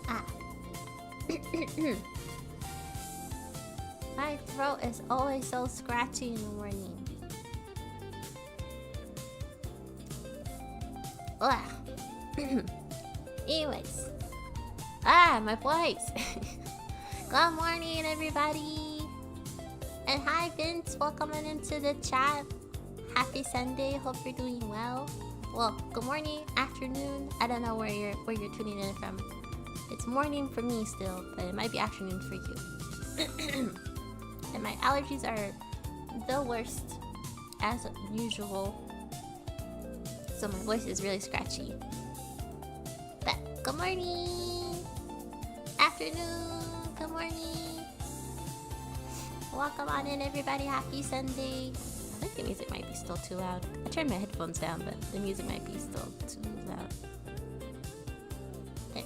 Ah. My throat is always so scratchy in the morning. Anyways. My voice. Good morning, everybody. And hi, Vince. Welcome into the chat. Happy Sunday. Hope you're doing well. Well, good morning, afternoon. I don't know where you're tuning in from. It's morning for me still, but it might be afternoon for you. And my allergies are the worst, as usual. So my voice is really scratchy. But good morning, afternoon, good morning. Welcome on in, everybody. Happy Sunday. I think the music might be still too loud. I turned my headphones down, but the music might be still too loud. There.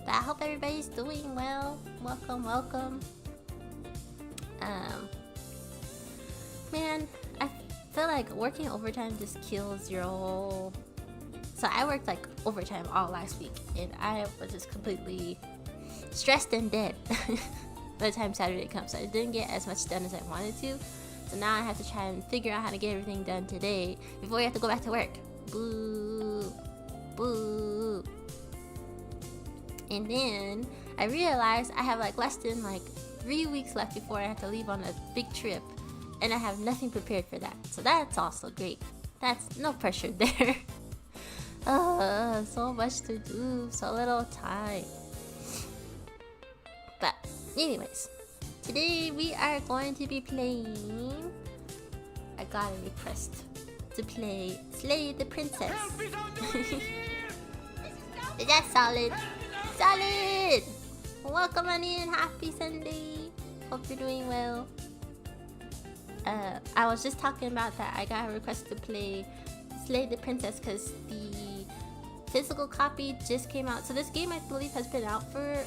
But I hope everybody's doing well. Welcome. Man, I feel like working overtime just kills your whole... So I worked like overtime all last week, and I was just completely stressed and dead by the time Saturday comes. So I didn't get as much done as I wanted to. So now I have to try and figure out how to get everything done today before we have to go back to work. Boo. Boo. And then I realized I have like less than like 3 weeks left before I have to leave on a big trip. And I have nothing prepared for that. So that's also great. That's no pressure there. So much to do. So little time. But anyways. Today we are going to be playing... I got a request to play Slay the Princess. Is that solid? Solid! Welcome on in, happy Sunday. Hope you're doing well. I was just talking about that. I got a request to play Slay the Princess because the physical copy just came out. So this game, I believe, has been out for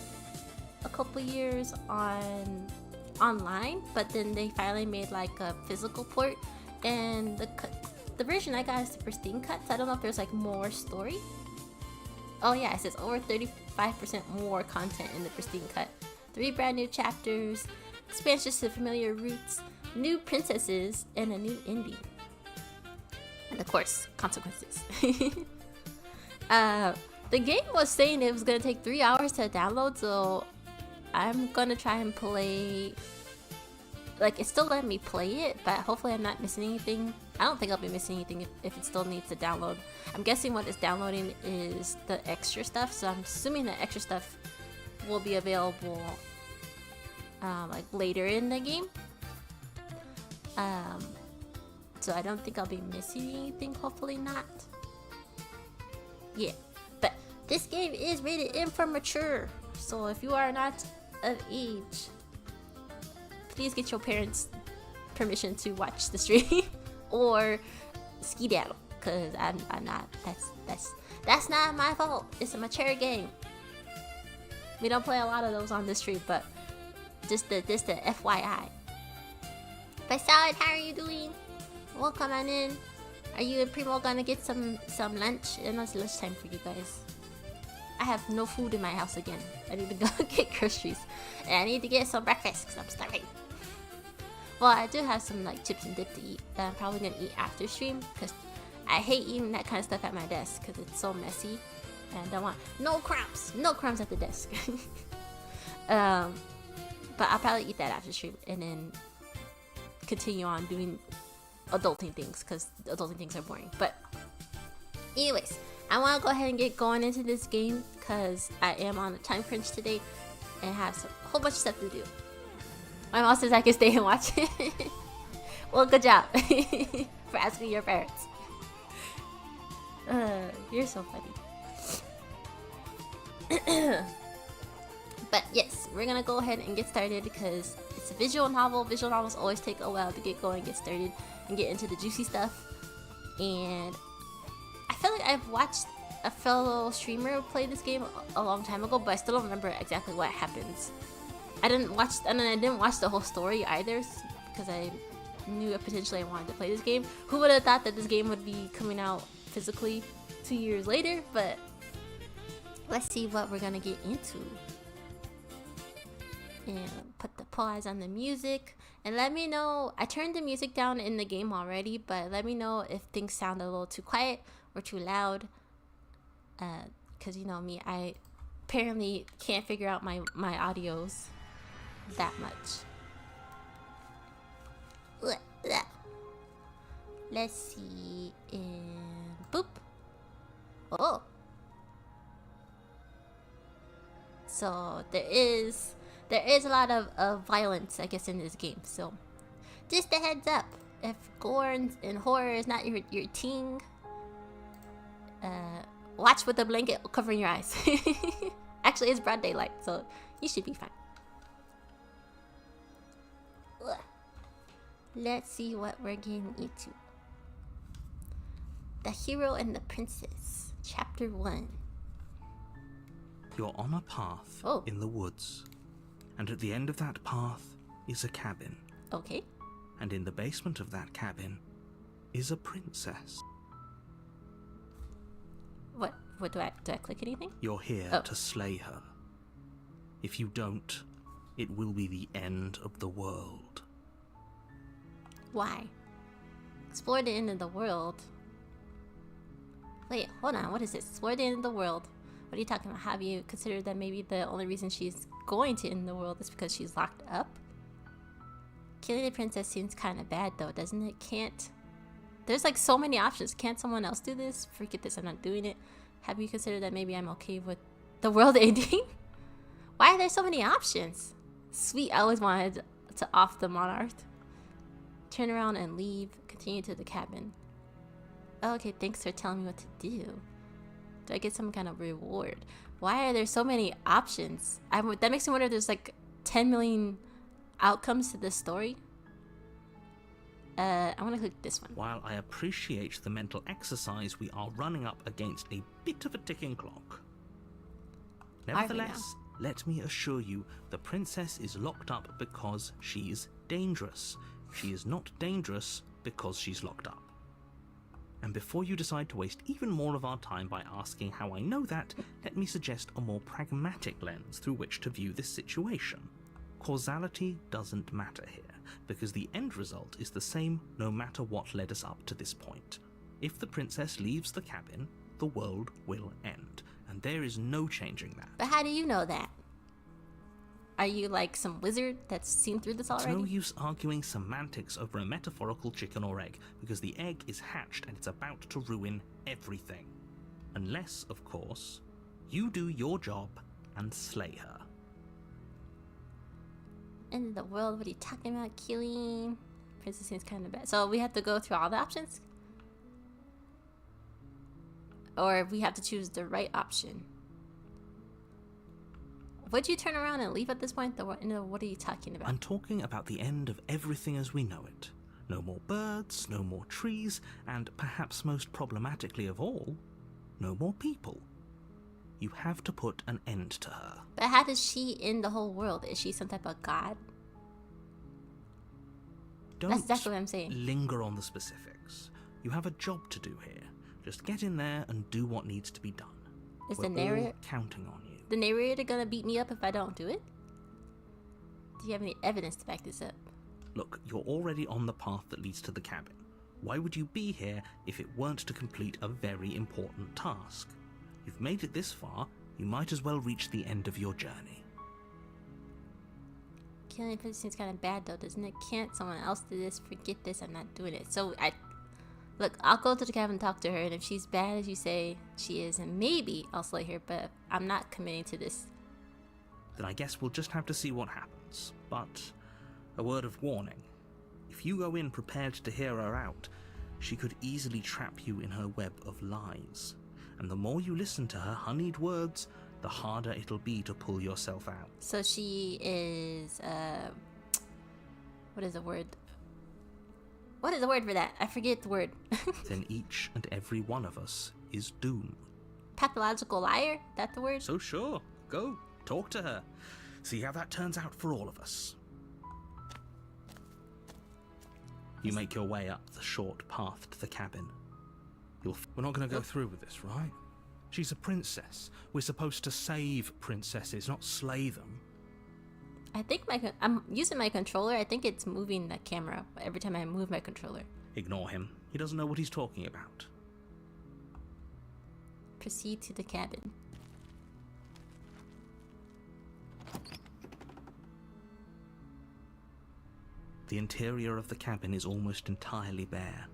a couple years online, but then they finally made like a physical port, and the version I got is the pristine cut, so I don't know if there's like more story. Oh yeah, it says over 35% more content in the pristine cut, 3 brand new chapters, expansions to familiar routes, new princesses, and a new ending, and of course consequences. The game was saying it was gonna take 3 hours to download, so I'm gonna try and play. Like, it's still letting me play it, but hopefully I'm not missing anything. I don't think I'll be missing anything if it still needs to download. I'm guessing what it's downloading is the extra stuff, so I'm assuming the extra stuff will be available like later in the game. So I don't think I'll be missing anything. Hopefully not. Yeah, but this game is rated M for mature, so if you are not of age, please get your parents' permission to watch the stream or skedaddle, cause I'm not. That's not my fault. It's a mature game. We don't play a lot of those on the stream, but just the FYI. But Salad, how are you doing? Welcome on in. Are you and Primo gonna get some lunch? And it's lunchtime for you guys. I have no food in my house again. I need to go get groceries. And I need to get some breakfast because I'm starving. Well, I do have some like chips and dip to eat that I'm probably gonna eat after stream, because I hate eating that kind of stuff at my desk because it's so messy. And I don't want no crumbs at the desk. But I'll probably eat that after stream and then continue on doing adulting things, because adulting things are boring. But anyways, I want to go ahead and get going into this game because I am on a time crunch today and have a whole bunch of stuff to do. My mom says I can stay and watch it. Well, good job for asking your parents. You're so funny. But yes, we're gonna go ahead and get started because it's a visual novel. Visual novels always take a while to get going, get started, and get into the juicy stuff. And I feel like I've watched a fellow streamer play this game a long time ago, but I still don't remember exactly what happens. I didn't watch the whole story either, because I knew potentially I wanted to play this game. Who would have thought that this game would be coming out physically 2 years later, but let's see what we're gonna get into. And put the pause on the music. And let me know, I turned the music down in the game already, but let me know if things sound a little too quiet or too loud. Because you know me, I apparently can't figure out my audios that much. Let's see, and boop. Oh. So there is a lot of violence, I guess, in this game. So just a heads up, if gore and horror is not your thing, watch with a blanket covering your eyes. Actually, it's broad daylight, so you should be fine. Let's see what we're getting into. The Hero and the Princess, Chapter 1. You're on a path in the woods, and at the end of that path is a cabin. Okay. And in the basement of that cabin is a princess. What do I click anything? You're here to slay her. If you don't, it will be the end of the world. Why? Explore the end of the world. Wait, hold on. What is this? Explore the end of the world. What are you talking about? Have you considered that maybe the only reason she's going to end the world is because she's locked up? Killing the princess seems kind of bad though, doesn't it? There's like so many options. Can't someone else do this? Forget this, I'm not doing it. Have you considered that maybe I'm okay with the world ending? Why are there so many options? Sweet, I always wanted to off the monarch. Turn around and leave. Continue to the cabin. Oh, okay, thanks for telling me what to do. Do I get some kind of reward? Why are there so many options? That makes me wonder if there's like 10 million outcomes to this story. I want to click this one. While I appreciate the mental exercise, we are running up against a bit of a ticking clock. Nevertheless, let me assure you, the princess is locked up because she's dangerous. She is not dangerous because she's locked up. And before you decide to waste even more of our time by asking how I know that, let me suggest a more pragmatic lens through which to view this situation. Causality doesn't matter here, because the end result is the same no matter what led us up to this point. If the princess leaves the cabin, the world will end, and there is no changing that. But how do you know that? Are you like some wizard that's seen through this already? It's no use arguing semantics over a metaphorical chicken or egg, because the egg is hatched and it's about to ruin everything. Unless, of course, you do your job and slay her. End of the world, what are you talking about? Killing? Princess seems kind of bad. So we have to go through all the options? Or we have to choose the right option? Would you turn around and leave at this point? What are you talking about? I'm talking about the end of everything as we know it. No more birds, no more trees, and perhaps most problematically of all, no more people. You have to put an end to her. But how does she end the whole world? Is she some type of god? That's exactly what I'm saying. Linger on the specifics. You have a job to do here. Just get in there and do what needs to be done. We're all counting on you. The narrator gonna beat me up if I don't do it? Do you have any evidence to back this up? Look, you're already on the path that leads to the cabin. Why would you be here if it weren't to complete a very important task? You've made it this far, you might as well reach the end of your journey. Killing a princess seems kind of bad though, doesn't it? Can't someone else do this? Forget this, I'm not doing it. So look, I'll go to the cabin and talk to her, and if she's bad as you say she is, and maybe I'll slay her, but I'm not committing to this. Then I guess we'll just have to see what happens. But a word of warning. If you go in prepared to hear her out, she could easily trap you in her web of lies. And the more you listen to her honeyed words, the harder it'll be to pull yourself out. So she is, what is the word? What is the word for that? I forget the word. Then each and every one of us is doomed. Pathological liar? That the word? So sure, go, talk to her. See how that turns out for all of us. You make your way up the short path to the cabin. We're not going to go through with this, right? She's a princess. We're supposed to save princesses, not slay them. I think I'm using my controller. I think it's moving the camera every time I move my controller. Ignore him. He doesn't know what he's talking about. Proceed to the cabin. The interior of the cabin is almost entirely bare.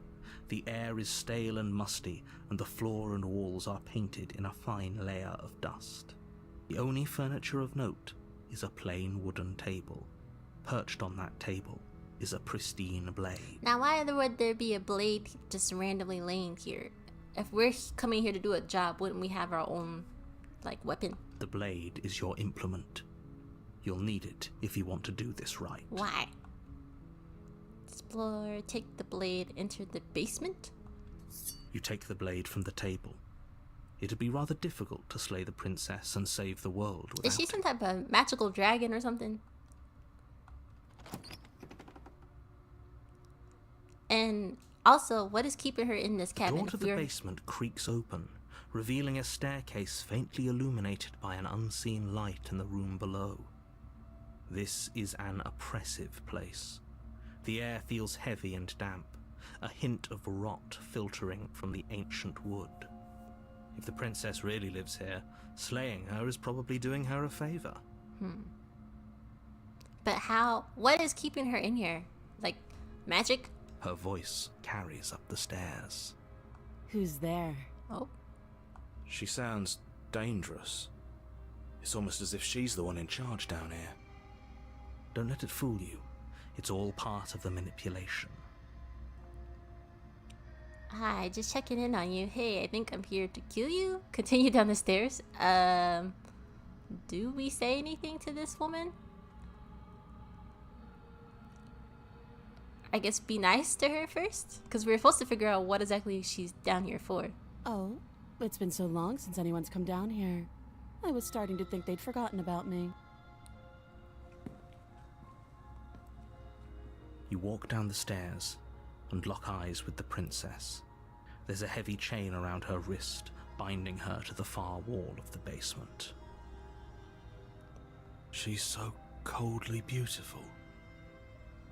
The air is stale and musty, and the floor and walls are painted in a fine layer of dust. The only furniture of note is a plain wooden table. Perched on that table is a pristine blade. Now, why would there be a blade just randomly laying here? If we're coming here to do a job, wouldn't we have our own, weapon? The blade is your implement. You'll need it if you want to do this right. Why? Explore, take the blade, enter the basement? You take the blade from the table. It'd be rather difficult to slay the princess and save the world without Is she some type of magical dragon or something? And also, what is keeping her in this cabin? The door to the basement creaks open, revealing a staircase faintly illuminated by an unseen light in the room below. This is an oppressive place. The air feels heavy and damp, a hint of rot filtering from the ancient wood. If the princess really lives here, slaying her is probably doing her a favor. But how? What is keeping her in here? Magic? Her voice carries up the stairs. Who's there? Oh. She sounds dangerous. It's almost as if she's the one in charge down here. Don't let it fool you. It's all part of the manipulation. Hi, just checking in on you. Hey, I think I'm here to kill you. Continue down the stairs. Do we say anything to this woman? I guess be nice to her first? Because we're supposed to figure out what exactly she's down here for. Oh, it's been so long since anyone's come down here. I was starting to think they'd forgotten about me. You walk down the stairs and lock eyes with the princess. There's a heavy chain around her wrist, binding her to the far wall of the basement. She's so coldly beautiful.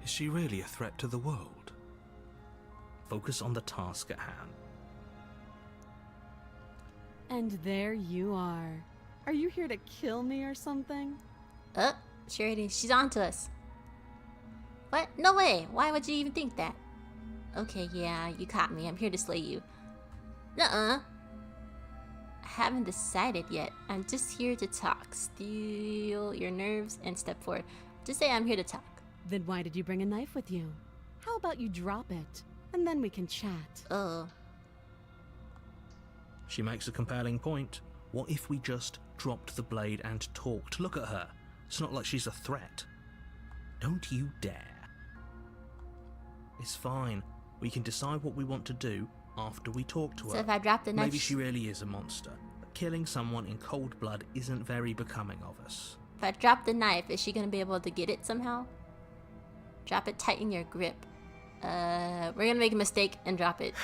Is she really a threat to the world? Focus on the task at hand. And there you are. Are you here to kill me or something? She's on to us. What? No way. Why would you even think that? Okay, yeah, you caught me. I'm here to slay you. Nuh-uh. I haven't decided yet. I'm just here to talk. Steel your nerves and step forward. Just say I'm here to talk. Then why did you bring a knife with you? How about you drop it, and then we can chat. Oh. She makes a compelling point. What if we just dropped the blade and talked? Look at her. It's not like she's a threat. Don't you dare. It's fine. We can decide what we want to do after we talk to her. So if I drop the knife... Maybe she really is a monster. But killing someone in cold blood isn't very becoming of us. If I drop the knife, is she gonna be able to get it somehow? Drop it, tighten your grip. We're gonna make a mistake and drop it.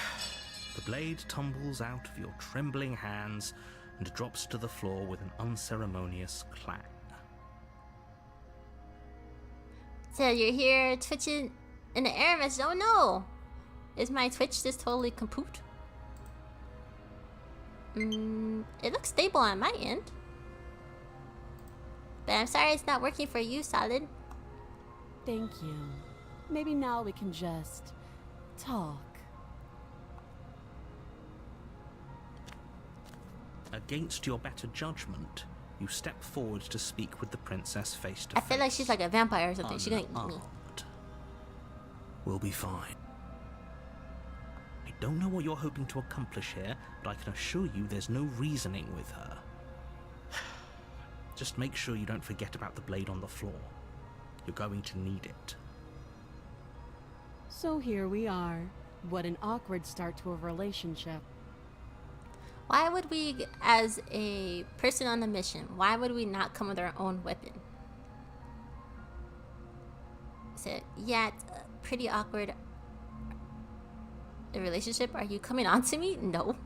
The blade tumbles out of your trembling hands and drops to the floor with an unceremonious clang. So you're here twitching in the air message. Oh no! Is my Twitch just totally kaput? It looks stable on my end. But I'm sorry it's not working for you, Solid. Thank you. Maybe now we can just talk. Against your better judgment, you step forward to speak with the princess face to I face. feel like she's like a vampire or something. She's gonna eat me. Unarmed. We'll be fine. I don't know what you're hoping to accomplish here, but I can assure you there's no reasoning with her. Just make sure you don't forget about the blade on the floor. You're going to need it. So here we are. What an awkward start to a relationship. Why would we, as a person on a mission, why would we not come with our own weapon? So, yeah, it's pretty awkward. a relationship? Are you coming on to me? No.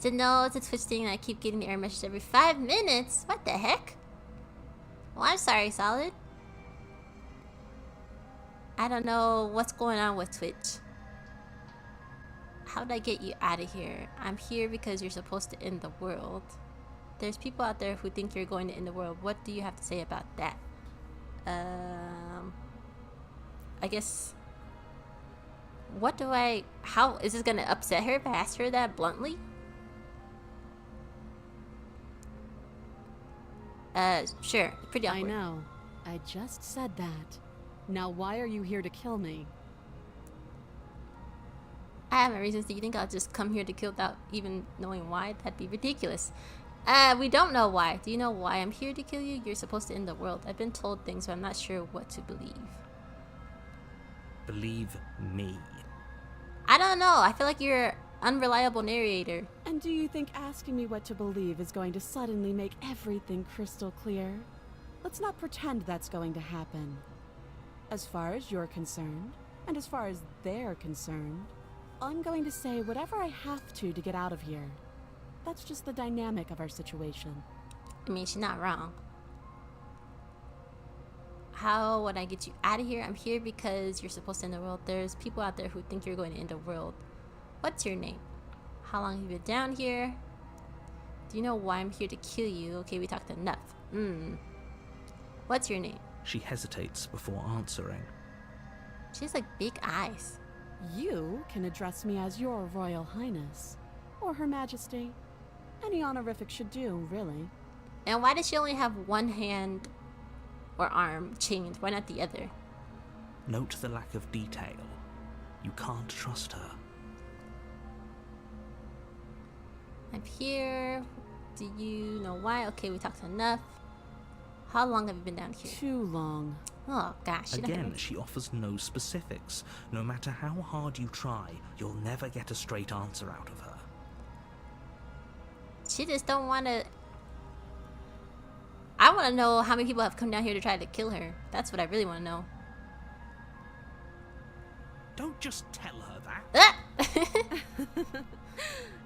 To know it's a Twitch thing and I keep getting error messages every 5 minutes. What the heck? Well, I'm sorry, Solid. I don't know what's going on with Twitch. How did I get you out of here? I'm here because you're supposed to end the world. There's people out there who think you're going to end the world. What do you have to say about that? I guess... How is this gonna upset her if I ask her that bluntly? Sure. Pretty awkward. I know. I just said that. Now why are you here to kill me? I have my reasons. Do you think I'll just come here to kill without even knowing why? That'd be ridiculous. We don't know why. Do you know why I'm here to kill you? You're supposed to end the world. I've been told things, but I'm not sure what to believe. Believe me. I don't know. I feel like you're an unreliable narrator. And do you think asking me what to believe is going to suddenly make everything crystal clear? Let's not pretend that's going to happen. As far as you're concerned, and as far as they're concerned, I'm going to say whatever I have to get out of here. That's just the dynamic of our situation. I mean, she's not wrong. How would I get you out of here? I'm here because you're supposed to end the world. There's people out there who think you're going to end the world. What's your name? How long have you been down here? Do you know why I'm here to kill you? Okay, we talked enough. What's your name? She hesitates before answering. She has like big eyes. You can address me as Your Royal Highness, or Her Majesty. Any honorific should do, really. And why does she only have one hand or arm chained? Why not the other? Note the lack of detail. You can't trust her. I'm here. Do you know why? Okay, we talked enough. How long have you been down here? Too long. Oh gosh. Again, she offers no specifics. No matter how hard you try, you'll never get a straight answer out of her. She just don't want to... I want to know how many people have come down here to try to kill her. That's what I really want to know. Don't just tell her that. Ah!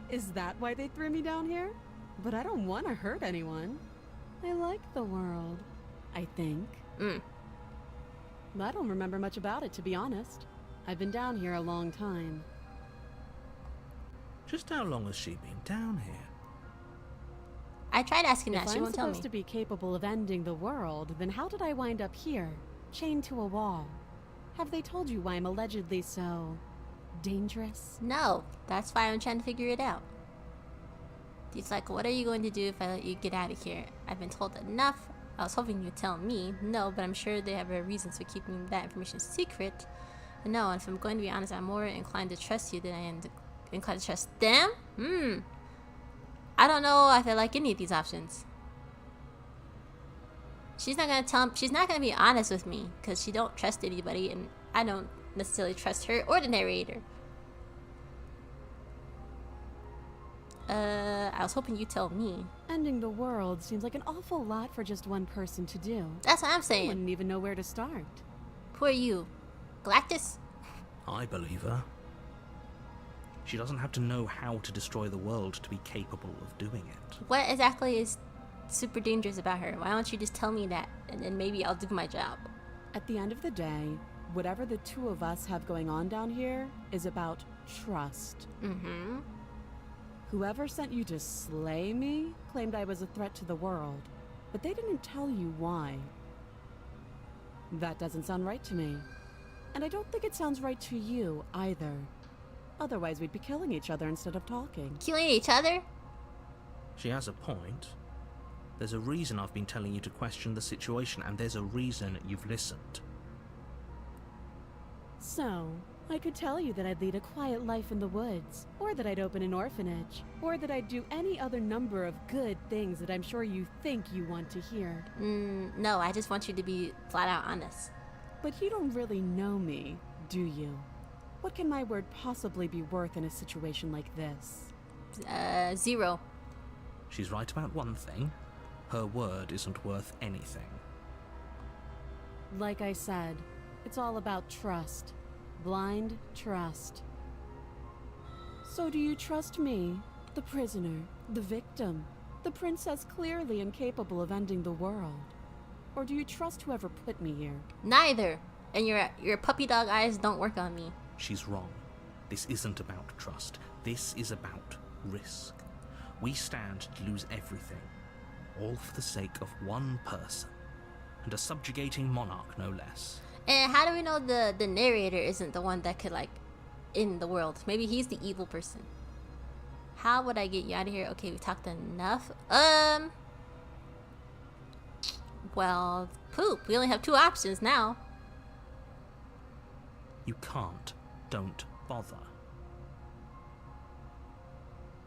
Is that why they threw me down here? But I don't want to hurt anyone. I like the world, I think. I don't remember much about it, to be honest. I've been down here a long time. Just how long has she been down here? I tried asking that. If She I'm won't tell me. supposed to be capable of ending the world, then how did I wind up here, chained to a wall? Have they told you why I'm allegedly so... dangerous? No. That's why I'm trying to figure it out. He's like, what are you going to do if I let you get out of here? I've been told enough. I was hoping you'd tell me. No, but I'm sure they have reasons for keeping that information secret. No, and if I'm going to be honest, I'm more inclined to trust you than I am inclined to trust them? I don't know if I like any of these options. She's not gonna be honest with me because she don't trust anybody, and I don't necessarily trust her or the narrator. I was hoping you'd tell me. Ending the world seems like an awful lot for just one person to do. That's what I'm I saying. wouldn't even know where to start. Who are you? Galactus? I believe her. She doesn't have to know how to destroy the world to be capable of doing it. What exactly is super dangerous about her? Why don't you just tell me that, and then maybe I'll do my job. At the end of the day, whatever the two of us have going on down here is about trust. Whoever sent you to slay me claimed I was a threat to the world, but they didn't tell you why. That doesn't sound right to me. And I don't think it sounds right to you either. Otherwise, we'd be killing each other instead of talking. Killing each other? She has a point. There's a reason I've been telling you to question the situation, and there's a reason you've listened. So, I could tell you that I'd lead a quiet life in the woods, or that I'd open an orphanage, or that I'd do any other number of good things that I'm sure you think you want to hear. No, I just want you to be flat out honest. But you don't really know me, do you? What can my word possibly be worth in a situation like this? 0. She's right about one thing. Her word isn't worth anything. Like I said, it's all about trust. Blind trust. So do you trust me, the prisoner, the victim, the princess clearly incapable of ending the world? Or do you trust whoever put me here? Neither. And your puppy dog eyes don't work on me. She's wrong. This isn't about trust. This is about risk. We stand to lose everything, all for the sake of one person, and a subjugating monarch no less. And how do we know the narrator isn't the one that could, like, end the world? Maybe he's the evil person. How would I get you out of here? Okay, we talked enough. Well, poop. We only have 2 options now. You can't. Don't bother.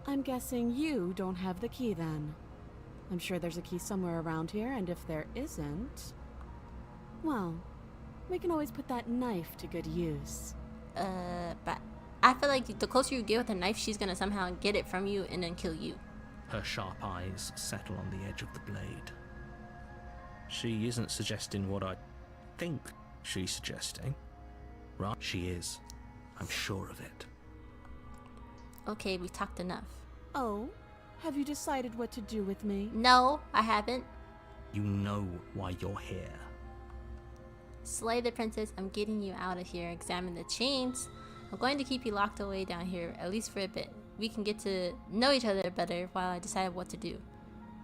I'm guessing you don't have the key then. I'm sure there's a key somewhere around here, and if there isn't, well, we can always put that knife to good use. But I feel like the closer you get with a knife, she's gonna somehow get it from you and then kill you. Her sharp eyes settle on the edge of the blade. She isn't suggesting what I think she's suggesting. Right? She is. I'm sure of it. Okay, we talked enough. Oh, have you decided what to do with me? No, I haven't. You know why you're here. Slay the princess, I'm getting you out of here. Examine the chains. I'm going to keep you locked away down here, at least for a bit. We can get to know each other better while I decide what to do.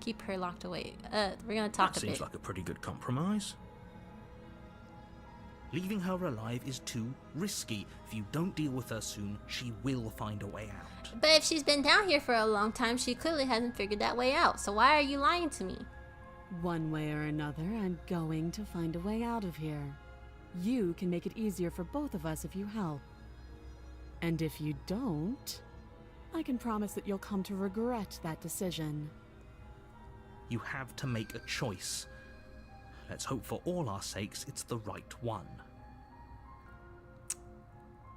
Keep her locked away. We're gonna talk That a bit. seems like a pretty good compromise. Leaving her alive is too risky. If you don't deal with her soon, she will find a way out. But if she's been down here for a long time, she clearly hasn't figured that way out. So why are you lying to me? One way or another, I'm going to find a way out of here. You can make it easier for both of us if you help. And if you don't, I can promise that you'll come to regret that decision. You have to make a choice. Let's hope for all our sakes it's the right one.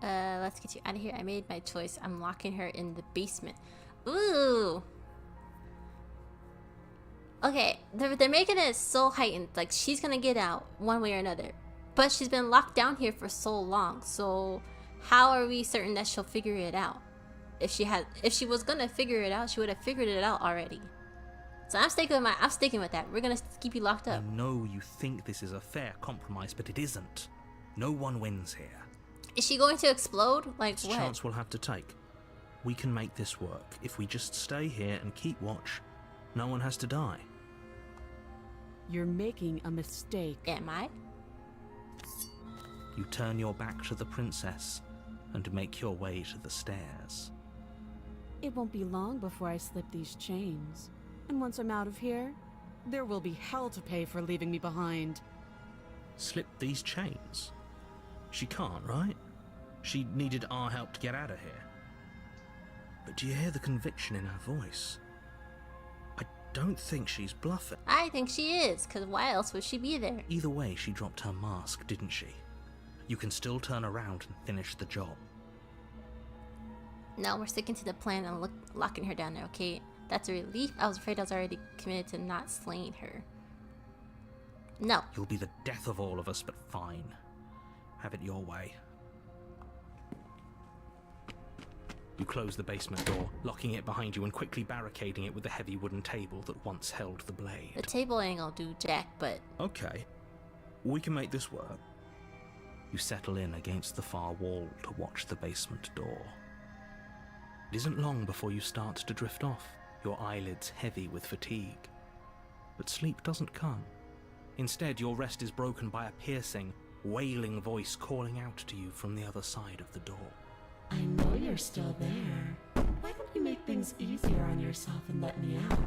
Let's get you out of here. I made my choice. I'm locking her in the basement. Ooh. Okay, they're making it so heightened. Like, she's gonna get out one way or another. But she's been locked down here for so long. So how are we certain that she'll figure it out? If she was gonna figure it out, she would have figured it out already. So I'm sticking with that. We're gonna keep you locked up. I know you think this is a fair compromise, but it isn't. No one wins here. Is she going to explode? Like It's a what? chance we'll have to take. We can make this work. If we just stay here and keep watch, no one has to die. You're making a mistake. Am I? You turn your back to the princess and make your way to the stairs. It won't be long before I slip these chains. And once I'm out of here, there will be hell to pay for leaving me behind. Slip these chains? She can't, right? She needed our help to get out of here. But do you hear the conviction in her voice? I don't think she's bluffing. I think she is, because why else would she be there? Either way, she dropped her mask, didn't she? You can still turn around and finish the job. No, we're sticking to the plan and locking her down there, okay? That's a relief. I was afraid I was already committed to not slaying her. No. You'll be the death of all of us, but fine. Have it your way. You close the basement door, locking it behind you and quickly barricading it with the heavy wooden table that once held the blade. The table ain't gonna do jack, but... Okay, we can make this work. You settle in against the far wall to watch the basement door. It isn't long before you start to drift off, your eyelids heavy with fatigue. But sleep doesn't come. Instead, your rest is broken by a piercing, wailing voice calling out to you from the other side of the door. I know you're still there. Why don't you make things easier on yourself and let me out?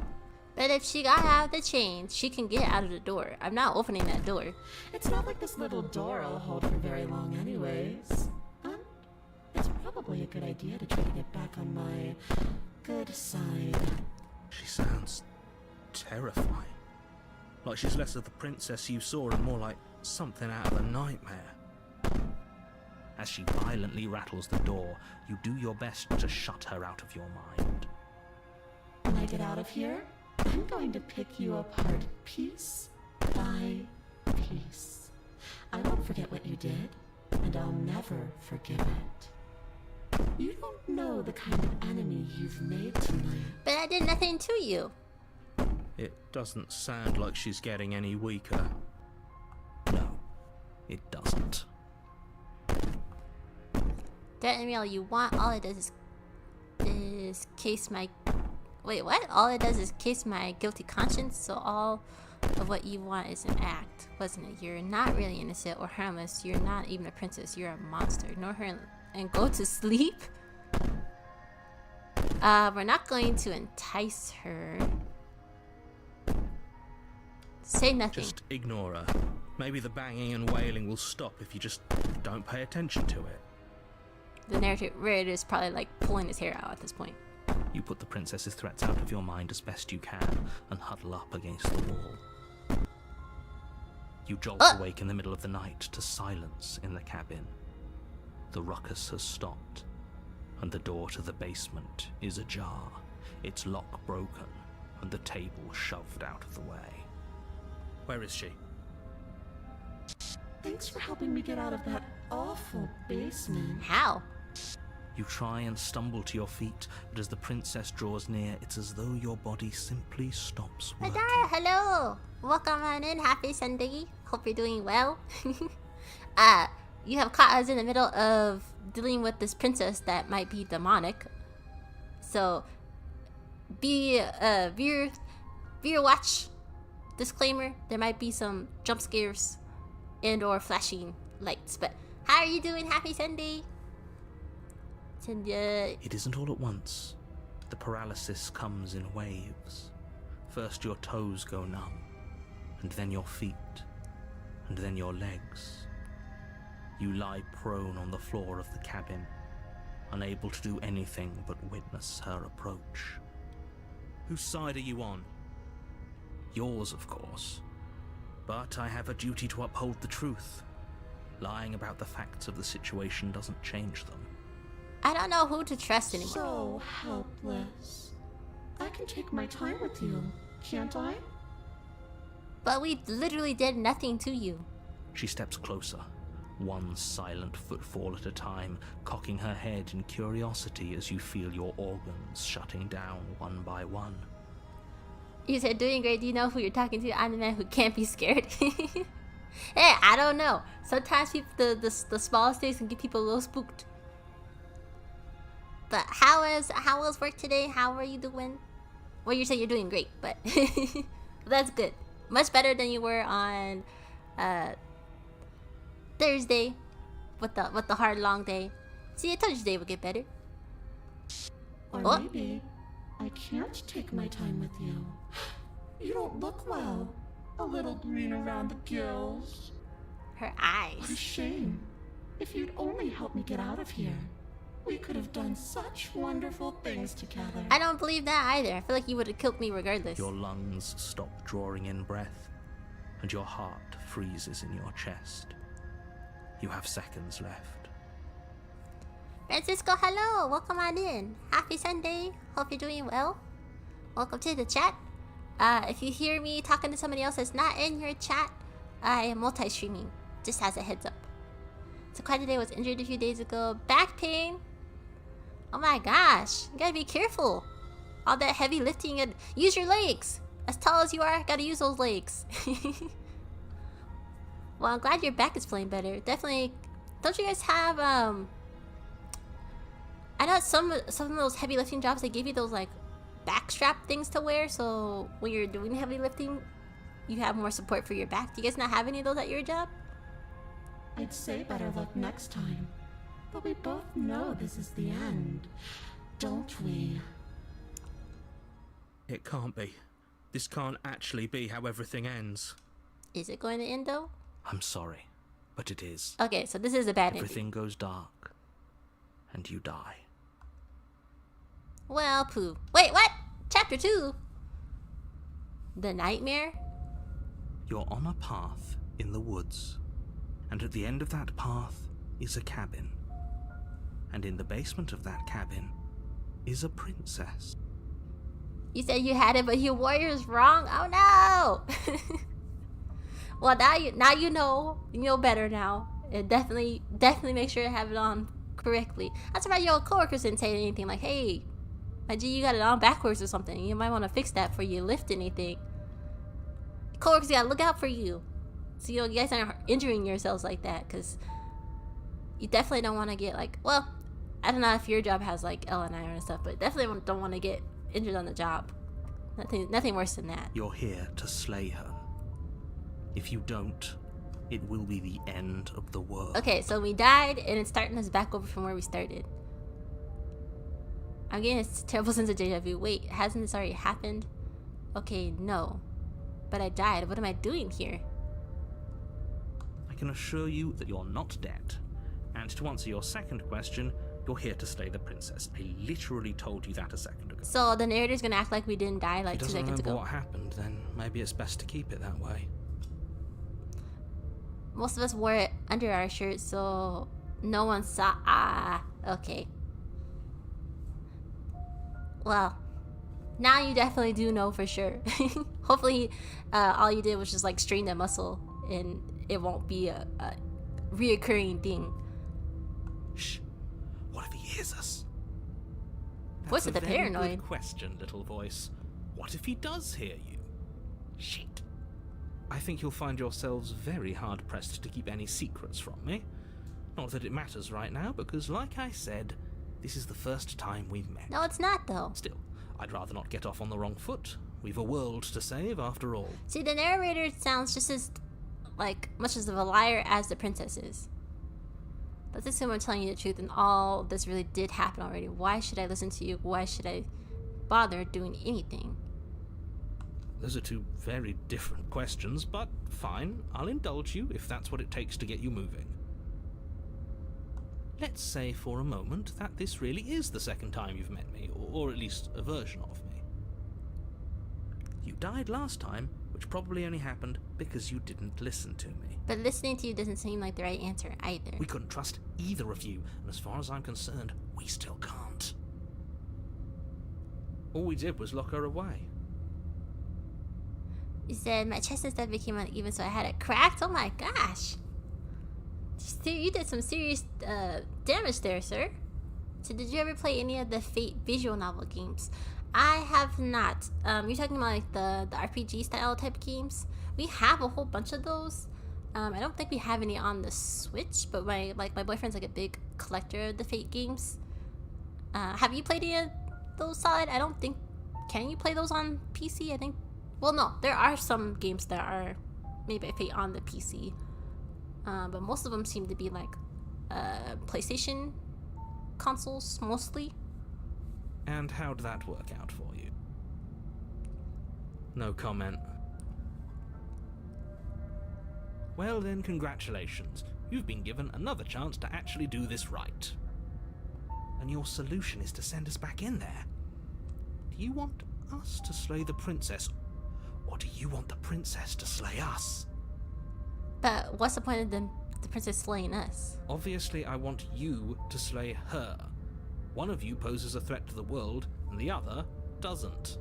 But if she got out of the chains, she can get out of the door. I'm not opening that door. It's not like this little door will hold for very long anyways. It's probably a good idea to try to get back on my good side. She sounds terrifying. Like she's less of the princess you saw and more like something out of a nightmare. As she violently rattles the door, you do your best to shut her out of your mind. When I get out of here, I'm going to pick you apart piece by piece. I won't forget what you did, and I'll never never forgive it. You don't know the kind of enemy you've made tonight. But I did nothing to you. It doesn't sound like she's getting any weaker. No, it doesn't. Threaten me all you want. All it does is case my... Wait, what? All it does is case my guilty conscience. So all of what you want is an act, wasn't it? You're not really innocent or harmless. You're not even a princess. You're a monster. Ignore her and go to sleep. We're not going to entice her. Say nothing. Just ignore her. Maybe the banging and wailing will stop if you just don't pay attention to it. The narrator is probably like pulling his hair out at this point. You put the princess's threats out of your mind as best you can and huddle up against the wall. You jolt awake in the middle of the night to silence in the cabin. The ruckus has stopped, and the door to the basement is ajar, its lock broken, and the table shoved out of the way. Where is she? Thanks for helping me get out of that awful basement. How? You try and stumble to your feet, but as the princess draws near, it's as though your body simply stops working. Madara, hello! Welcome on in. Happy Sunday. Hope you're doing well. You have caught us in the middle of dealing with this princess that might be demonic. So, be viewer watch. Disclaimer, there might be some jump scares and or flashing lights. But how are you doing? Happy Sunday. It isn't all at once. The paralysis comes in waves. First your toes go numb, and then your feet, and then your legs. You lie prone on the floor of the cabin, unable to do anything but witness her approach. Whose side are you on? Yours, of course. But I have a duty to uphold the truth. Lying about the facts of the situation doesn't change them. I don't know who to trust anymore. So helpless. I can take my time with you, can't I? But we literally did nothing to you. She steps closer, one silent footfall at a time, cocking her head in curiosity as you feel your organs shutting down one by one. You said doing great. Do you know who you're talking to? I'm the man who can't be scared. Hey, I don't know. Sometimes people, the smallest things can get people a little spooked. But how was work today? How are you doing? Well, you say you're doing great, but that's good. Much better than you were on Thursday with the hard long day. See, I told you today would get better. Or Oh. maybe I can't take my time with you. You don't look well. A little green around the gills. Her What a eyes. shame. If you'd only helped me get out of here, we could have done such wonderful things together. I don't believe that either. I feel like you would have killed me regardless. Your lungs stop drawing in breath, and your heart freezes in your chest. You have seconds left. Francisco, hello. Welcome on in. Happy Sunday. Hope you're doing well. Welcome to the chat. If you hear me talking to somebody else that's not in your chat, I am multi-streaming. Just as a heads up. So quite today was injured a few days ago. Back pain. Oh my gosh. You gotta be careful. All that heavy lifting and use your legs. As tall as you are, gotta use those legs. Well, I'm glad your back is feeling better. Definitely. Don't you guys have I know some of those heavy lifting jobs, they give you those like back strap things to wear, so when you're doing heavy lifting, you have more support for your back. Do you guys not have any of those at your job? I'd say better luck next time. But we both know this is the end, don't we? It can't be. This can't actually be how everything ends. Is it going to end though? I'm sorry, but it is. Okay, so this is a bad ending. Everything goes dark, and you die. Well, poo. Wait, what? Chapter 2? The nightmare? You're on a path in the woods, and at the end of that path is a cabin. And in the basement of that cabin is a princess. You said you had it, but your warrior's wrong? Oh no! Well, now you know better now. And definitely make sure to have it on correctly. That's why your coworkers didn't say anything like, hey, my G, you got it on backwards or something. You might want to fix that before you lift anything. Coworkers gotta look out for you. So you guys aren't injuring yourselves like that, because you definitely don't want to get like, well, I don't know if your job has like L&I and stuff, but definitely don't want to get injured on the job. Nothing worse than that. You're here to slay her. If you don't, it will be the end of the world. Okay, so we died, and it's starting us back over from where we started. I'm getting a terrible sense of deja vu. Wait, hasn't this already happened? Okay, no. But I died. What am I doing here? I can assure you that you're not dead. And to answer your second question, you're here to slay the princess. I literally told you that a second ago. So the narrator's gonna act like we didn't die like 2 If he doesn't seconds remember ago. what happened, then maybe it's best to keep it that way. Most of us wore it under our shirts, so no one saw. Okay. Well, now you definitely do know for sure. Hopefully, all you did was just like strain that muscle, and it won't be a reoccurring thing. Shh. What if he hears us? Voice of the That's a very paranoid. good question, little voice. What if he does hear you? Shit. I think you'll find yourselves very hard-pressed to keep any secrets from me. Not that it matters right now, because like I said, this is the first time we've met. No, it's not though. Still, I'd rather not get off on the wrong foot. We've a world to save, after all. See, the narrator sounds just as like much as of a liar as the princess is. Let's assume I'm telling you the truth and all this really did happen already. Why should I listen to you? Why should I bother doing anything? Those are two very different questions, but fine, I'll indulge you if that's what it takes to get you moving. Let's say for a moment that this really is the second time you've met me, or at least a version of me. You died last time, which probably only happened because you didn't listen to me. But listening to you doesn't seem like the right answer either. We couldn't trust either of you, and as far as I'm concerned, we still can't. All we did was lock her away. You said my chest and stuff became uneven, so I had it cracked. Oh my gosh. You did some serious damage there, sir. So did you ever play any of the Fate visual novel games? I have not. You're talking about like the RPG style type games? We have a whole bunch of those. I don't think we have any on the Switch, but my boyfriend's like a big collector of the Fate games. Have you played any of those, Solid? I don't think. Can you play those on PC? I think. Well, no, there are some games that are made by Fate on the PC, but most of them seem to be like PlayStation consoles mostly. And how'd that work out for you? No comment. Well then, congratulations. You've been given another chance to actually do this right. And your solution is to send us back in there. Do you want us to slay the princess, or do you want the princess to slay us? But what's the point of the princess slaying us? Obviously, I want you to slay her. One of you poses a threat to the world, and the other doesn't.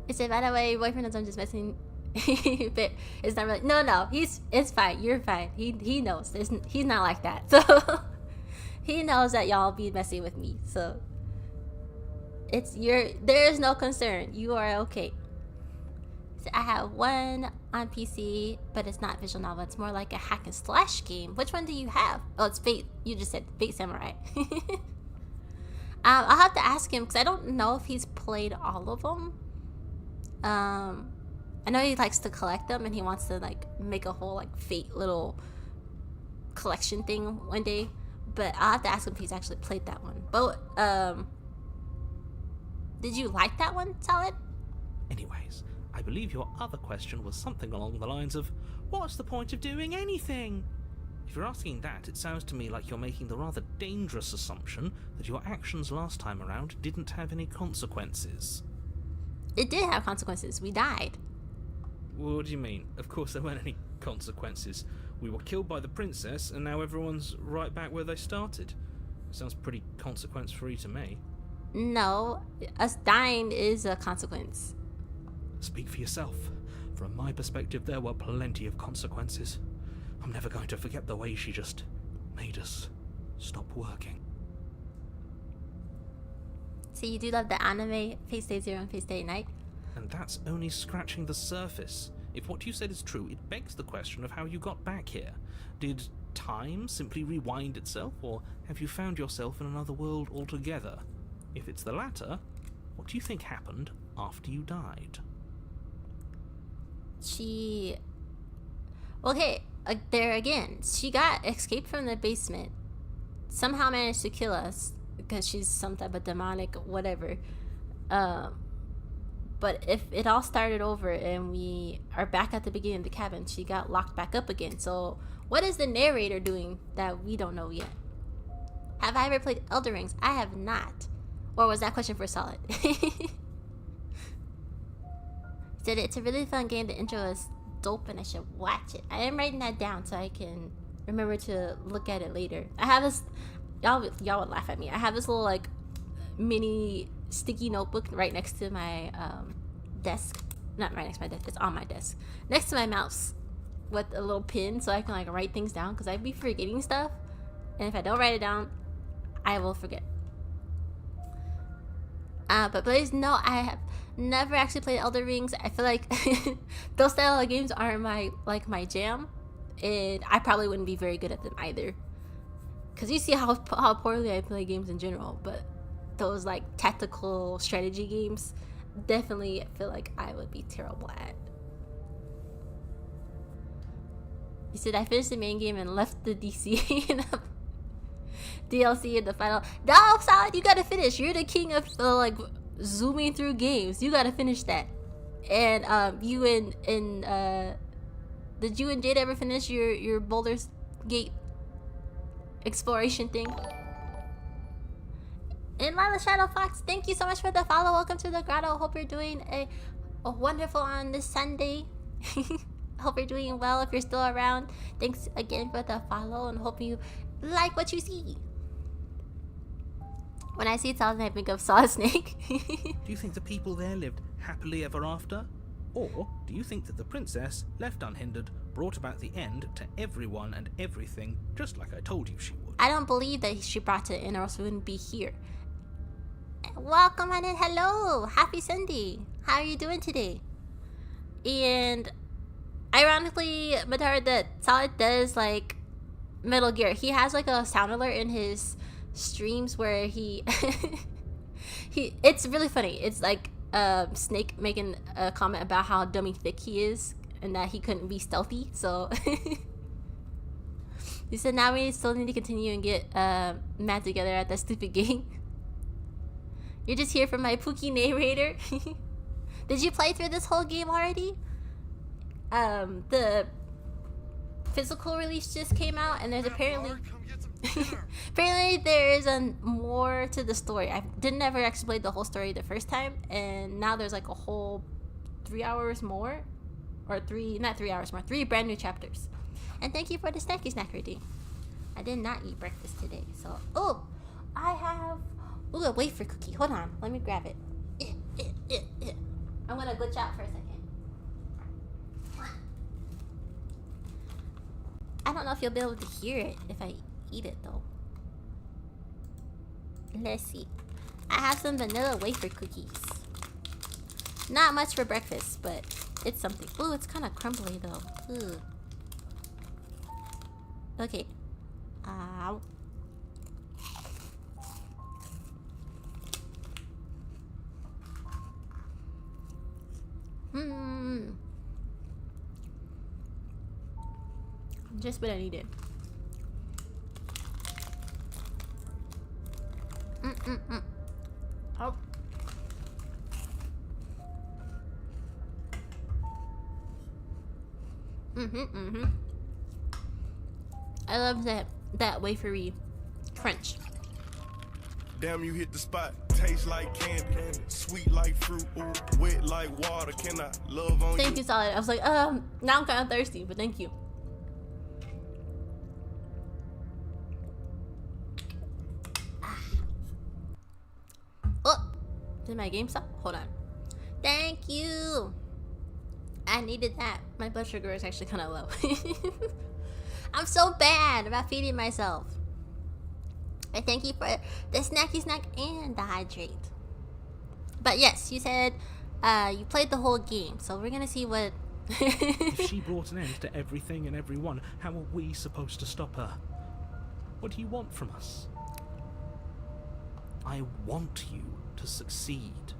Is it, by the way, boyfriend knows I'm just messing, but it's not really. No, it's fine. You're fine. He knows. He's not like that. So he knows that y'all be messing with me. So there is no concern. You are okay. So I have one on PC, but it's not visual novel. It's more like a hack and slash game. Which one do you have? Oh, it's Fate. You just said Fate Samurai. I'll have to ask him because I don't know if he's played all of them. I know he likes to collect them and he wants to like make a whole like Fate little collection thing one day. But I'll have to ask him if he's actually played that one. But did you like that one, Solid? Anyways, I believe your other question was something along the lines of, what's the point of doing anything? If you're asking that, it sounds to me like you're making the rather dangerous assumption that your actions last time around didn't have any consequences. It did have consequences. We died. What do you mean? Of course there weren't any consequences. We were killed by the princess, and now everyone's right back where they started. Sounds pretty consequence-free to me. No, us dying is a consequence. Speak for yourself. From my perspective, there were plenty of consequences. I'm never going to forget the way she just made us stop working. So you do love the anime Fate Stay Zero and Fate Stay Night? And that's only scratching the surface. If what you said is true, it begs the question of how you got back here. Did time simply rewind itself, or have you found yourself in another world altogether? If it's the latter, what do you think happened after you died? She... Okay, there again. She got escaped from the basement. Somehow managed to kill us because she's some type of demonic whatever. But if it all started over and we are back at the beginning of the cabin, she got locked back up again. So what is the narrator doing that we don't know yet? Have I ever played Elden Rings? I have not. Or was that question for Solid? Said it's a really fun game. The intro is dope and I should watch it. I am writing that down so I can remember to look at it later. I have this, y'all would laugh at me. I have this little like mini sticky notebook right next to my desk. Not right next to my desk, it's on my desk. Next to my mouse with a little pin so I can like write things down because I'd be forgetting stuff. And if I don't write it down, I will forget. But please no, I have never actually played Elden Rings. I feel like those style of games aren't my jam, and I probably wouldn't be very good at them either. Cause you see how poorly I play games in general, but those like tactical strategy games, definitely feel like I would be terrible at. You said I finished the main game and left the DC and DLC in the final. No, Solid, you gotta finish. You're the king of like zooming through games. You gotta finish that. And you and did you and Jade ever finish your Baldur's Gate exploration thing? And Lila Shadow Fox, thank you so much for the follow. Welcome to the grotto. Hope you're doing a wonderful on this Sunday. Hope you're doing well if you're still around. Thanks again for the follow and hope you like what you see. When I see Solid, I think of Solid Snake. Do you think the people there lived happily ever after? Or do you think that the princess, left unhindered, brought about the end to everyone and everything, just like I told you she would? I don't believe that she brought it in or else we wouldn't be here. Welcome on in. Hello. Happy Sunday. How are you doing today? And ironically, Madara, that Solid does like Metal Gear. He has like a sound alert in his streams where he it's really funny. It's like Snake making a comment about how dummy thick he is and that he couldn't be stealthy. So he said now we still need to continue and get mad together at that stupid game. You're just here for my Pookie narrator. Did you play through this whole game already? The physical release just came out and there's apparently there is more to the story. I didn't ever actually play the whole story the first time, and now there's like a whole 3 hours more, or not 3 hours more, 3 brand new chapters. And thank you for the snacky snack reading. I did not eat breakfast today, so I have a wafer cookie. Hold on, let me grab it. I'm gonna glitch out for a second. I don't know if you'll be able to hear it if I eat it though. Let's see. I have some vanilla wafer cookies. Not much for breakfast, but it's something. Ooh, it's kind of crumbly though. Ooh. Okay. Ow. Just what I needed. Oh. I love that wafery crunch. Damn, you hit the spot. Taste like candy, sweet like fruit, wet like water. Can I love on you? Thank you, Solid. I was like, now I'm kind of thirsty, but thank you. Oh, did my game stop? Hold on. Thank you. I needed that. My blood sugar is actually kind of low. I'm so bad about feeding myself. But thank you for the snacky snack and the hydrate. But yes, you said you played the whole game, so we're gonna see what. If she brought an end to everything and everyone, how are we supposed to stop her? What do you want from us? I want you to succeed.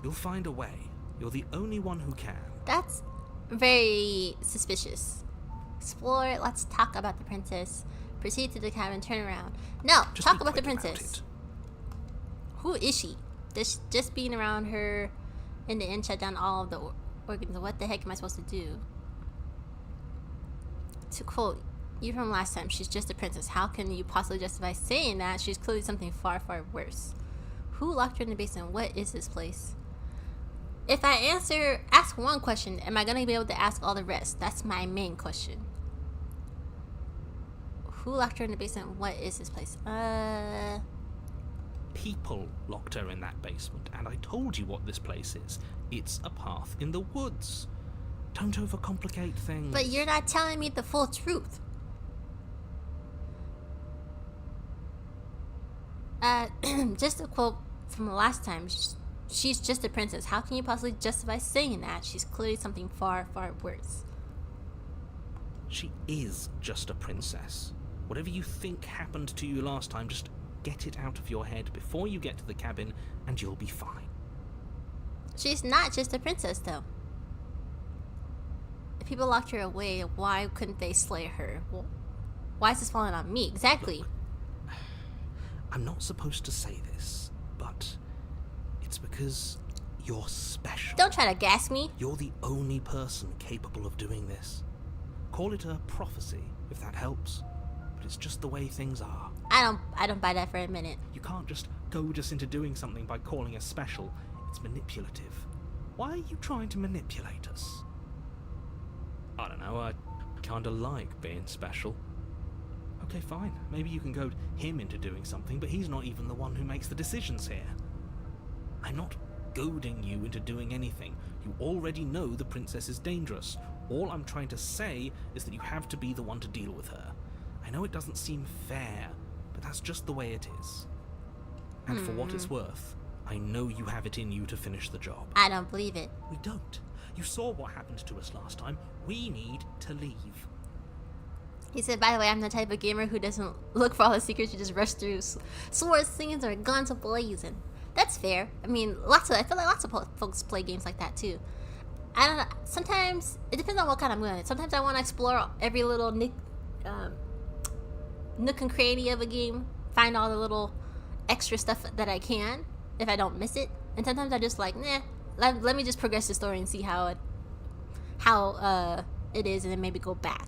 You'll find a way. You're the only one who can. That's very suspicious. Explore, let's talk about the princess. Proceed to the cabin, turn around. No, Just talk be about the quick princess. it. Who is she? Just being around her in the inn shut down all of the organs. What the heck am I supposed to do? To quote you from last time, she's just a princess. How can you possibly justify saying that? She's clearly something far, far worse. Who locked her in the basement? What is this place? If I ask one question, am I going to be able to ask all the rest? That's my main question. Who locked her in the basement? What is this place? People locked her in that basement, and I told you what this place is. It's a path in the woods. Don't overcomplicate things. But you're not telling me the full truth. Just a quote from the last time. She's just a princess. How can you possibly justify saying that? She's clearly something far, far worse. She is just a princess. Whatever you think happened to you last time, just get it out of your head before you get to the cabin, and you'll be fine. She's not just a princess, though. If people locked her away, why couldn't they slay her? Well, why is this falling on me? Exactly. Look, I'm not supposed to say this, but it's because you're special. Don't try to gas me. You're the only person capable of doing this. Call it a prophecy, if that helps. But it's just the way things are. I don't buy that for a minute. You can't just goad us into doing something by calling us special. It's manipulative. Why are you trying to manipulate us? I don't know, I kinda like being special. Okay, fine. Maybe you can goad him into doing something, but he's not even the one who makes the decisions here. I'm not goading you into doing anything. You already know the princess is dangerous. All I'm trying to say is that you have to be the one to deal with her. I know it doesn't seem fair, but that's just the way it is. And for what it's worth, I know you have it in you to finish the job. I don't believe it. We don't. You saw what happened to us last time. We need to leave. He said, by the way, I'm the type of gamer who doesn't look for all the secrets. You just rush through swords, slings, or guns blazing. That's fair. I mean, I feel like lots of folks play games like that too. I don't know. Sometimes it depends on what kind I'm doing. Sometimes I want to explore every little nook and cranny of a game, find all the little extra stuff that I can if I don't miss it. And sometimes I just like, nah, let me just progress the story and see how it is, and then maybe go back.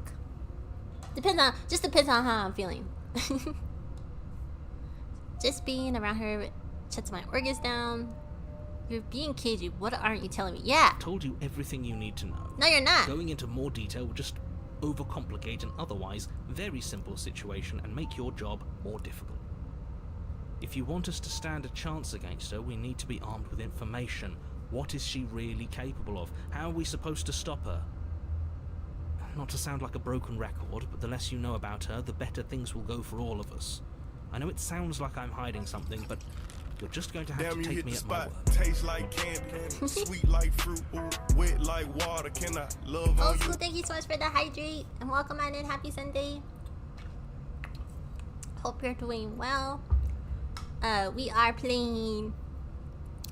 Depends on how I'm feeling. Just being around her shuts my organs down. You're being cagey. What aren't you telling me? Yeah. I told you everything you need to know. No, you're not. Going into more detail would just overcomplicate an otherwise very simple situation and make your job more difficult. If you want us to stand a chance against her, we need to be armed with information. What is she really capable of? How are we supposed to stop her? Not to sound like a broken record, but the less you know about her, the better things will go for all of us. I know it sounds like I'm hiding something, but you're just going to have Damn, to you take hit me the at my spot. word. Taste like candy, sweet like fruit, wet like water. Can I love on Old you? school, thank you so much for the hydrate. And welcome on in. Happy Sunday. Hope you're doing well. We are playing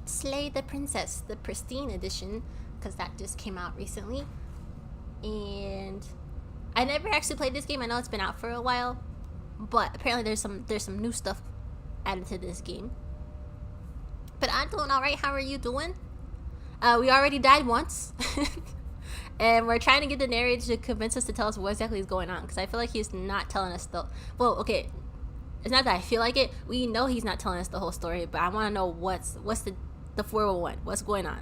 Slay the Princess, the Pristine Edition, because that just came out recently. And I never actually played this game. I know it's been out for a while, but apparently there's some new stuff added to this game. But I'm doing all right. How are you doing? We already died once, and we're trying to get the narrator to convince us to tell us what exactly is going on, because I feel like he's not telling us the. Well, okay, it's not that I feel like it. We know he's not telling us the whole story, but I want to know what's the 401. What's going on?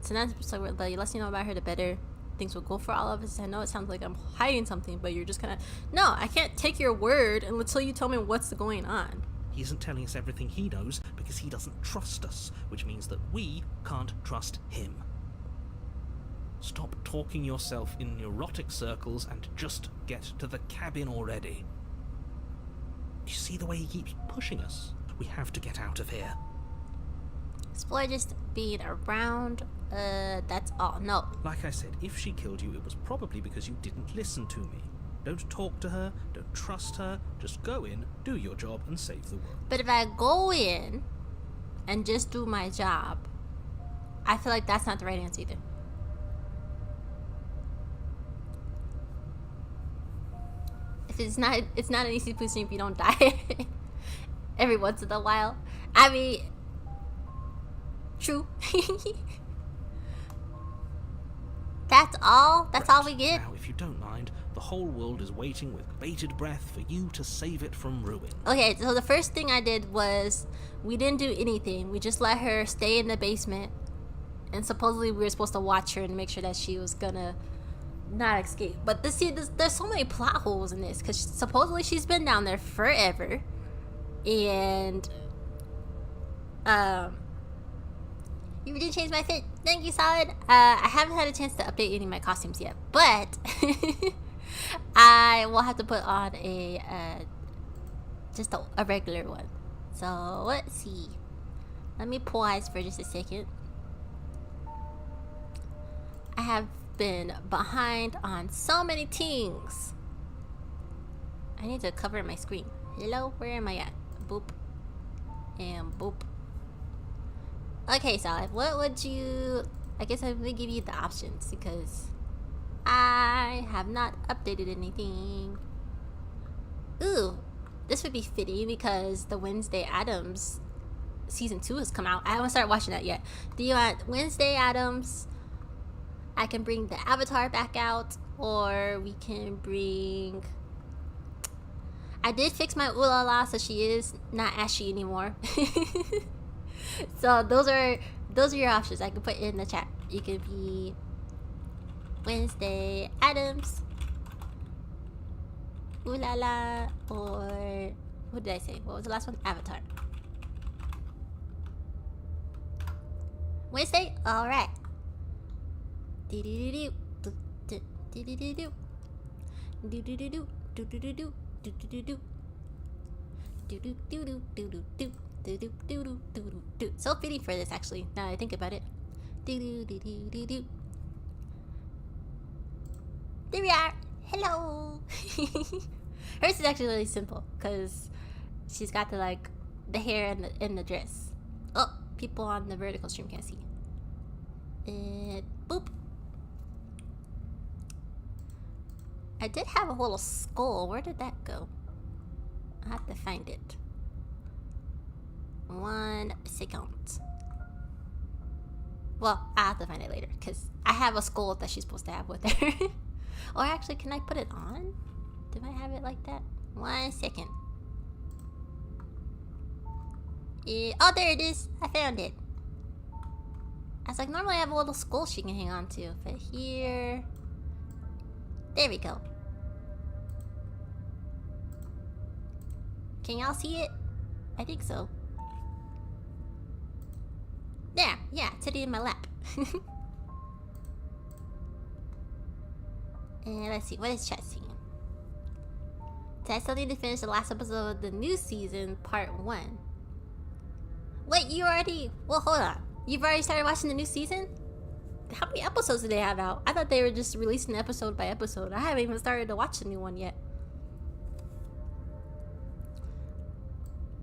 So that's so the less you know about her, the better things will go for all of us. I know it sounds like I'm hiding something, but you're just kind of no. I can't take your word until you tell me what's going on. He isn't telling us everything he knows because he doesn't trust us, which means that we can't trust him. Stop talking yourself in neurotic circles and just get to the cabin already. Do you see the way he keeps pushing us? We have to get out of here. Explore just being around. That's all. No. Like I said, if she killed you, it was probably because you didn't listen to me. Don't talk to her, don't trust her, just go in, do your job, and save the world. But if I go in and just do my job, I feel like that's not the right answer either. If it's not an easy pushing if you don't die every once in a while. I mean, true. That's all we get. Now, if you don't mind, the whole world is waiting with bated breath for you to save it from ruin. Okay, so the first thing I did was we didn't do anything. We just let her stay in the basement, and supposedly we were supposed to watch her and make sure that she was gonna not escape. But there's so many plot holes in this because supposedly she's been down there forever, and you didn't change my fit. Thank you, Solid. I haven't had a chance to update any of my costumes yet, but I will have to put on just a regular one. So let's see. Let me pause for just a second. I have been behind on so many things. I need to cover my screen. Hello, where am I at? Boop. And boop. Okay, Solid, what would you... I guess I'm going to give you the options because I have not updated anything. Ooh, this would be fitting because the Wednesday Addams season 2 has come out. I haven't started watching that yet. Do you want Wednesday Addams? I can bring the Avatar back out, or we can bring... I did fix my Ooh La La so she is not ashy anymore. So those are your options I can put in the chat. You could be Wednesday Addams, Ooh La La, or what did I say? What was the last one? Avatar. Wednesday? Alright. So fitting for this, actually, now I think about it. There we are. Hello. Hers is actually really simple because she's got the hair and the dress. Oh, people on the vertical stream can't see. And boop. I did have a little skull. Where did that go? I have to find it. 1 second. Well, I have to find it later because I have a skull that she's supposed to have with her. Or actually, can I put it on? Do I have it like that? 1 second. Oh, there it is. I found it. I was like, normally I have a little skull she can hang on to, but here... There we go. Can y'all see it? I think so. There, yeah, sitting in my lap. And let's see, what is chat saying? I still need to finish the last episode of the new season, part 1. Wait, you already... Well, hold on. You've already started watching the new season? How many episodes do they have out? I thought they were just releasing episode by episode. I haven't even started to watch the new one yet.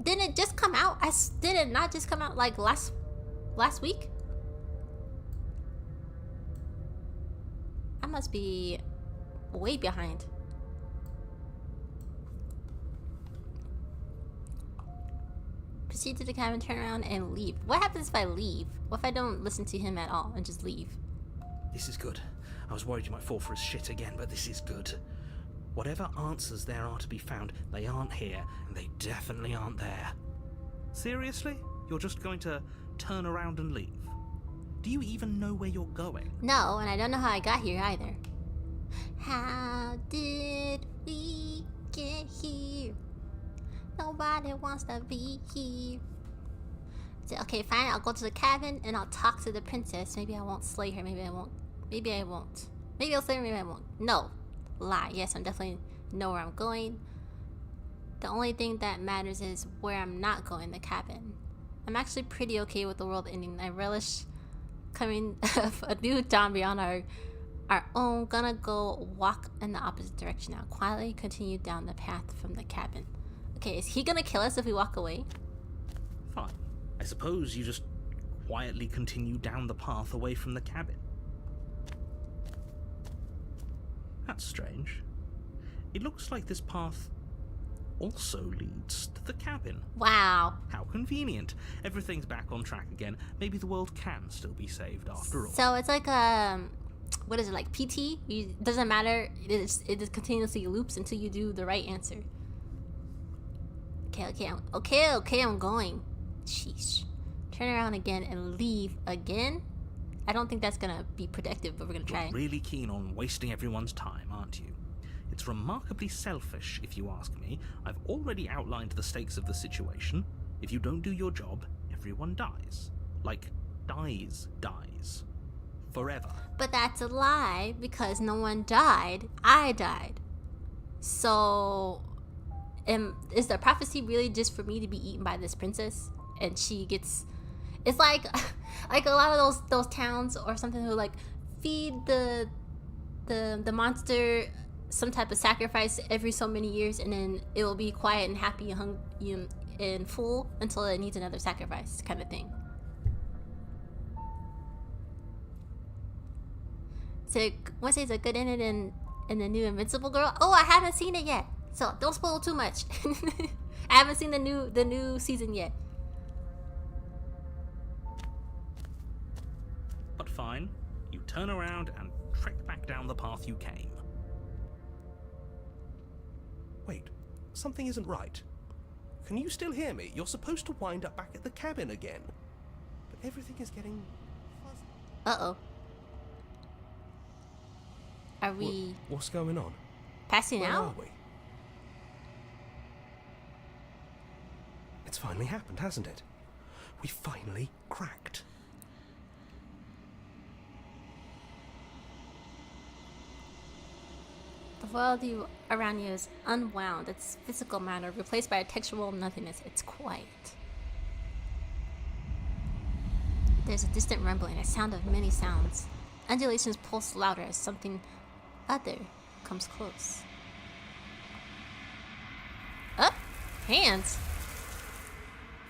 Didn't it just come out? Did it not just come out like last week? I must be way behind. Proceed to the cabin, turn around, and leave. What happens if I leave? What if I don't listen to him at all and just leave? This is good. I was worried you might fall for his shit again, but this is good. Whatever answers there are to be found, they aren't here, and they definitely aren't there. Seriously? You're just going to turn around and leave? Do you even know where you're going? No, and I don't know how I got here either. How did we get here? Nobody wants to be here. So, okay, fine, I'll go to the cabin and I'll talk to the princess. Maybe I won't slay her, maybe I won't Maybe I won't. Maybe I'll say maybe I won't. No. Lie. Yes, I'm definitely know where I'm going. The only thing that matters is where I'm not going, the cabin. I'm actually pretty okay with the world ending. I relish coming of a new dawn beyond our own. Gonna go walk in the opposite direction now. Quietly continue down the path from the cabin. Okay, is he gonna kill us if we walk away? Fine. I suppose you just quietly continue down the path away from the cabin. That's strange. It looks like this path also leads to the cabin. Wow. How convenient. Everything's back on track again. Maybe the world can still be saved after all. So it's like what is it, like PT? Doesn't matter. It just continuously loops until you do the right answer. Okay, I'm going. Sheesh. Turn around again and leave again? I don't think that's gonna be productive, but we're gonna try. You're really keen on wasting everyone's time, aren't you? It's remarkably selfish, if you ask me. I've already outlined the stakes of the situation. If you don't do your job, everyone dies. Like, dies. Forever. But that's a lie, because no one died. I died. So, is the prophecy really just for me to be eaten by this princess? And she gets... It's like a lot of those towns or something who like feed the monster some type of sacrifice every so many years, and then it will be quiet and happy and full until it needs another sacrifice, kind of thing. So, want to say it's a good ending in the new Invincible Girl? Oh, I haven't seen it yet, so don't spoil too much. I haven't seen the new season yet. But fine, you turn around and trek back down the path you came. Wait, something isn't right. Can you still hear me? You're supposed to wind up back at the cabin again. But everything is getting fuzzy. Uh-oh. Are we What's going on? passing Where out? are we? It's finally happened, hasn't it? We finally cracked. The world around you is unwound. Its physical matter replaced by a textual nothingness. It's quiet. There's a distant rumbling, a sound of many sounds. Undulations pulse louder as something other comes close. Up! Hands!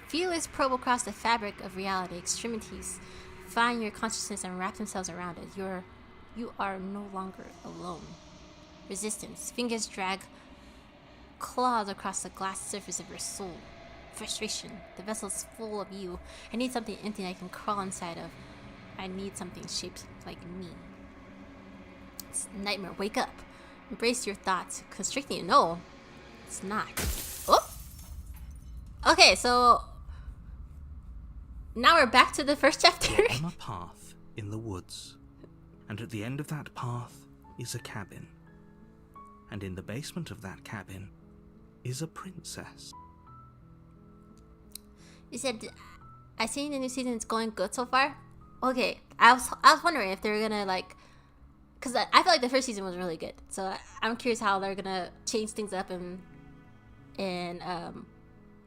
Feelers probe across the fabric of reality. Extremities find your consciousness and wrap themselves around it. You are no longer alone. Resistance. Fingers drag claws across the glass surface of your soul. Frustration. The vessel's full of you. I need something empty I can crawl inside of. I need something shaped like me. It's nightmare. Wake up. Embrace your thoughts. Constricting you. No, it's not. Oh! Okay, so... now we're back to the first chapter. You're on a path in the woods. And at the end of that path is a cabin. And in the basement of that cabin is a princess. You said, I seen the new season is going good so far. Okay, I was wondering if they were gonna like, cause I feel like the first season was really good. So I'm curious how they're gonna change things up and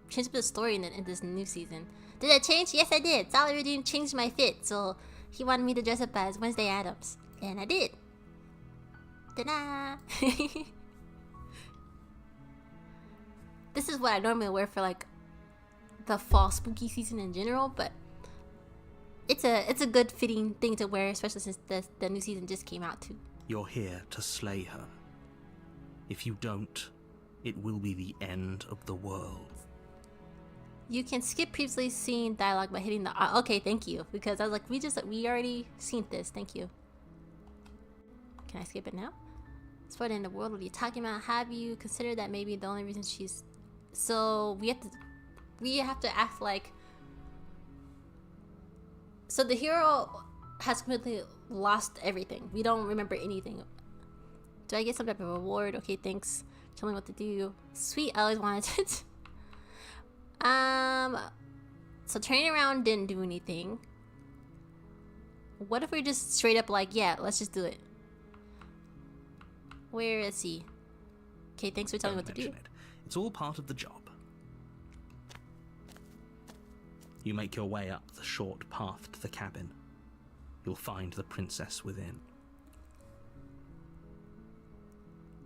change up the story in this new season. Did I change? Yes, I did. Sally Redeem changed my fit, so he wanted me to dress up as Wednesday Addams, and I did. Ta-da! This is what I normally wear for like the fall spooky season in general, but it's a good fitting thing to wear, especially since the new season just came out too. You're here to slay her. If you don't, it will be the end of the world. You can skip previously seen dialogue by hitting the okay, thank you, because I was like, we already seen this. Thank you. Can I skip it now? It's what in the world are you talking about? Have you considered that maybe the only reason she's... So we have to act like... So the hero has completely lost everything. We don't remember anything. Do I get some type of reward? Okay, thanks. Tell me what to do. Sweet, I always wanted it. So turning around didn't do anything. What if we're just straight up like, yeah, let's just do it? Where is he? Okay, thanks for telling me Don't what to do. mention it. It's all part of the job. You make your way up the short path to the cabin. You'll find the princess within.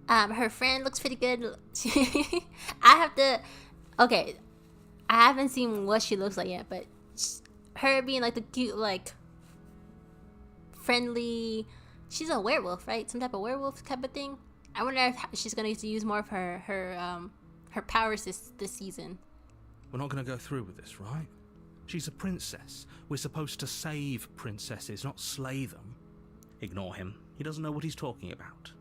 Her friend looks pretty good. I have to. Okay, I haven't seen what she looks like yet, but her being like the cute, like friendly. She's a werewolf, right? Some type of werewolf type of thing. I wonder if she's gonna get to use more of her powers this season. We're not going to go through with this, right? She's a princess. We're supposed to save princesses, not slay them. Ignore him. He doesn't know what he's talking about.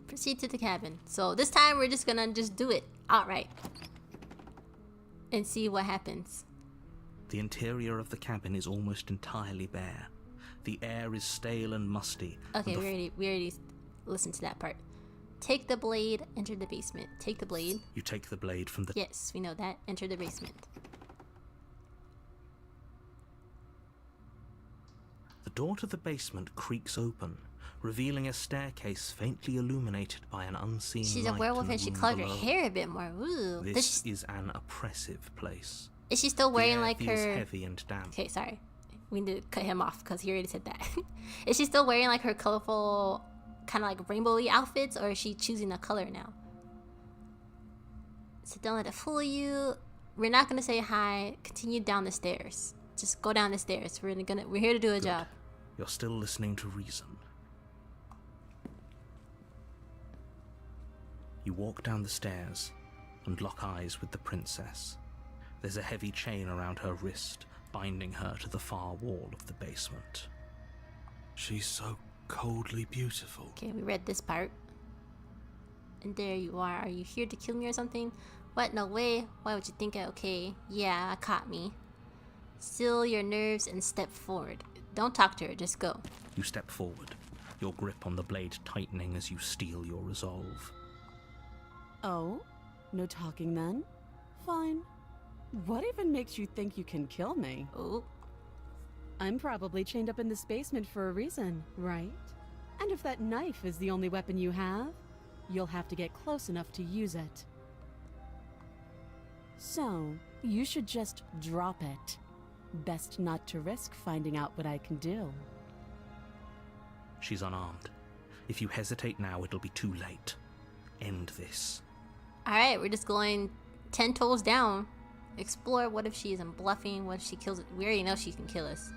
Proceed to the cabin. So this time we're just gonna do it outright and see what happens. The interior of the cabin is almost entirely bare. The air is stale and musty. Okay, and we already listened to that part. Take the blade, enter the basement. Take the blade. You take the blade from the... Yes, we know that. Enter the basement. The door to the basement creaks open, revealing a staircase faintly illuminated by an unseen She's a light werewolf in the and she room colored her below. hair a bit more. Ooh. This is an oppressive place. Is she still The wearing air like feels her... heavy and damp. Okay, sorry. We need to cut him off because he already said that. Is she still wearing like her colorful, kind of like rainbowy outfits, or is she choosing a color now? So don't let it fool you. We're not gonna say hi. Continue down the stairs. Just go down the stairs. We're here to do a job. You're still listening to reason. You walk down the stairs and lock eyes with the princess. There's a heavy chain around her wrist, binding her to the far wall of the basement. She's so coldly beautiful. Okay, we read this part. And there you are. Are you here to kill me or something? What? No way. Why would you think I... Okay, yeah, caught me. Still your nerves and step forward. Don't talk to her, just go. You step forward, your grip on the blade tightening as you steel your resolve. Oh? No talking then? Fine. What even makes you think you can kill me? Oh. I'm probably chained up in this basement for a reason, right? And if that knife is the only weapon you have, you'll have to get close enough to use it. So, you should just drop it. Best not to risk finding out what I can do. She's unarmed. If you hesitate now, it'll be too late. End this. Alright, we're just going 10 toes down. Explore. What if she isn't bluffing? What if she kills... We already know she can kill us.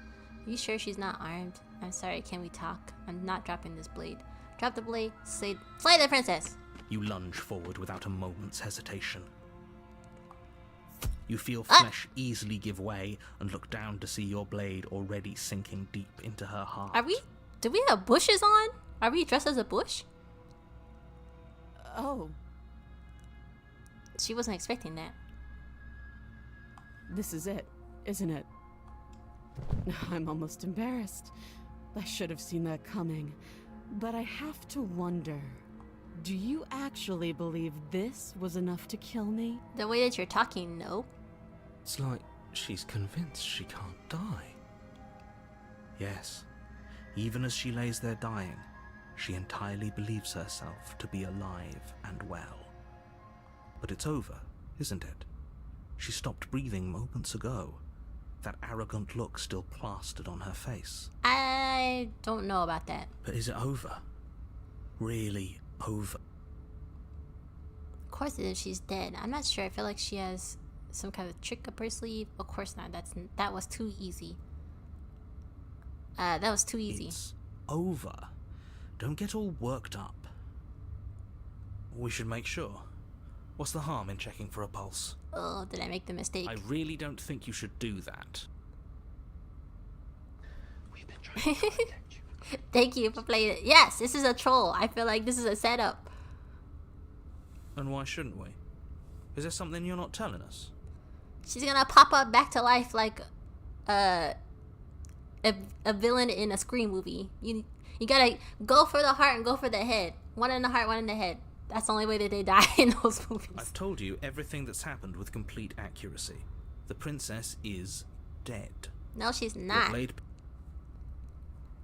Are you sure she's not armed? I'm sorry, can we talk? I'm not dropping this blade. Drop the blade. Slay the princess! You lunge forward without a moment's hesitation. You feel flesh easily give way and look down to see your blade already sinking deep into her heart. Do we have bushes on? Are we dressed as a bush? Oh, She wasn't expecting that. this is it, isn't it? I'm almost embarrassed. I should have seen that coming. But I have to wonder, do you actually believe this was enough to kill me? The way that you're talking, no. It's like she's convinced she can't die. Yes, even as she lays there dying, she entirely believes herself to be alive and well. But it's over, isn't it? She stopped breathing moments ago. That arrogant look still plastered on her face. I don't know about that. But is it over? Really over? Of course it is. She's dead. I'm not sure. I feel like she has some kind of trick up her sleeve. Of course not. That was too easy. That was too easy. It's over. Don't get all worked up. We should make sure. What's the harm in checking for a pulse? Oh, did I make the mistake? I really don't think you should do that. Thank you for playing it. Yes, this is a troll. I feel like this is a setup. And why shouldn't we? Is there something you're not telling us? She's gonna pop up back to life like a villain in a Scream movie. You gotta go for the heart and go for the head. One in the heart, one in the head. That's the only way that they die in those movies. I've told you everything that's happened with complete accuracy. The princess is dead. No, she's Your not. blade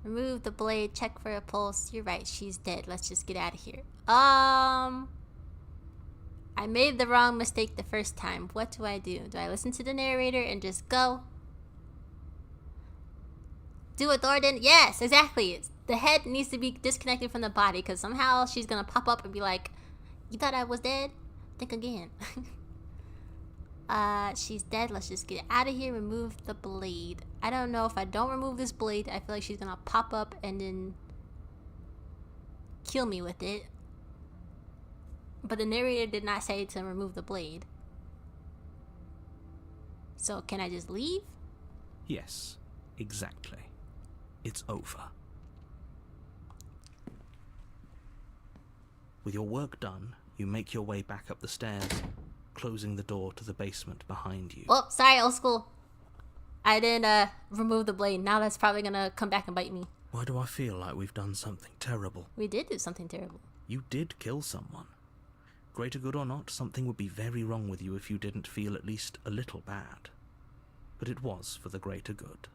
Remove the blade, check for a pulse. You're right, she's dead. Let's just get out of here. I made the wrong mistake the first time. What do I do? Do I listen to the narrator and just go? Do what Thor did? Yes, exactly. The head needs to be disconnected from the body because somehow she's gonna pop up and be like, you thought I was dead? Think again. She's dead. Let's just get out of here. Remove the blade. I don't know if I don't remove this blade, I feel like she's gonna pop up and then kill me with it. But the narrator did not say to remove the blade. So can I just leave? Yes, exactly. It's over. With your work done, you make your way back up the stairs, closing the door to the basement behind you. Oh, sorry, old school. I didn't remove the blade. Now that's probably gonna come back and bite me. Why do I feel like we've done something terrible? We did do something terrible. You did kill someone. Greater good or not, something would be very wrong with you if you didn't feel at least a little bad. But it was for the greater good.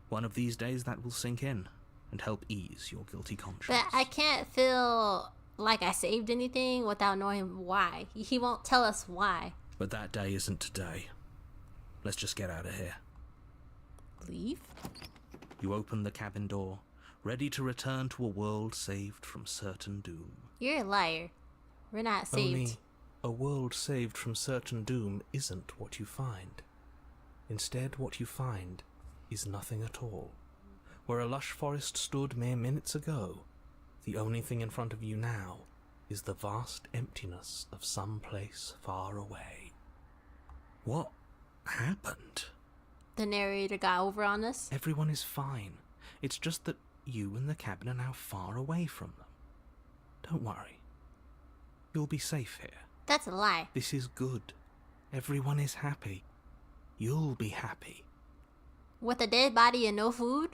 One of these days that will sink in and help ease your guilty conscience. But I can't feel like I saved anything without knowing why. He won't tell us why. But that day isn't today. Let's just get out of here. Leave? You open the cabin door, ready to return to a world saved from certain doom. You're a liar. We're not saved. Only a world saved from certain doom isn't what you find. Instead, what you find is nothing at all. Where a lush forest stood mere minutes ago, the only thing in front of you now is the vast emptiness of some place far away. What happened? The narrator got over on us. Everyone is fine. It's just that you and the cabin are now far away from them. Don't worry. You'll be safe here. That's a lie. This is good. Everyone is happy. You'll be happy. With a dead body and no food?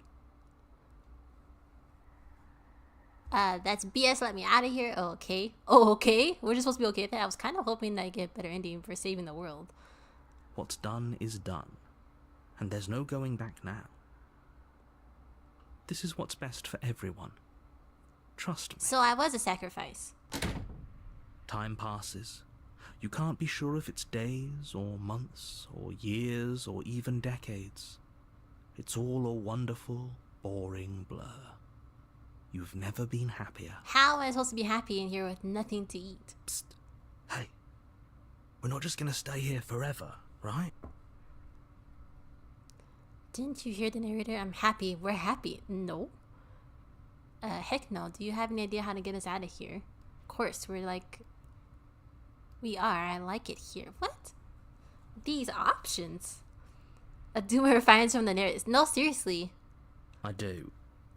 That's BS. Let me out of here. Oh, okay. Oh, okay. We're just supposed to be okay with that. I was kind of hoping that I get a better ending for saving the world. What's done is done. And there's no going back now. This is what's best for everyone. Trust me. So I was a sacrifice. Time passes. You can't be sure if it's days or months or years or even decades. It's all a wonderful, boring blur. You've never been happier. How am I supposed to be happy in here with nothing to eat? Psst. Hey. We're not just gonna stay here forever, right? Didn't you hear the narrator? I'm happy. We're happy. No. Heck no. Do you have any idea how to get us out of here? Of course, we're like... We are. I like it here. What? These options? A doomer finds from the narrator. No, seriously. I do.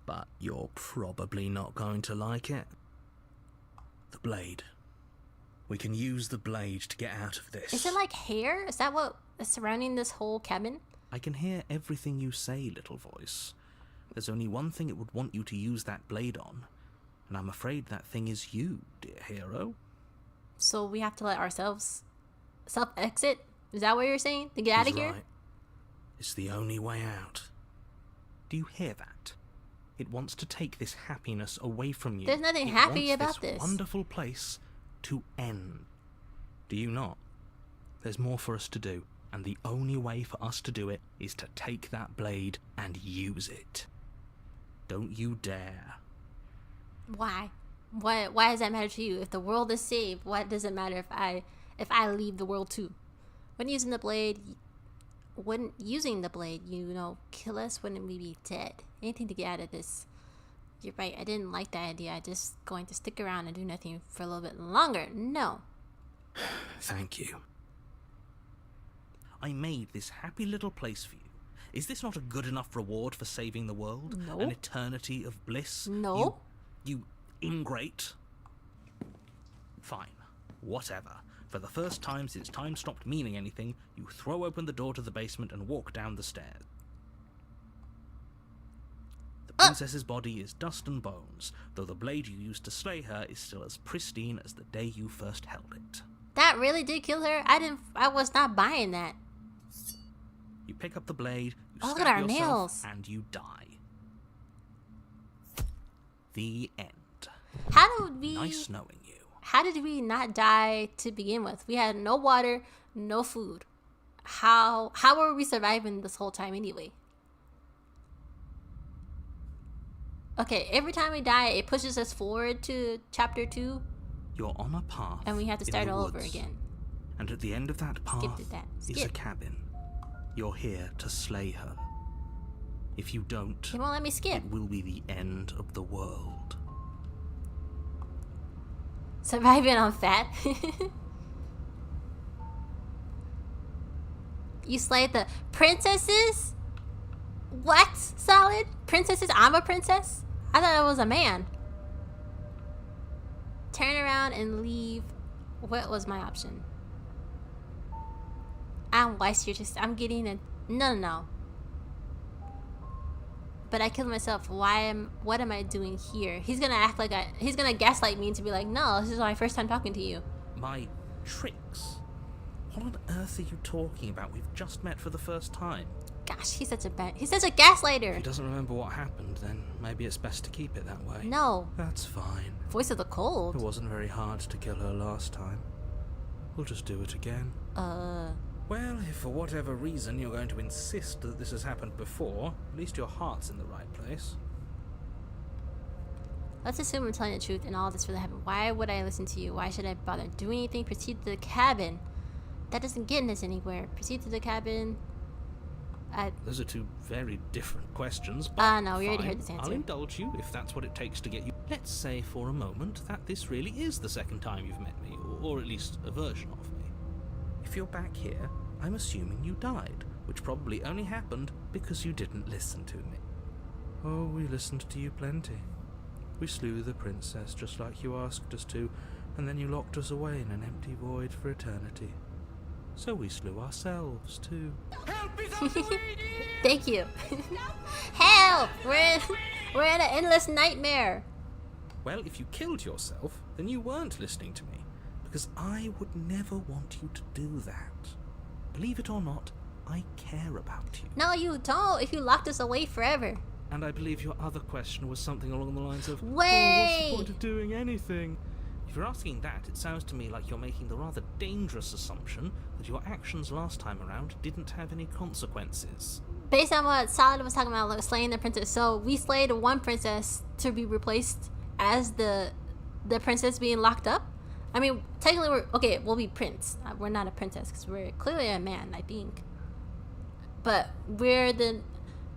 But you're probably not going to like it. The blade. We can use the blade to get out of this. Is it like hair? Is that what is surrounding this whole cabin? I can hear everything you say, little voice. There's only one thing it would want you to use that blade on, and I'm afraid that thing is you, dear hero. So we have to let ourselves self-exit? Is that what you're saying? To get out of He's here? right. It's the only way out. Do you hear that? It wants to take this happiness away from you. There's nothing It happy wants about this. wonderful place to end. Do you not? There's more for us to do, and the only way for us to do it is to take that blade and use it. Don't you dare. Why? Why does that matter to you? If the world is saved, what does it matter if I leave the world too? When using the blade, wouldn't using the blade, kill us? Wouldn't we be dead? Anything to get out of this. You're right, I didn't like that idea. I just going to stick around and do nothing for a little bit longer. No. Thank you. I made this happy little place for you. Is this not a good enough reward for saving the world? No. An eternity of bliss? No. You ingrate. Fine. Whatever. For the first time since time stopped meaning anything, you throw open the door to the basement and walk down the stairs. The princess's body is dust and bones, though the blade you used to slay her is still as pristine as the day you first held it. That really did kill her? I was not buying that. You pick up the blade, you Oh, look stab at our yourself, nails. and you die. The end. How did we? Nice knowing you. How did we not die to begin with? We had no water, no food. How were we surviving this whole time anyway? Okay, every time we die, it pushes us forward to chapter 2, You're on a path. and we have to in start the all over woods. again. And at the end of that path Skipped that. is a Skip. cabin. You're here to slay her. If you don't, They won't let me skip. it will be the end of the world. Surviving on fat. You slayed the princesses? What? Solid? Princesses? I'm a princess? I thought I was a man. Turn around and leave. What was my option? I'm wise. I'm getting a no. But I killed myself. What am I doing here? He's gonna act like he's gonna gaslight me to be like, no, this is my first time talking to you. My tricks? What on earth are you talking about? We've just met for the first time. Gosh, he's such a If gaslighter. he doesn't remember what happened, then maybe it's best to keep it that way. No. That's fine. Voice of the It cold. wasn't very hard to kill her last time. We'll just do it again. Well, if for whatever reason you're going to insist that this has happened before, at least your heart's in the right place. Let's assume I'm telling the truth and all this really happened. Why would I listen to you? Why should I bother doing anything? Proceed to the cabin. That doesn't get us anywhere. Proceed to the cabin. Those are two very different questions, but No, we already fine. heard this answer. I'll indulge you if that's what it takes to get you. Let's say for a moment that this really is the second time you've met me, or at least a version of me. If you're back here, I'm assuming you died, which probably only happened because you didn't listen to me. Oh, we listened to you plenty. We slew the princess just like you asked us to, and then you locked us away in an empty void for eternity. So we slew ourselves too. Thank you. Hell! We're in an endless nightmare. Well, if you killed yourself, then you weren't listening to me, because I would never want you to do that. Believe it or not, I care about you. No, you don't. If you locked us away forever. And I believe your other question was something along the lines of, Oh, what's Wait! the point of doing anything? if you're asking that, it sounds to me like you're making the rather dangerous assumption that your actions last time around didn't have any consequences. Based on what Solid was talking about, like slaying the princess. So we slayed one princess to be replaced as the princess being locked up. I mean, technically we'll be prince. We're not a princess because we're clearly a man, I think. But we're the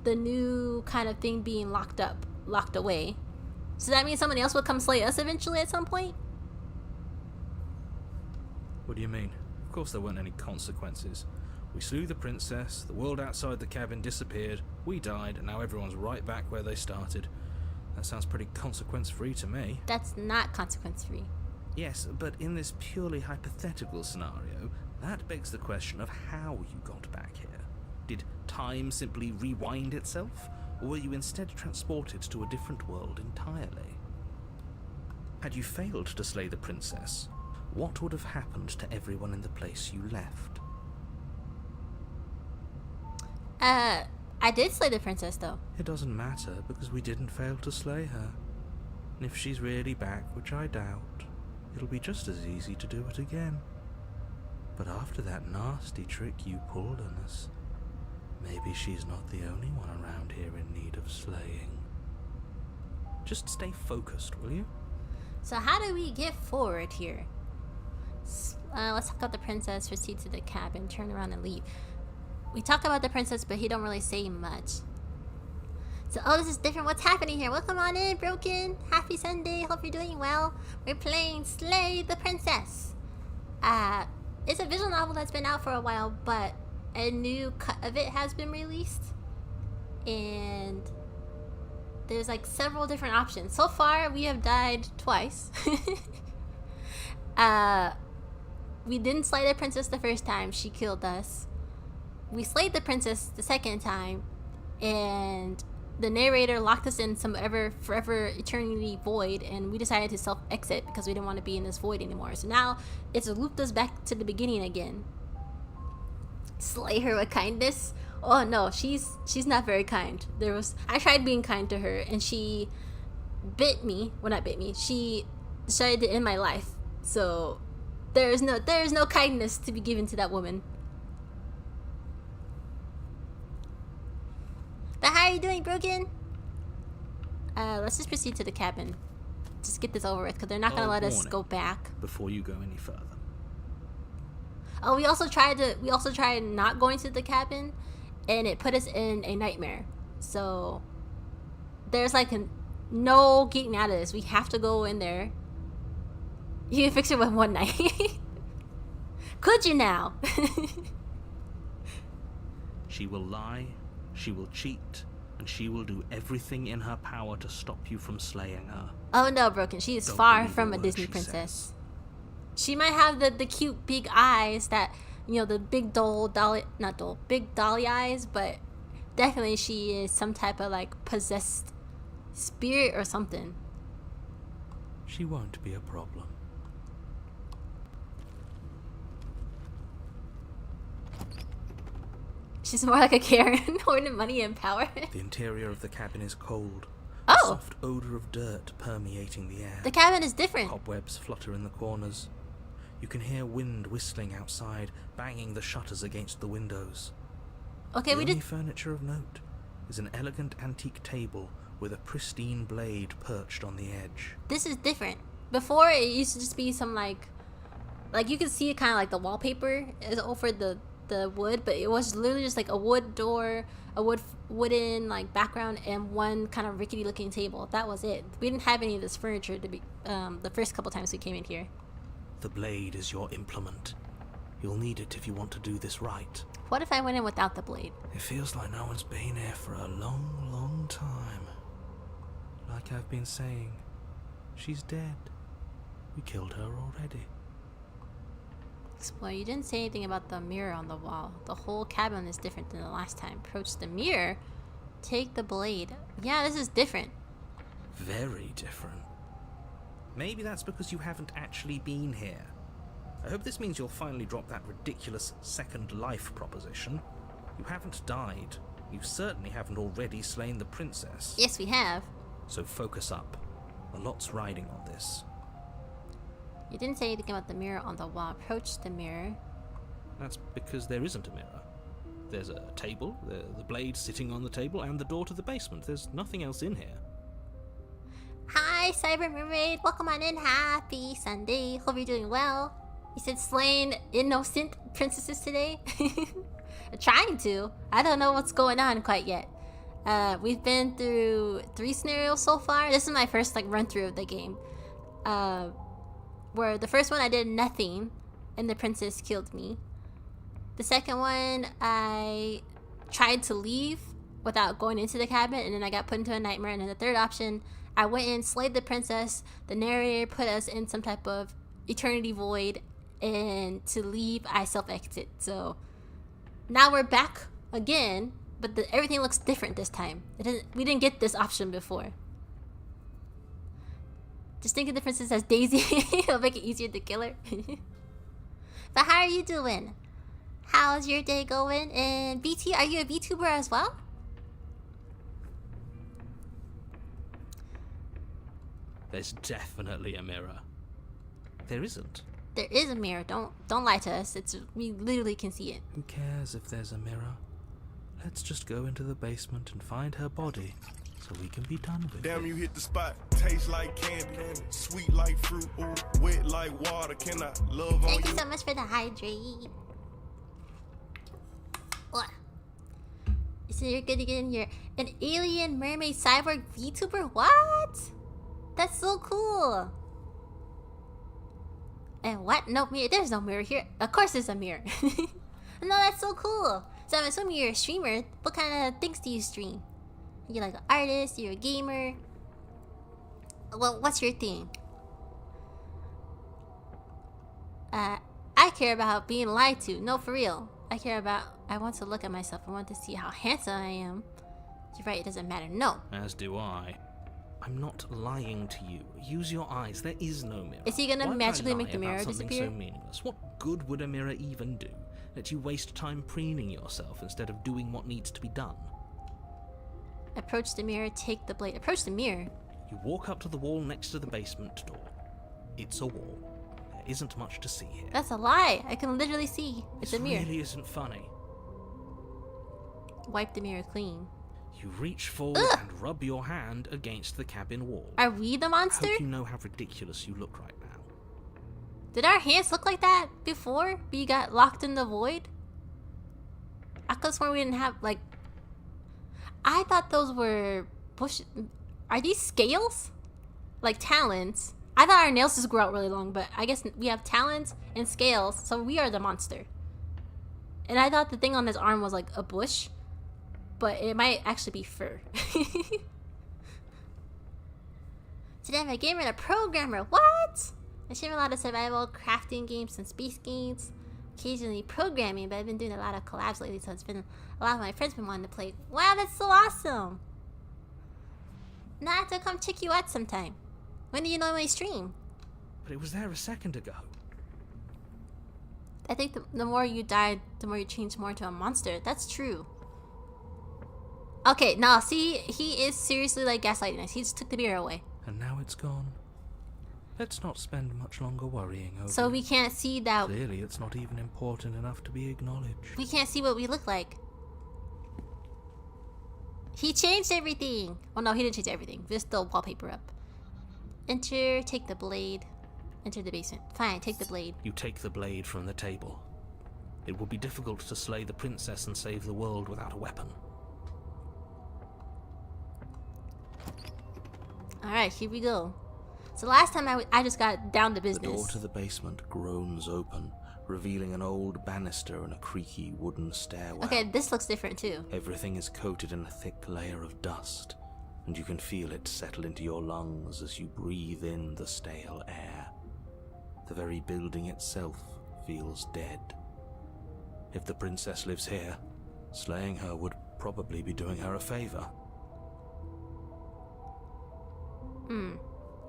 new kind of thing being locked away. So that means someone else will come slay us eventually at some point? What do you mean? Of course there weren't any consequences. We slew the princess, the world outside the cabin disappeared, we died, and now everyone's right back where they started. That sounds pretty consequence-free to me. That's not consequence-free. Yes, but in this purely hypothetical scenario, that begs the question of how you got back here. Did time simply rewind itself, or were you instead transported to a different world entirely? Had you failed to slay the princess, what would have happened to everyone in the place you left? I did slay the princess though. It doesn't matter, because we didn't fail to slay her. And if she's really back, which I doubt, it'll be just as easy to do it again. But after that nasty trick you pulled on us, maybe she's not the only one around here in need of slaying. Just stay focused, will you? So how do we get forward here? Let's talk about the princess, proceed to the cabin, turn around and leave. We talk about the princess, but he don't really say much. So, oh, this is different. What's happening here? Welcome on in, Broken. Happy Sunday. Hope you're doing well. We're playing Slay the Princess. It's a visual novel that's been out for a while, but a new cut of it has been released. And there's like several different options. So far, we have died twice. We didn't slay the princess the first time. She killed us. We slayed the princess the second time, and the narrator locked us in some forever eternity void, and we decided to self-exit because we didn't want to be in this void anymore. So now it's looped us back to the beginning again. Slay her with kindness? Oh no, she's not very kind. I tried being kind to her, and she bit me. Well, not bit me. She started to end my life. So there is no kindness to be given to that woman. But how are you doing, Broken? Let's just proceed to the cabin. Just get this over with, because they're not gonna let us go back before you go any further. Oh, we also tried not going to the cabin, and it put us in a nightmare. So there's like no getting out of this. We have to go in there. You can fix it with one night. Could you now? She will lie, she will cheat, and she will do everything in her power to stop you from slaying her. Oh no, Broken. She is Don't far believe from a a word Disney she princess. says. She might have the cute big eyes that, you know, the big big dolly eyes, but definitely she is some type of like possessed spirit or something. She won't be a problem. She's more like a Karen, hoarding money and power. The interior of the cabin is cold. Oh. A soft odor of dirt permeating the air. The cabin is different. Cobwebs flutter in the corners. You can hear wind whistling outside, banging the shutters against the windows. Okay, the we only did. furniture of note is an elegant antique table with a pristine blade perched on the edge. This is different. Before it used to just be some like you could see it kind of like the wallpaper is over the wood, but it was literally just like a wood door, a wooden like background, and one kind of rickety looking table. That was it. We didn't have any of this furniture to be the first couple times we came in here. The blade is your implement. You'll need it if you want to do this right. What if I went in without the blade? It feels like no one's been here for a long, long time. Like I've been saying, she's dead. We killed her already. Well, you didn't say anything about the mirror on the wall. The whole cabin is different than the last time. Approach the mirror. Take the blade. Yeah, this is different. Very different. Maybe that's because you haven't actually been here. I hope this means you'll finally drop that ridiculous second life proposition. You haven't died. You certainly haven't already slain the princess. Yes, we have. So focus up. A lot's riding on this. You didn't say anything about the mirror on the wall. Approach the mirror. That's because there isn't a mirror. There's a table, the blade sitting on the table, and the door to the basement. There's nothing else in here. Hi, Cyber Mermaid. Welcome on in. Happy Sunday. Hope you're doing well. You said slaying innocent princesses today? Trying to. I don't know what's going on quite yet. We've been through 3 scenarios so far. This is my first like run through of the game. Where the first one I did nothing and the princess killed me. The second one I tried to leave without going into the cabin, and then I got put into a nightmare. And then the third option, I went in, slayed the princess. The narrator put us in some type of eternity void, and to leave I self-exit. So now we're back again, but everything looks different this time. We didn't get this option before. Just think of the princess as Daisy. It'll make it easier to kill her. But how are you doing? How's your day going? And BT, are you a VTuber as well? There's definitely a mirror. There isn't. There is a mirror. Don't lie to us. We literally can see it. Who cares if there's a mirror? Let's just go into the basement and find her body, so we can be done with Damn, it. you hit the spot. Taste like candy, sweet like fruit, wet like water. Can I love on Thank you? you so much for the hydrate. What? So you're good again. You're an alien mermaid cyborg VTuber? What? That's so cool. And what? No mirror. There's no mirror here. Of course there's a mirror. No, that's so cool. So I'm assuming you're a streamer. What kind of things do you stream? You're like an artist, you're a gamer. Well, what's your thing? I care about being lied to. No, for real. I want to look at myself. I want to see how handsome I am. You're right, it doesn't matter. No. As do I. I'm not lying to you. Use your eyes. There is no mirror. Is he gonna Why would magically I lie make the about mirror something disappear? so meaningless? What good would a mirror even do? Let you waste time preening yourself instead of doing what needs to be done. Approach the mirror, take the blade. Approach the mirror. You walk up to the wall next to the basement door. It's a wall. There isn't much to see here. That's a lie. I can literally see. It's This a mirror. really isn't funny. Wipe the mirror clean. You reach forward and rub your hand against the cabin wall. Are we the I monster? hope you know how ridiculous you look right now. Did our hands look like that before we got locked in the void? I could have sworn we didn't have, like... I thought those were bush... Are these scales? Like talons? I thought our nails just grew out really long, but I guess we have talons and scales, so we are the monster. And I thought the thing on his arm was like a bush, but it might actually be fur. Today I'm a gamer and a programmer. What? I stream a lot of survival, crafting games, and space games. Occasionally programming, but I've been doing a lot of collabs lately, so it's been a lot of my friends been wanting to play. Wow, that's so awesome! Now I have to come check you out sometime. When do you normally stream? But it was there a second ago. I think the more you die, the more you change more into a monster. That's true. Okay, now see, he is seriously like gaslighting us. He just took the beer away. And now it's gone. Let's not spend much longer worrying over So it. we can't see that. Clearly, it's not even important enough to be acknowledged. We can't see what we look like. He changed everything. Oh no, he didn't change everything. Just the wallpaper up. Enter, take the blade. Enter the basement. Fine, take the blade. You take the blade from the table. It will be difficult to slay the princess and save the world without a weapon. Alright, here we go. So last time I just got down to The business. door to the basement groans open, revealing an old banister and a creaky wooden stairwell. Okay, this looks different too. Everything is coated in a thick layer of dust, and you can feel it settle into your lungs as you breathe in the stale air. The very building itself feels dead. If the princess lives here, slaying her would probably be doing her a favor.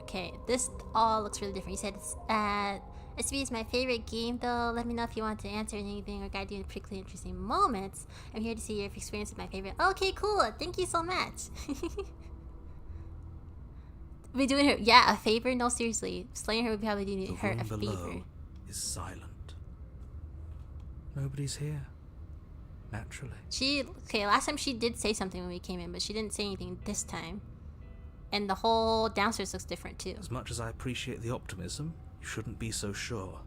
Okay, this all looks really different. You said SV is my favorite game though. Let me know if you want to answer anything or guide you in particularly interesting moments. I'm here to see your experience with my favorite. Okay, cool. Thank you so much. We doing her a favor? No, seriously. Slaying her would probably do The her a room favor. below is silent. Nobody's here. Naturally. Last time she did say something when we came in, but she didn't say anything this time. And the whole downstairs looks different too. As much as I appreciate the optimism, you shouldn't be so sure.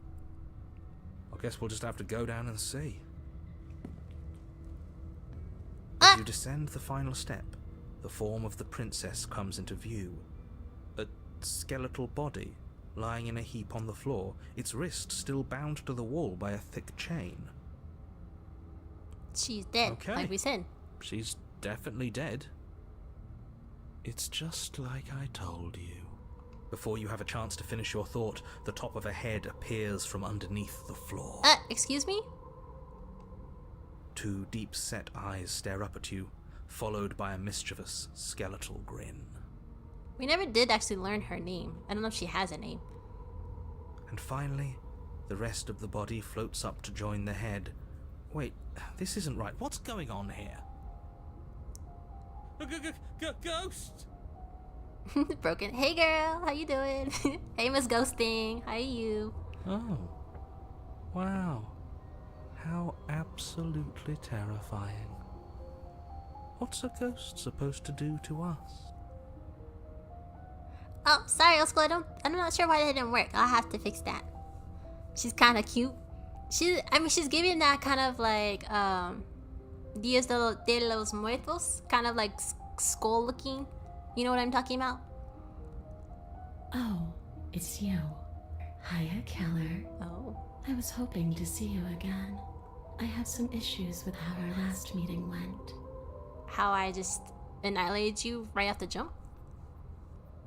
I guess we'll just have to go down and see. As you descend the final step, the form of the princess comes into view. A skeletal body, lying in a heap on the floor, its wrist still bound to the wall by a thick chain. She's dead, Okay. like we said. She's definitely dead. It's just like I told you. Before you have a chance to finish your thought, the top of a head appears from underneath the floor. Excuse me? Two deep-set eyes stare up at you, followed by a mischievous, skeletal grin. We never did actually learn her name. I don't know if she has a name. And finally, the rest of the body floats up to join the head. Wait, this isn't right. What's going on here? Ghost! Broken. Hey girl, how you doing? Hey Miss Ghosting, how are you? Oh. Wow. How absolutely terrifying. What's a ghost supposed to do to us? Oh, sorry, Osco, I'm not sure why that didn't work. I'll have to fix that. She's kind of cute. She's giving that kind of like, Dias de los Muertos, kind of like skull looking. You know what I'm talking about? Oh, it's you. Hiya, Keller. Oh. I was hoping to see you again. I have some issues with how our last meeting went. How I just annihilated you right off the jump?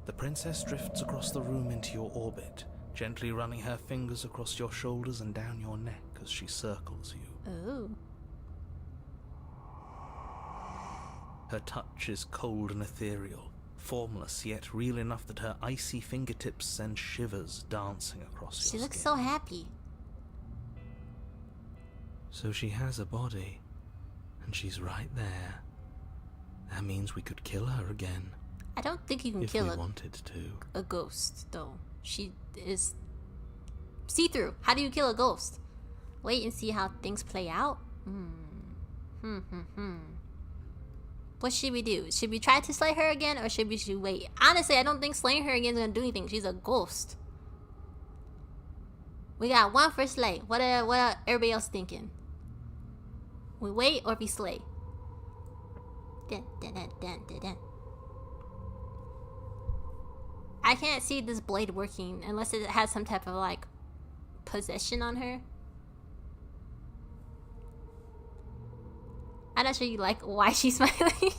The princess drifts across the room into your orbit, gently running her fingers across your shoulders and down your neck as she circles you. Oh. Her touch is cold and ethereal, formless yet real enough that her icy fingertips send shivers dancing across She your looks skin. so happy. So she has a body, and she's right there. That means we could kill her again. I don't think you can If kill we wanted to. a ghost, though. She is see-through. How do you kill a ghost? Wait and see how things play out? What should we do? Should we try to slay her again, or should we wait? Honestly, I don't think slaying her again is gonna do anything. She's a ghost. We got one for slay. What are everybody else thinking? We wait or we slay? Dun, dun, dun, dun, dun, dun. I can't see this blade working unless it has some type of like possession on her. I'm not sure you like why she's smiling.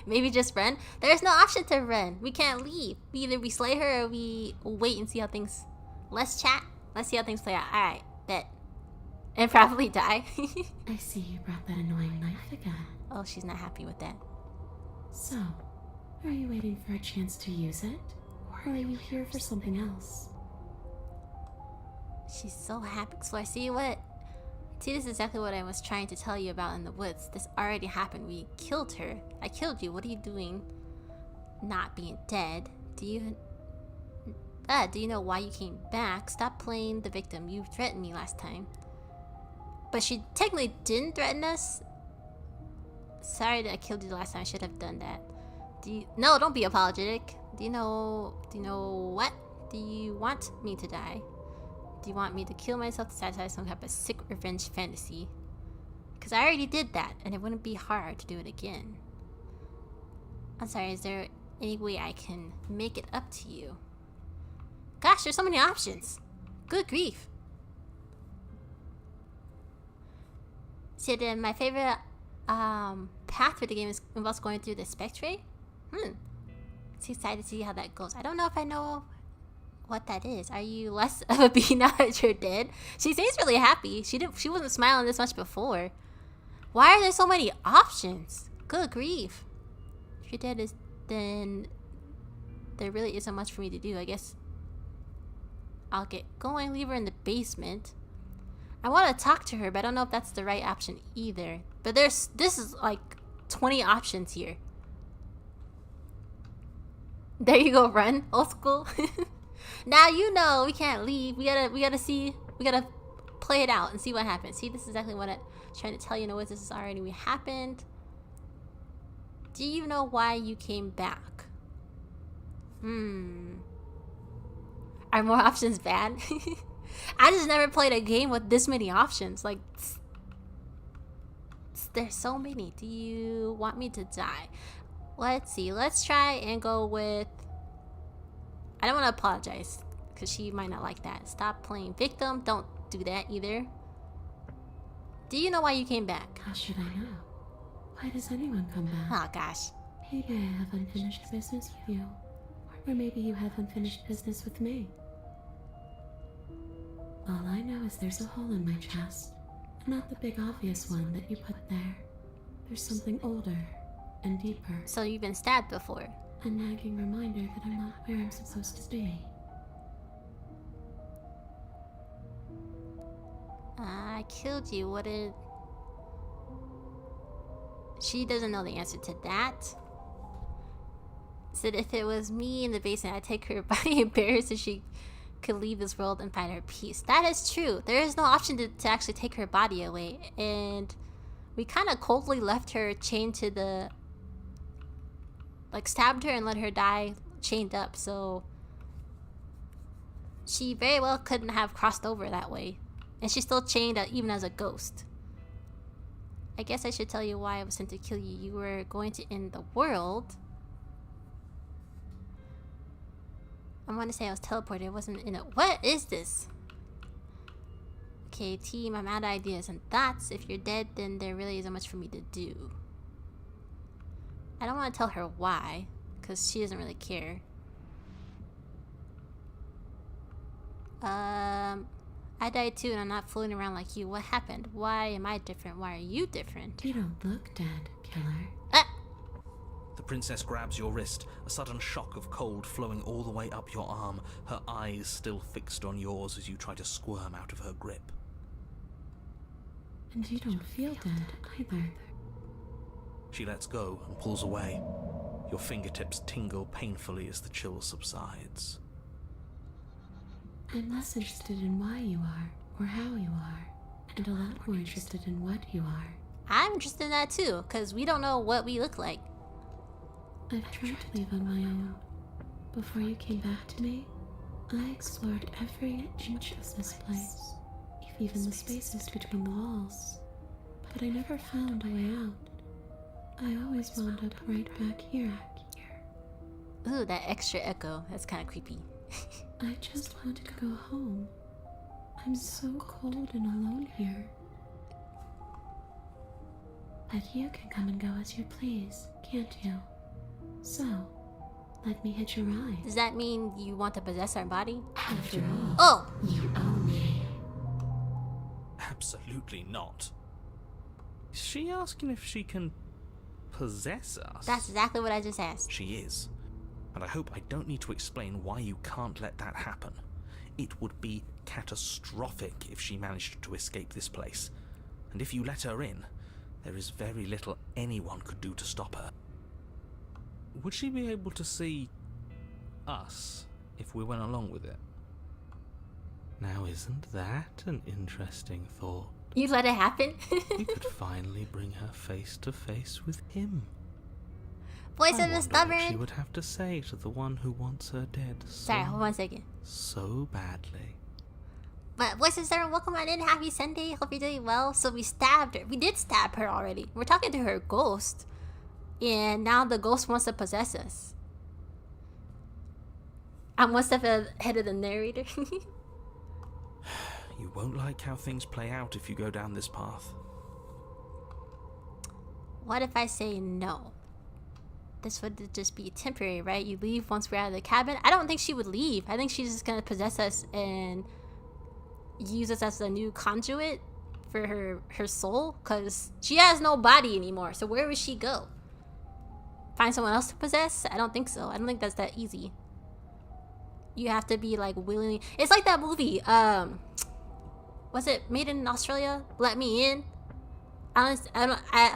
Maybe just run. There's no option to run. We can't leave. Either we slay her or we wait and see how things. Let's chat. Let's see how things play out. All right, bet. And probably die. I see you brought that annoying knife again. Oh, she's not happy with that. So, are you waiting for a chance to use it? Or are you here for something else? She's so happy. So I see what. See, this is exactly what I was trying to tell you about in the woods. This already happened. We killed her. I killed you. What are you doing? Not being dead. Do you know why you came back? Stop playing the victim. You threatened me last time. But she technically didn't threaten us. Sorry that I killed you the last time. I should have done that. No, don't be apologetic. Do you know what? Do you want me to die? Do you want me to kill myself to satisfy some type of sick revenge fantasy? Because I already did that, and it wouldn't be hard to do it again. I'm sorry, is there any way I can make it up to you? Gosh, there's so many options. Good grief. So then my favorite path for the game involves going through the spectre. It's excited to see how that goes. I don't know if I know what that is. Are you less of a bee now that you're dead? She seems really happy. She wasn't smiling this much before. Why are there so many options? Good grief. If you're dead, then there really isn't much for me to do. I guess I'll get going. Leave her in the basement. I want to talk to her, but I don't know if that's the right option either. But this is like 20 options here. There you go, run. Old school. Now you know we can't leave. We gotta play it out and see what happens. See, this is exactly what I'm trying to tell you. In the woods, this is already happened. Do you know why you came back? Are more options bad? I just never played a game with this many options. Like, there's so many. Do you want me to die? Let's see. Let's try and go with... I don't want to apologize, because she might not like that. Stop playing victim. Don't do that either. Do you know why you came back? How should I know? Why does anyone come back? Oh, gosh. Maybe I have unfinished business with you. Or maybe you have unfinished business with me. All I know is there's a hole in my chest. Not the big obvious one that you put there. There's something older and deeper. So you've been stabbed before. A nagging reminder that I'm not where I'm supposed to be. I killed you. What did... She doesn't know the answer to that. Said if it was me in the basement, I'd take her body and bury her so she could leave this world and find her peace. That is true. There is no option to actually take her body away. And we kind of coldly left her chained to the... Like, stabbed her and let her die chained up. So she very well couldn't have crossed over that way. And she's still chained even as a ghost. I guess I should tell you why I was sent to kill you. You were going to end the world. I want to say I was teleported. It wasn't in a... What is this? Okay, team, I'm out of ideas and thoughts. If you're dead, then there really isn't much for me to do. I don't want to tell her why, because she doesn't really care. I died too, and I'm not floating around like you. What happened? Why am I different? Why are you different? You don't look dead, killer. The princess grabs your wrist, a sudden shock of cold flowing all the way up your arm, her eyes still fixed on yours as you try to squirm out of her grip. And you don't feel dead either. She lets go and pulls away. Your fingertips tingle painfully as the chill subsides. I'm less interested in why you are, or how you are, and a lot more interested in what you are. I'm interested in that too, because we don't know what we look like. I've tried to leave on my own. Before you came back to me, I explored every inch of this place, even the spaces between the walls. But I never found a way out. I always wound up right back here. Ooh, that extra echo. That's kind of creepy. I just wanted to go home. I'm so cold and alone here. But you can come and go as you please, can't you? So, let me hitch a ride. Does that mean you want to possess our body? After all, Oh! you own me. Absolutely not. Is she asking if she can possess us? That's exactly what I just asked. She is. And I hope I don't need to explain why you can't let that happen. It would be catastrophic if she managed to escape this place. And if you let her in, there is very little anyone could do to stop her. Would she be able to see us if we went along with it? Now, isn't that an interesting thought? You let it happen? We could finally bring her face to face with him. Voice I of the wonder what she stubborn. would have to say to the one who wants her dead Sorry, hold on a second. so badly. But Voice of the Stubborn, welcome on in. Happy Sunday. Hope you're doing well. So we stabbed her. We did stab her already. We're talking to her ghost. And now the ghost wants to possess us. I'm one step ahead of the narrator. You won't like how things play out if you go down this path. What if I say no? This would just be temporary, right? You leave once we're out of the cabin. I don't think she would leave. I think she's just gonna possess us and use us as a new conduit for her soul, because she has no body anymore. So where would she go? Find someone else to possess? I don't think so. I don't think that's that easy. You have to be like willingly. It's like that movie. Was it made in Australia? Let Me In. I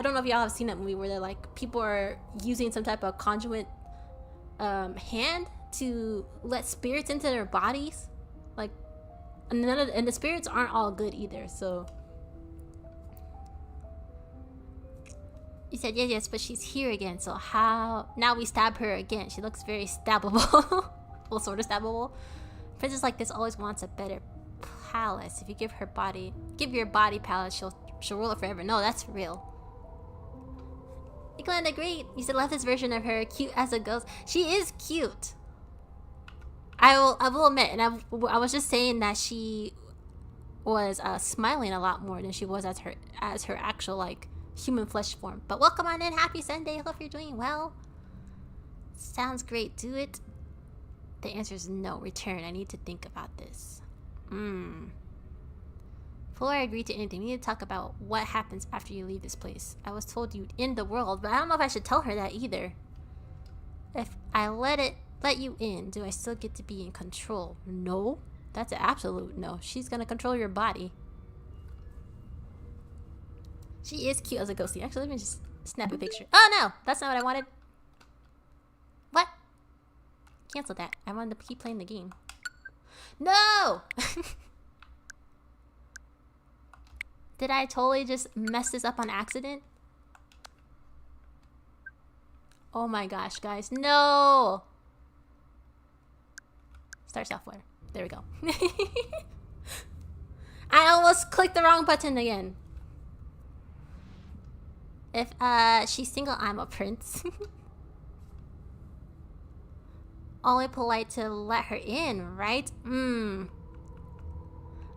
don't know if y'all have seen that movie where they're like people are using some type of conduit hand to let spirits into their bodies, like, and the spirits aren't all good either. So you said yes, but she's here again. So how now we stab her again? She looks very stabbable. Well, sort of stabbable. Princess like this always wants a better palace. If you give your body palace, she'll rule it forever. No, that's real. Glenda, great. You said love this version of her, cute as a ghost. She is cute. I will admit, and I was just saying that she was smiling a lot more than she was as her actual like human flesh form. But welcome on in. Happy Sunday. Hope you're doing well. Sounds great. Do it. The answer is no. Return. I need to think about this. Before I agree to anything, we need to talk about what happens after you leave this place. I was told you'd end the world, but I don't know if I should tell her that either. If I let you in, do I still get to be in control? No. That's an absolute no. She's gonna control your body. She is cute as a ghostie. Actually, let me just snap a picture. Oh no! That's not what I wanted. What? Cancel that. I wanted to keep playing the game. No! Did I totally just mess this up on accident? Oh my gosh, guys. No! Start software. There we go. I almost clicked the wrong button again. If she's single, I'm a prince. Only polite to let her in, right?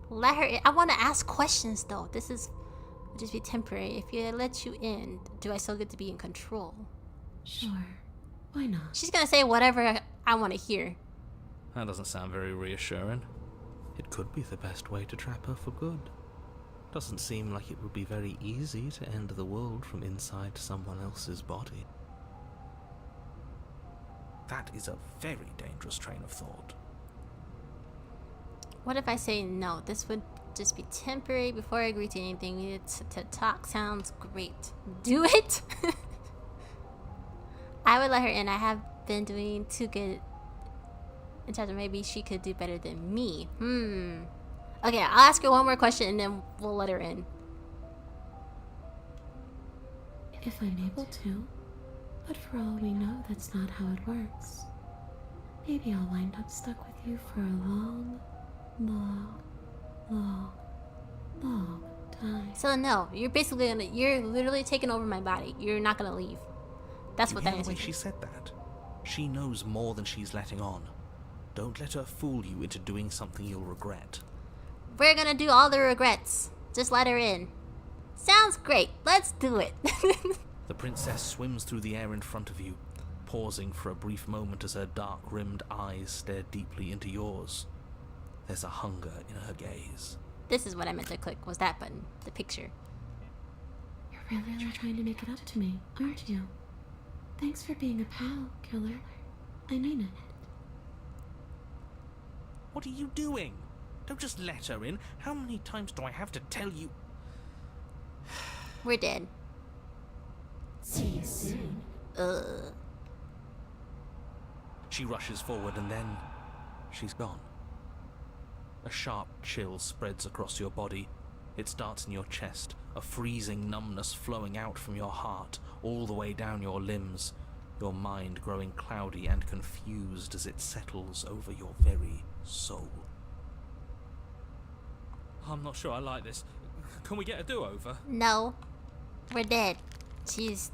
Let her in. I want to ask questions though. This is would just be temporary. If I let you in, do I still get to be in control? Sure. Why not? She's gonna say whatever I want to hear. That doesn't sound very reassuring. It could be the best way to trap her for good. Doesn't seem like it would be very easy to end the world from inside someone else's body. That is a very dangerous train of thought. What if I say no? This would just be temporary. Before I agree to anything, we need to talk. Sounds great. Do it. I would let her in. I have been doing too good in terms of maybe she could do better than me. Okay, I'll ask her one more question and then we'll let her in. If I'm able to, but for all we know, that's not how it works. Maybe I'll wind up stuck with you for a long, long, long, long time. So no, you're basically you're literally taking over my body. You're not gonna leave. That's You what hear that the way is. she said that? She knows more than she's letting on. Don't let her fool you into doing something you'll regret. We're gonna do all the regrets. Just let her in. Sounds great. Let's do it. The princess swims through the air in front of you, pausing for a brief moment as her dark-rimmed eyes stare deeply into yours. There's a hunger in her gaze. This is what I meant to click, was that button. The picture. You're really trying to make it up to me, aren't you? Thanks for being a pal, killer. I mean it. What are you doing? Don't just let her in. How many times do I have to tell you? We're dead. See you soon. She rushes forward and then she's gone. A sharp chill spreads across your body. It starts in your chest, a freezing numbness flowing out from your heart, all the way down your limbs, your mind growing cloudy and confused as it settles over your very soul. I'm not sure I like this. Can we get a do-over? No. We're dead. She's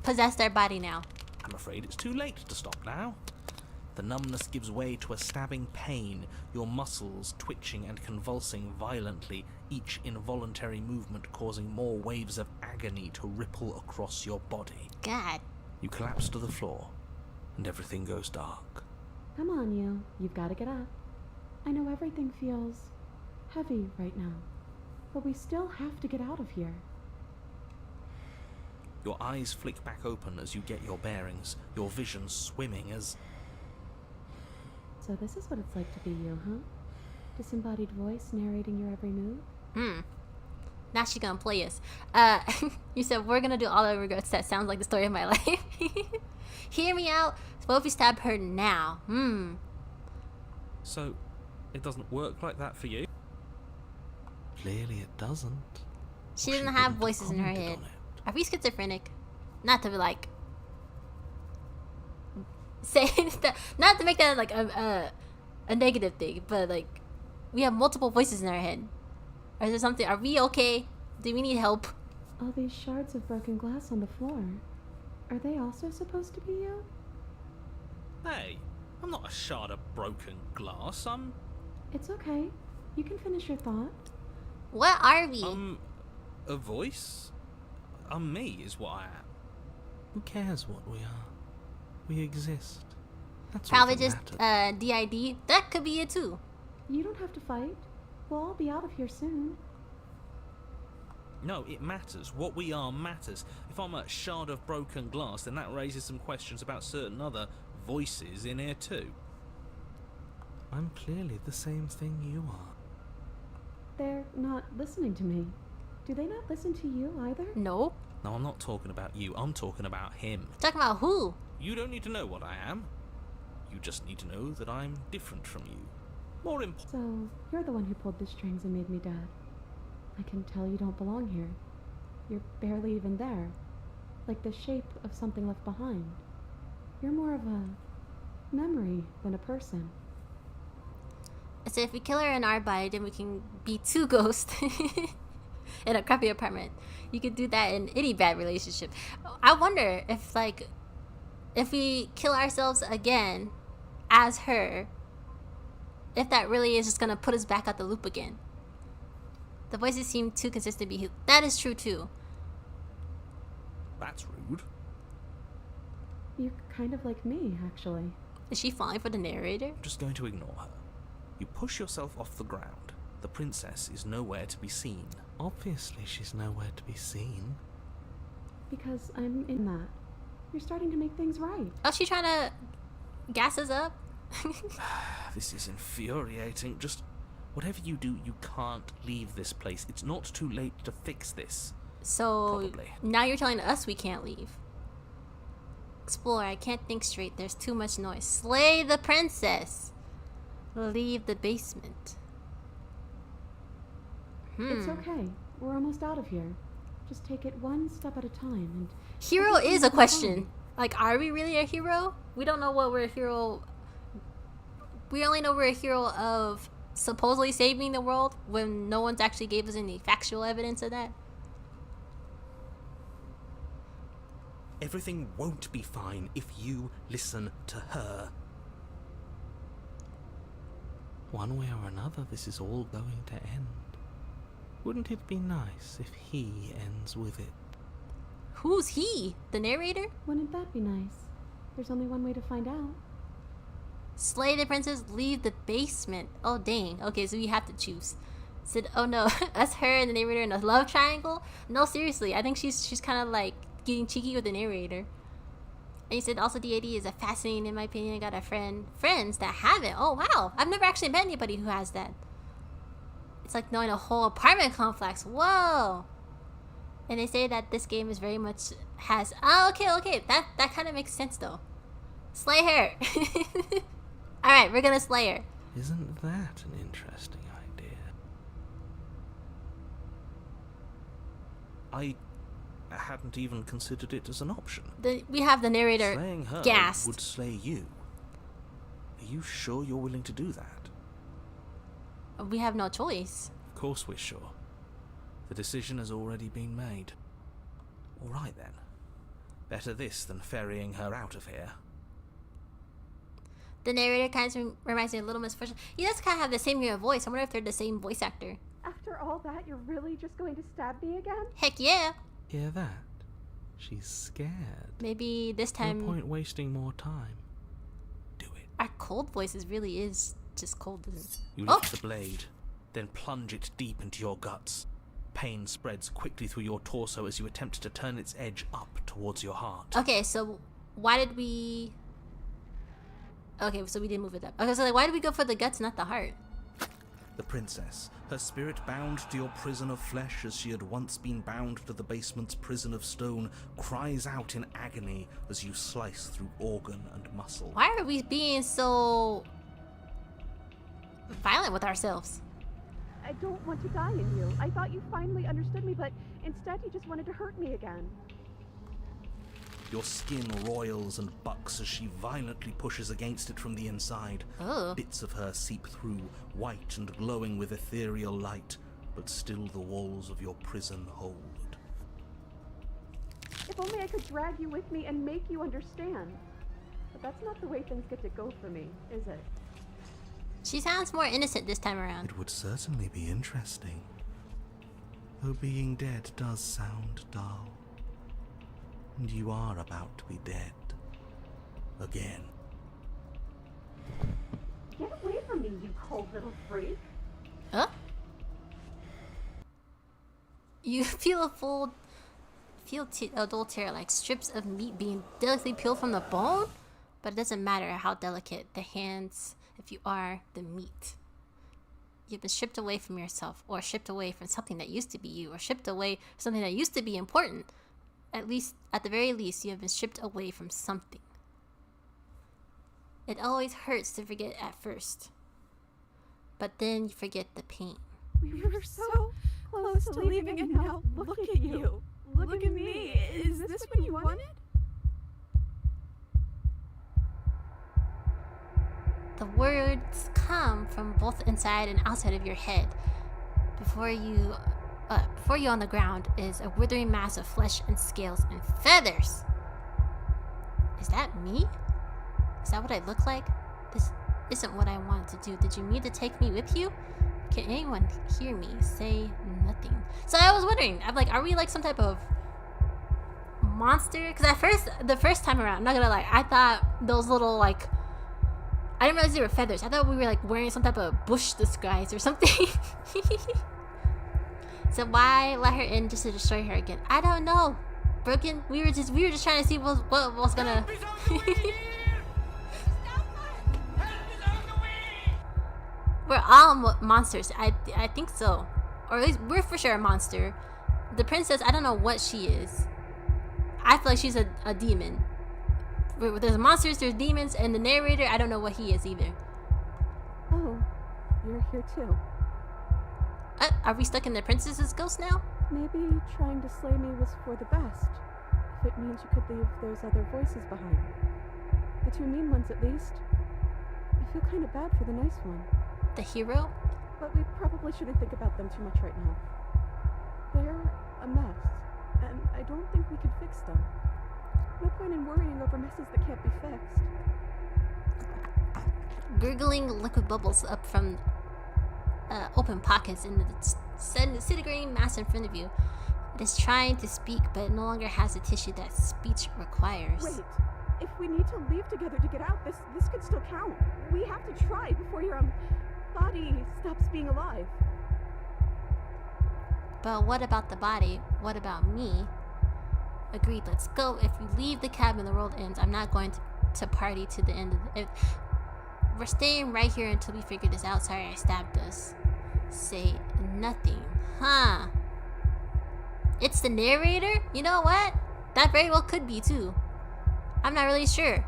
possessed our body now. I'm afraid it's too late to stop now. The numbness gives way to a stabbing pain, your muscles twitching and convulsing violently, each involuntary movement causing more waves of agony to ripple across your body. God. You collapse to the floor, and everything goes dark. Come on, you. You've got to get up. I know everything feels heavy right now, but we still have to get out of here. Your eyes flick back open as you get your bearings, your vision swimming as... So this is what it's like to be you, huh? Disembodied voice narrating your every move? Now she's gonna play us. You said we're gonna do all the regrets. That sounds like the story of my life. Hear me out. What if we stab her now? So, it doesn't work like that for you? Clearly it doesn't. She doesn't have voices in her commented head. on it. Are we schizophrenic? Not to be like say that, not to make that like a negative thing, but like we have multiple voices in our head. Or is there something? Are we okay? Do we need help? All these shards of broken glass on the floor. Are they also supposed to be you? Hey, I'm not a shard of broken glass. It's okay. You can finish your thought. What are we? A voice? Me is what I am. Who cares what we are? We exist. That's Probably all that just matters. DID. That could be it too. You don't have to fight. We'll all be out of here soon. No, it matters. What we are matters. If I'm a shard of broken glass, then that raises some questions about certain other voices in here too. I'm clearly the same thing you are. They're not listening to me. Do they not listen to you either? Nope. No, I'm not talking about you. I'm talking about him. Talking about who? You don't need to know what I am. You just need to know that I'm different from you. More important. So, you're the one who pulled the strings and made me dead. I can tell you don't belong here. You're barely even there. Like the shape of something left behind. You're more of a memory than a person. So if we kill her in our body, then we can be two ghosts in a crappy apartment. You could do that in any bad relationship. I wonder if if we kill ourselves again as her, if that really is just gonna put us back out the loop again. The voices seem too consistent to be. That is true too. That's rude. You're kind of like me, actually. Is she falling for the narrator? I'm just going to ignore her. You push yourself off the ground. The princess is nowhere to be seen. Obviously she's nowhere to be seen. Because I'm in that. You're starting to make things right. Oh, she trying to gas us up? This is infuriating. Just whatever you do, you can't leave this place. It's not too late to fix this. So Probably. now you're telling us we can't leave. explore. I can't think straight. There's too much noise. Slay the princess. Leave the basement. It's okay. We're almost out of here. Just take it one step at a time and... Hero is a question. Like, are we really a hero? We don't know what we're a hero... We only know we're a hero of supposedly saving the world when no one's actually gave us any factual evidence of that. Everything won't be fine if you listen to her. One way or another, this is all going to end. Wouldn't it be nice if he ends with it? Who's he? The narrator? Wouldn't that be nice? There's only one way to find out. Slay the princess, leave the basement. Oh, dang. Okay, so we have to choose. Said, oh no, us, her, and the narrator in a love triangle? No, seriously. I think she's kind of like getting cheeky with the narrator. And he said also DAD is a fascinating, in my opinion. I got a friends that have it. Oh, wow. I've never actually met anybody who has that. It's like knowing a whole apartment complex. Whoa. And they say that this game is very much has... Oh, okay. That kind of makes sense, though. Slay her. Alright, we're gonna slay her. Isn't that an interesting idea? I hadn't even considered it as an option. We have the narrator Slaying her gassed. would slay you. Are you sure you're willing to do that? We have no choice. Of course we're sure. The decision has already been made. All right then. Better this than ferrying her out of here. The narrator kind of reminds me of Little Miss Fortune. He does kind of have the same kind of voice. I wonder if they're the same voice actor. After all that, you're really just going to stab me again? Heck yeah. Hear that? She's scared. Maybe this time... No point wasting more time. Do it. Our cold voices really is just cold, isn't it? You lift the blade, then plunge it deep into your guts. Pain spreads quickly through your torso as you attempt to turn its edge up towards your heart. Okay, so why did we... Okay, so we didn't move it up. Okay, so like, why did we go for the guts, not the heart? The princess, her spirit bound to your prison of flesh as she had once been bound to the basement's prison of stone, cries out in agony as you slice through organ and muscle. Why are we being so violent with ourselves? I don't want to die in you. I thought you finally understood me, but instead you just wanted to hurt me again. Your skin roils and bucks as she violently pushes against it from the inside. Oh. Bits of her seep through, white and glowing with ethereal light, but still the walls of your prison hold. If only I could drag you with me and make you understand. But that's not the way things get to go for me, is it? She sounds more innocent this time around. It would certainly be interesting. Though being dead does sound dull. And you are about to be dead. Again. Get away from me, you cold little freak. Huh? You feel a dull tear like strips of meat being delicately peeled from the bone? But it doesn't matter how delicate the hands if you are the meat. You've been stripped away from yourself, or stripped away from something that used to be you, or stripped away from something that used to be important. At the very least, you have been stripped away from something. It always hurts to forget at first, but then you forget the pain. We were so close to leaving, and now look at you. Look at me. Is this what you wanted? The words come from both inside and outside of your head. Before you on the ground is a withering mass of flesh and scales and feathers. Is that me? Is that what I look like? This isn't what I wanted to do. Did you mean to take me with you? Can anyone hear me? Say nothing. So I was wondering, I'm like, are we like some type of monster? Because the first time around, I'm not gonna lie, I thought those little like, I didn't realize they were feathers. I thought we were like wearing some type of bush disguise or something. So why let her in just to destroy her again? I don't know. Broken. We were just trying to see what was gonna. We're all monsters. I think so, or at least we're for sure a monster. The princess, I don't know what she is. I feel like she's a demon. There's monsters, there's demons, and the narrator, I don't know what he is either. Oh, you're here too. Are we stuck in the princess's ghost now? Maybe trying to slay me was for the best. If it means you could leave those other voices behind. The two mean ones, at least. I feel kind of bad for the nice one. The hero? But we probably shouldn't think about them too much right now. They're a mess, and I don't think we could fix them. No point in worrying over messes that can't be fixed. Gurgling liquid bubbles up from open pockets in the disintegrating mass in front of you. It is trying to speak, but it no longer has the tissue that speech requires. Wait, if we need to leave together to get out, this could still count. We have to try before your body stops being alive. But what about the body? What about me? Agreed, let's go. If we leave the cabin, the world ends. I'm not going to party to the end of it. We're staying right here until we figure this out. Sorry, I stabbed us. Say nothing. Huh. It's the narrator? You know what? That very well could be too. I'm not really sure.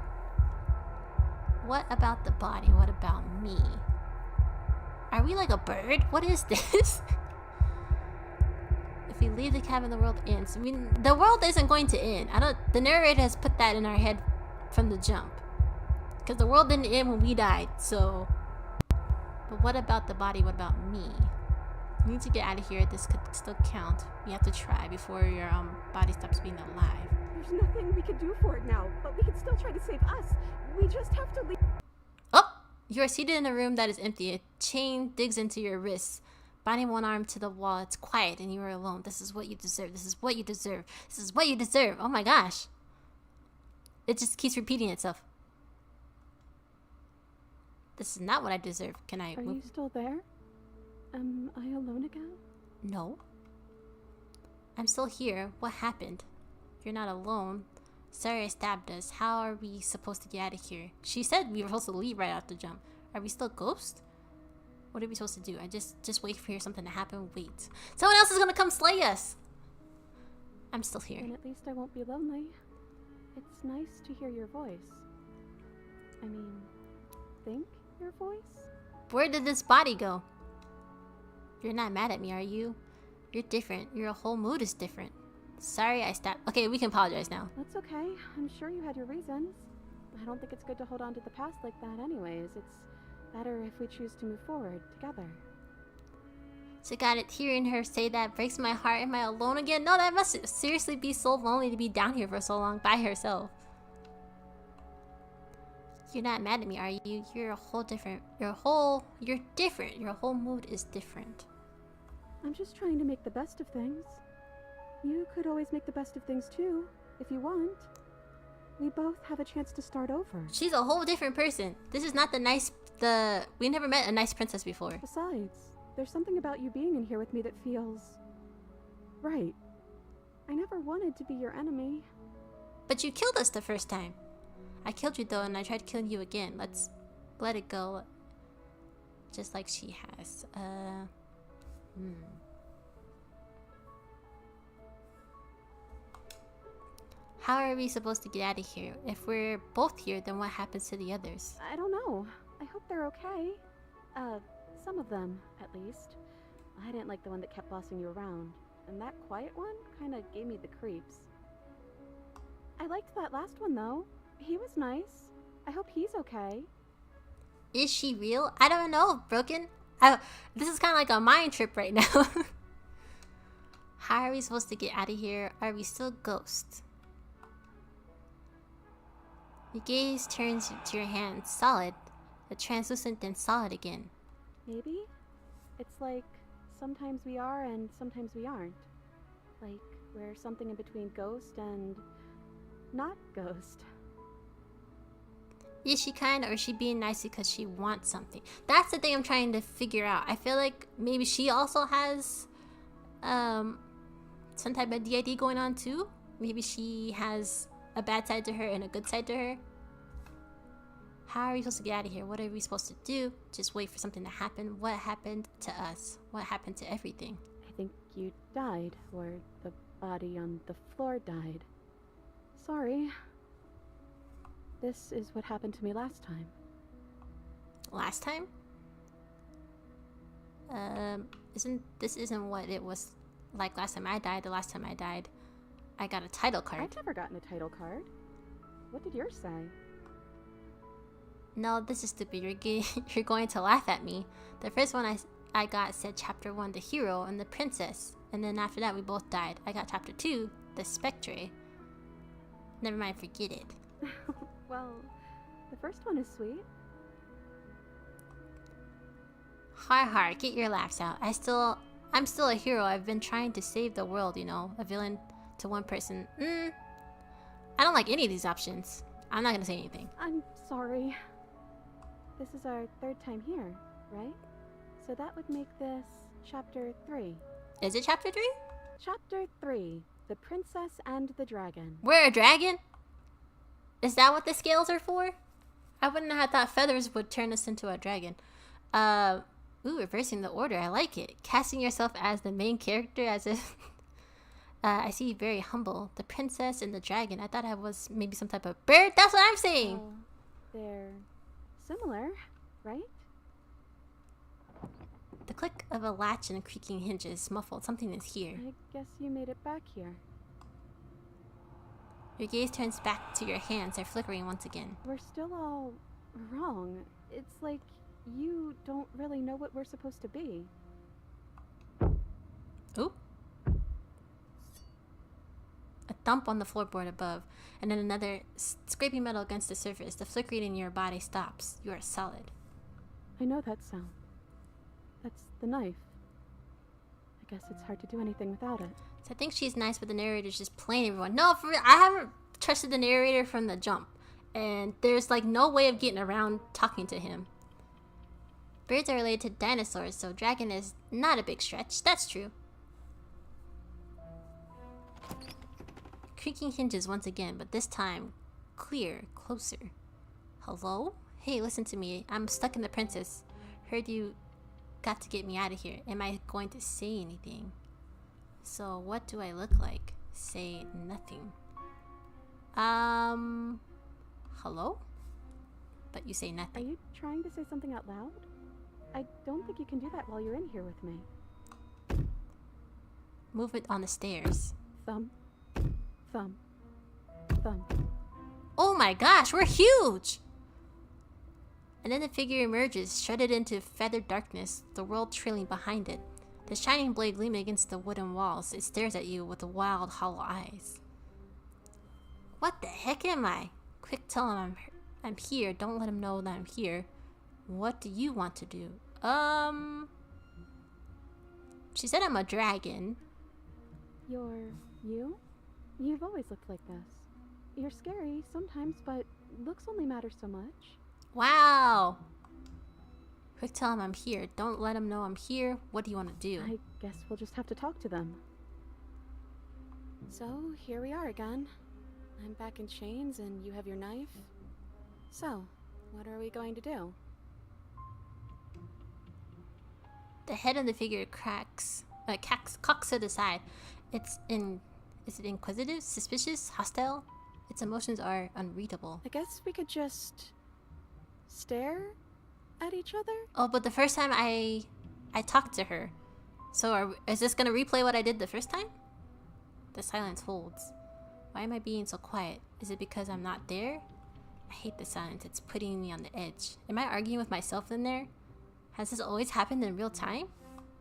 What about the body? What about me? Are we like a bird? What is this? If we leave the cabin, the world ends. I mean, the world isn't going to end. The narrator has put that in our head from the jump. Because the world didn't end when we died, so... But what about the body? What about me? We need to get out of here. This could still count. We have to try before your body stops being alive. There's nothing we could do for it now, but we can still try to save us. We just have to leave. Oh! You are seated in a room that is empty. A chain digs into your wrists, binding one arm to the wall. It's quiet and you are alone. This is what you deserve. This is what you deserve. This is what you deserve. Oh my gosh. It just keeps repeating itself. This is not what I deserve. Can I... Are you still there? Am I alone again? No. I'm still here. What happened? You're not alone. Sorry I stabbed us. How are we supposed to get out of here? She said we were supposed to leave right after the jump. Are we still ghosts? What are we supposed to do? I just wait for something to happen. Wait. Someone else is gonna come slay us! I'm still here. And at least I won't be lonely. It's nice to hear your voice. I mean, think your voice? Where did this body go? You're not mad at me, are you? You're different. Your whole mood is different. Sorry I stabbed... Okay, we can apologize now. That's okay. I'm sure you had your reasons. I don't think it's good to hold on to the past like that anyways. It's better if we choose to move forward together. So got it. Hearing her say that breaks my heart. Am I alone again? No, that must seriously be so lonely to be down here for so long by herself. You're not mad at me, are you? You're a whole different... You're different. Your whole mood is different. I'm just trying to make the best of things. You could always make the best of things too, if you want. We both have a chance to start over. She's a whole different person. This is not we never met a nice princess before. Besides, there's something about you being in here with me that feels... right. I never wanted to be your enemy. But you killed us the first time. I killed you though, and I tried killing you again. Let's let it go. Just like she has. How are we supposed to get out of here? If we're both here, then what happens to the others? I don't know. I hope they're okay. Some of them, at least. I didn't like the one that kept bossing you around. And that quiet one kinda gave me the creeps. I liked that last one, though. He was nice. I hope he's okay. Is she real? I don't know, Broken. This is kind of like a mind trip right now. How are we supposed to get out of here? Are we still ghosts? Your gaze turns to your hand, solid. The translucent, then solid again. Maybe? It's like sometimes we are and sometimes we aren't. Like we're something in between ghost and not ghost. Is she kind, or is she being nice because she wants something? That's the thing I'm trying to figure out. I feel like maybe she also has some type of DID going on too. Maybe she has a bad side to her and a good side to her. How are we supposed to get out of here? What are we supposed to do? Just wait for something to happen? What happened to us? What happened to everything? I think you died, or the body on the floor died. Sorry. This is what happened to me last time. Last time? Isn't what it was like last time I died. The last time I died, I got a title card. I've never gotten a title card. What did yours say? No, this is stupid. You're going to laugh at me. The first one I got said chapter 1, the hero and the princess. And then after that, we both died. I got chapter 2, the spectre. Never mind, forget it. Well, the first one is sweet. Har, get your laughs out. I'm still a hero. I've been trying to save the world, you know. A villain to one person. I don't like any of these options. I'm not gonna say anything. I'm sorry. This is our third time here, right? So that would make this chapter 3. Is it chapter 3? Chapter 3, The Princess and the Dragon. We're a dragon? Is that what the scales are for? I wouldn't have thought feathers would turn us into a dragon. Reversing the order. I like it. Casting yourself as the main character as if... I see you very humble. The princess and the dragon. I thought I was maybe some type of bird. That's what I'm saying. They're similar, right? The click of a latch and creaking hinges muffled. Something is here. I guess you made it back here. Your gaze turns back to your hands. They're flickering once again. We're still all wrong. It's like you don't really know what we're supposed to be. Ooh. A thump on the floorboard above, and then another scraping metal against the surface. The flickering in your body stops. You are solid. I know that sound. That's the knife. I guess it's hard to do anything without it. So I think she's nice, but the narrator's just playing everyone. No, for real, I haven't trusted the narrator from the jump. And there's like no way of getting around talking to him. Birds are related to dinosaurs, so dragon is not a big stretch. That's true. Creaking hinges once again, but this time clear, closer. Hello? Hey, listen to me. I'm stuck in the princess. Heard you got to get me out of here. Am I going to say anything? So what do I look like? Say nothing. Hello? But you say Are nothing. you trying to say something out loud? I don't think you can do that while you're in here with me. Movement on the stairs. Thumb. Thumb. Thumb. Oh my gosh, we're huge! And then the figure emerges, shredded into feathered darkness, the world trailing behind it. The shining blade gleaming against the wooden walls, it stares at you with wild, hollow eyes. What the heck am I? Quick, tell him I'm here. Don't let him know that I'm here. What do you want to do? She said I'm a dragon. You're you? You've always looked like this. You're scary sometimes, but looks only matter so much. Wow. Quick, tell him I'm here. Don't let him know I'm here. What do you want to do? I guess we'll just have to talk to them. So, here we are again. I'm back in chains and you have your knife. So, what are we going to do? The head of the figure cocks to the side. Is it inquisitive, suspicious, hostile? Its emotions are unreadable. I guess we could just stare at each other? Oh, but the first time I talked to her. So is this gonna replay what I did the first time? The silence holds. Why am I being so quiet? Is it because I'm not there? I hate the silence. It's putting me on the edge. Am I arguing with myself in there? Has this always happened in real time?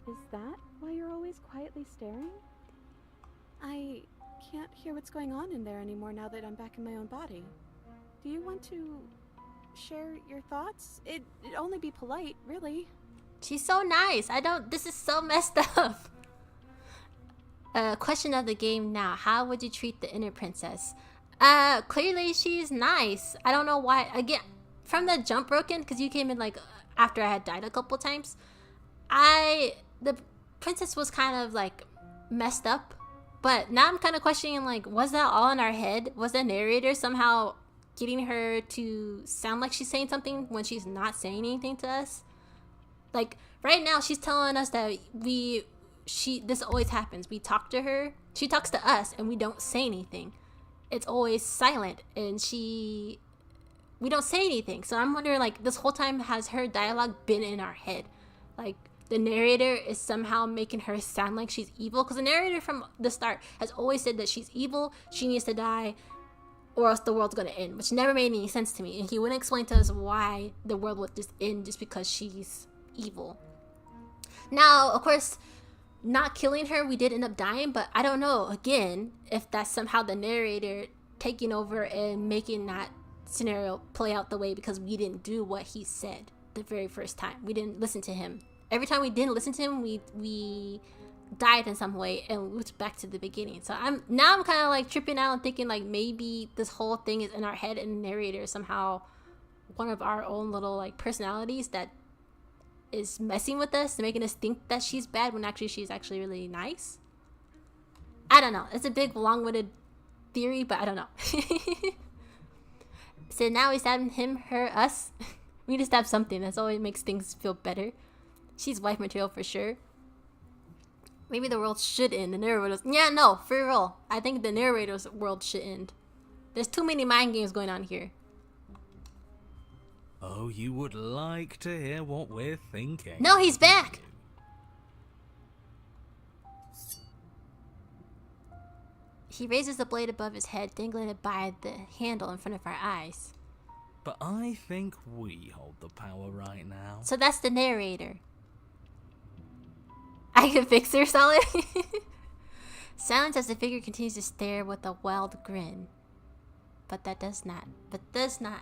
Is that why you're always quietly staring? I can't hear what's going on in there anymore now that I'm back in my own body. Do you want to share your thoughts? It'd only be polite, really. She's so nice. This is so messed up. Question of the game now. How would you treat the inner princess? Clearly she's nice. I don't know why. Again, from the jump broken, because you came in like after I had died a couple times. The princess was kind of like messed up. But now I'm kind of questioning, like, was that all in our head? Was the narrator somehow getting her to sound like she's saying something when she's not saying anything to us? Like, right now she's telling us that this always happens. We talk to her, she talks to us, and we don't say anything. It's always silent, and she we don't say anything. So I'm wondering, like, this whole time has her dialogue been in our head? Like, the narrator is somehow making her sound like she's evil? Because the narrator from the start has always said that she's evil, she needs to die, or else the world's gonna end, which never made any sense to me. And he wouldn't explain to us why the world would just end just because she's evil. Now, of course, not killing her, we did end up dying, but I don't know, again, if that's somehow the narrator taking over and making that scenario play out the way because we didn't do what he said the very first time. We didn't listen to him. Every time we didn't listen to him, we died in some way and we went back to the beginning. So I'm kind of like tripping out and thinking like maybe this whole thing is in our head and the narrator is somehow one of our own little like personalities that is messing with us, making us think that she's bad when actually she's actually really nice. I don't know. It's a big long-winded theory, but I don't know. So now we stab him, her, us. We need to stab something. That's always makes things feel better. She's wife material for sure. Maybe the world should end. The narrator's... Yeah, no, for real. I think the narrator's world should end. There's too many mind games going on here. Oh, you would like to hear what we're thinking. No, he's back! He raises the blade above his head, dangling it by the handle in front of our eyes. But I think we hold the power right now. So that's the narrator. I can fix her, Solid. Silence as the figure continues to stare with a wild grin. But does not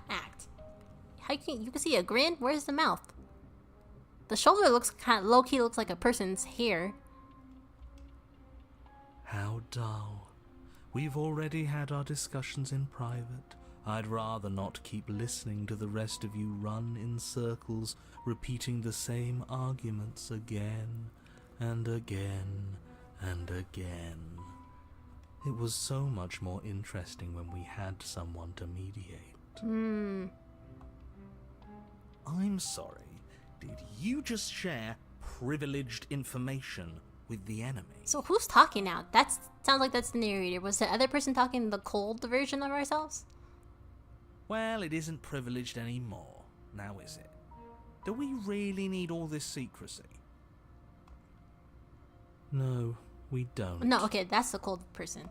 act. How you can see a grin? Where's the mouth? The shoulder looks kind of low-key, looks like a person's hair. How dull. We've already had our discussions in private. I'd rather not keep listening to the rest of you run in circles, repeating the same arguments again and again and again. It was so much more interesting when we had someone to mediate. I'm sorry, did you just share privileged information with the enemy? So who's talking now? That sounds like that's the narrator. Was the other person talking the cold version of ourselves? Well, it isn't privileged anymore, now is it? Do we really need all this secrecy? No, we don't. No, okay, that's the cold person.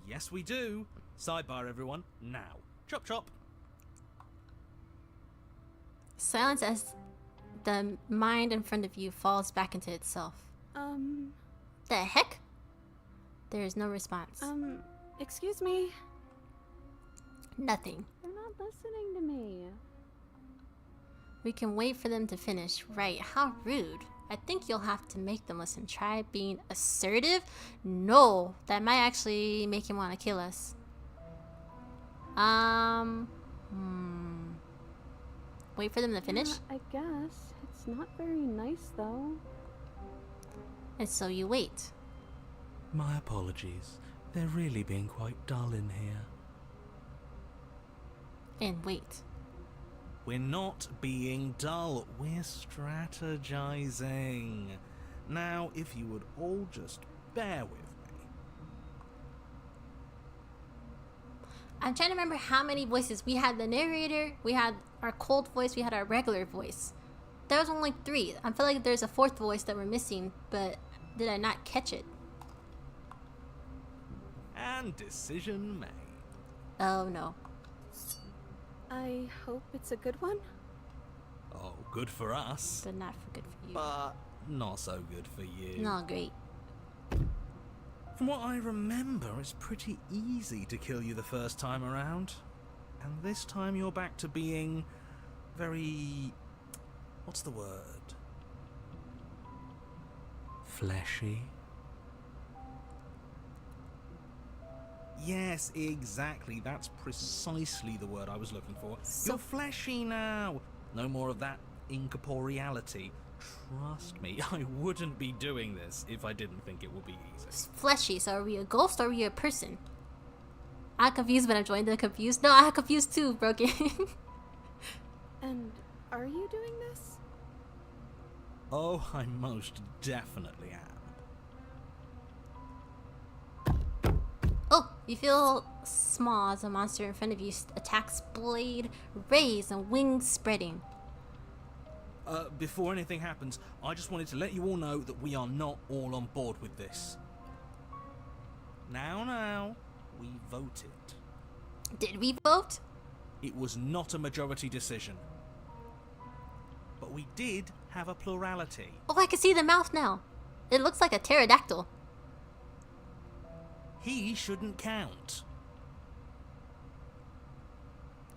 Yes we do. Sidebar, everyone, now. Chop chop. Silence as the mind in front of you falls back into itself. The heck? There is no response. Excuse me? Nothing. They're not listening to me. We can wait for them to finish. Right, how rude. I think you'll have to make them listen. Try being assertive? No, that might actually make him want to kill us. Wait for them to finish? I guess. It's not very nice, though. And so you wait. My apologies. They're really being quite dull in here. And wait. We're not being dull, we're strategizing. Now, if you would all just bear with me. I'm trying to remember how many voices. We had the narrator, we had our cold voice, we had our regular voice. There was only 3. I feel like there's a 4th voice that we're missing, but did I not catch it? And decision made. Oh no. I hope it's a good one. Oh, good for us, But not for good for you. but not so good for you. No, great. From what I remember, it's pretty easy to kill you the first time around. And this time you're back to being very... what's the word? Fleshy. Yes, exactly. That's precisely the word I was looking for. So- You're fleshy now. No more of that incorporeality. Trust me, I wouldn't be doing this if I didn't think it would be easy. It's fleshy, so are we a ghost or are we a person? I'm confused when I'm joined the confused. No, I'm confused too, Broken. And are you doing this? Oh, I most definitely am. Oh, you feel small as the monster in front of you attacks, blade raised and wings spreading. Before anything happens, I just wanted to let you all know that we are not all on board with this. Now, we voted. Did we vote? It was not a majority decision. But we did have a plurality. Oh, I can see the mouth now. It looks like a pterodactyl. He shouldn't count.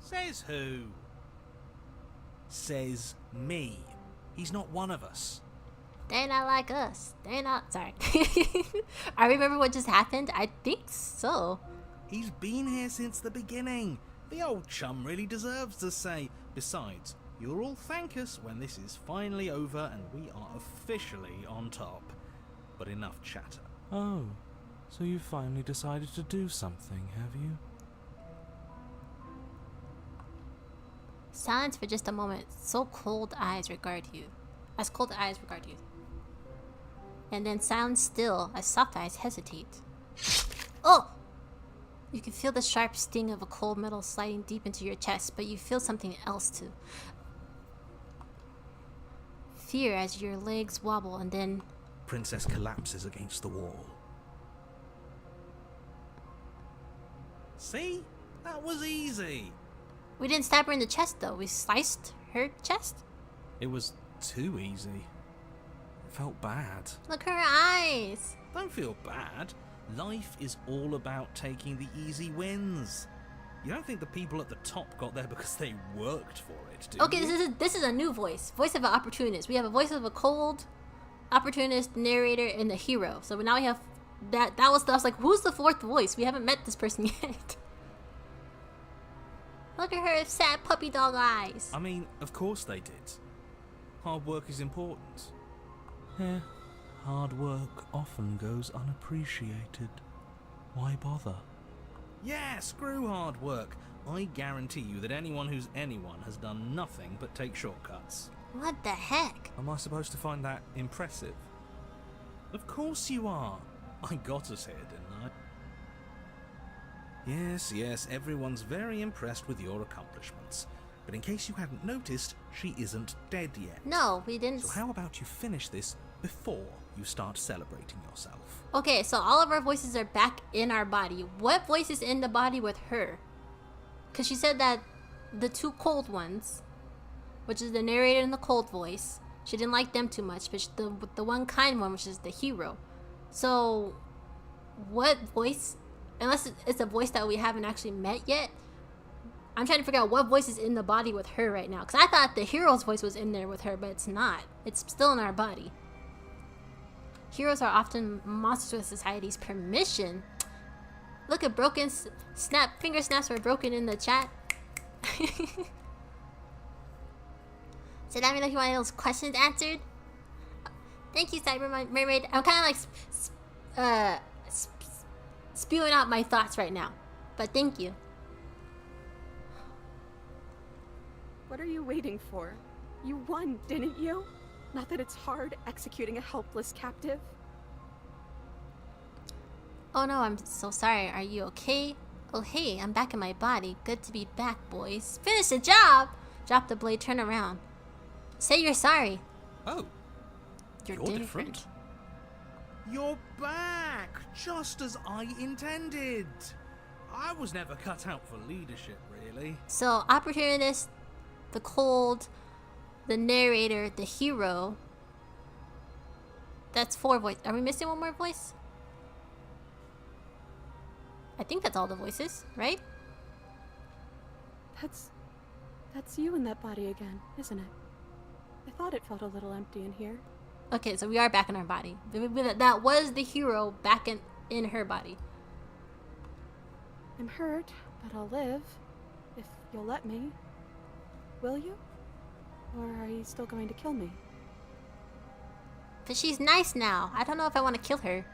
Says who? Says me. He's not one of us. They're not like us. They're not. Sorry. I remember what just happened. I think so. He's been here since the beginning. The old chum really deserves to say. Besides, you'll all thank us when this is finally over and we are officially on top. But enough chatter. Oh, so you finally decided to do something, have you? Silence for just a moment. So cold eyes regard you. As cold eyes regard you. And then silence still as soft eyes hesitate. Oh! You can feel the sharp sting of a cold metal sliding deep into your chest, but you feel something else too. Fear as your legs wobble and then... Princess collapses against the wall. See? That was easy. We didn't stab her in the chest though. We sliced her chest. It was too easy. It felt bad. Look her eyes. Don't feel bad. Life is all about taking the easy wins. You don't think the people at the top got there because they worked for it, do Okay, you? this is a new voice. Voice of an opportunist. We have a voice of a cold opportunist, narrator, and the hero. So now we have that was like, who's the fourth voice? We haven't met this person yet. Look at her sad puppy dog eyes. I mean, of course they did. Hard work is important. Yeah, hard work often goes unappreciated. Why bother? Yeah, screw hard work. I guarantee you that anyone who's anyone has done nothing but take shortcuts. What the heck? Am I supposed to find that impressive? Of course you are. I got us here, didn't I? Yes, everyone's very impressed with your accomplishments. But in case you hadn't noticed, she isn't dead yet. No, we didn't. So how about you finish this before you start celebrating yourself? Okay, so all of our voices are back in our body. What voice is in the body with her? Because she said that the two cold ones, which is the narrator and the cold voice, she didn't like them too much, but the one kind one, which is the hero. So, what voice, unless it's a voice that we haven't actually met yet, I'm trying to figure out what voice is in the body with her right now. Because I thought the hero's voice was in there with her, but it's not. It's still in our body. Heroes are often monsters with society's permission. Look at broken finger snaps were broken in the chat. So let me know if you want those questions answered. Thank you, Cyber Mermaid. I'm kind of like spewing out my thoughts right now, but thank you. What are you waiting for? You won, didn't you? Not that it's hard executing a helpless captive. Oh no, I'm so sorry. Are you okay? Oh hey, I'm back in my body. Good to be back, boys. Finish the job! Drop the blade, turn around. Say you're sorry. Oh, You're You're different. different. You're back, just as I intended. I was never cut out for leadership, really. So, opportunist, the cold, the narrator, the hero. That's 4 voices. Are we missing one more voice? I think that's all the voices, right? That's you in that body again, isn't it? I thought it felt a little empty in here. Okay, so we are back in our body. That was the hero back in her body. I'm hurt, but I'll live. If you'll let me. Will you? Or are you still going to kill me? But she's nice now. I don't know if I want to kill her.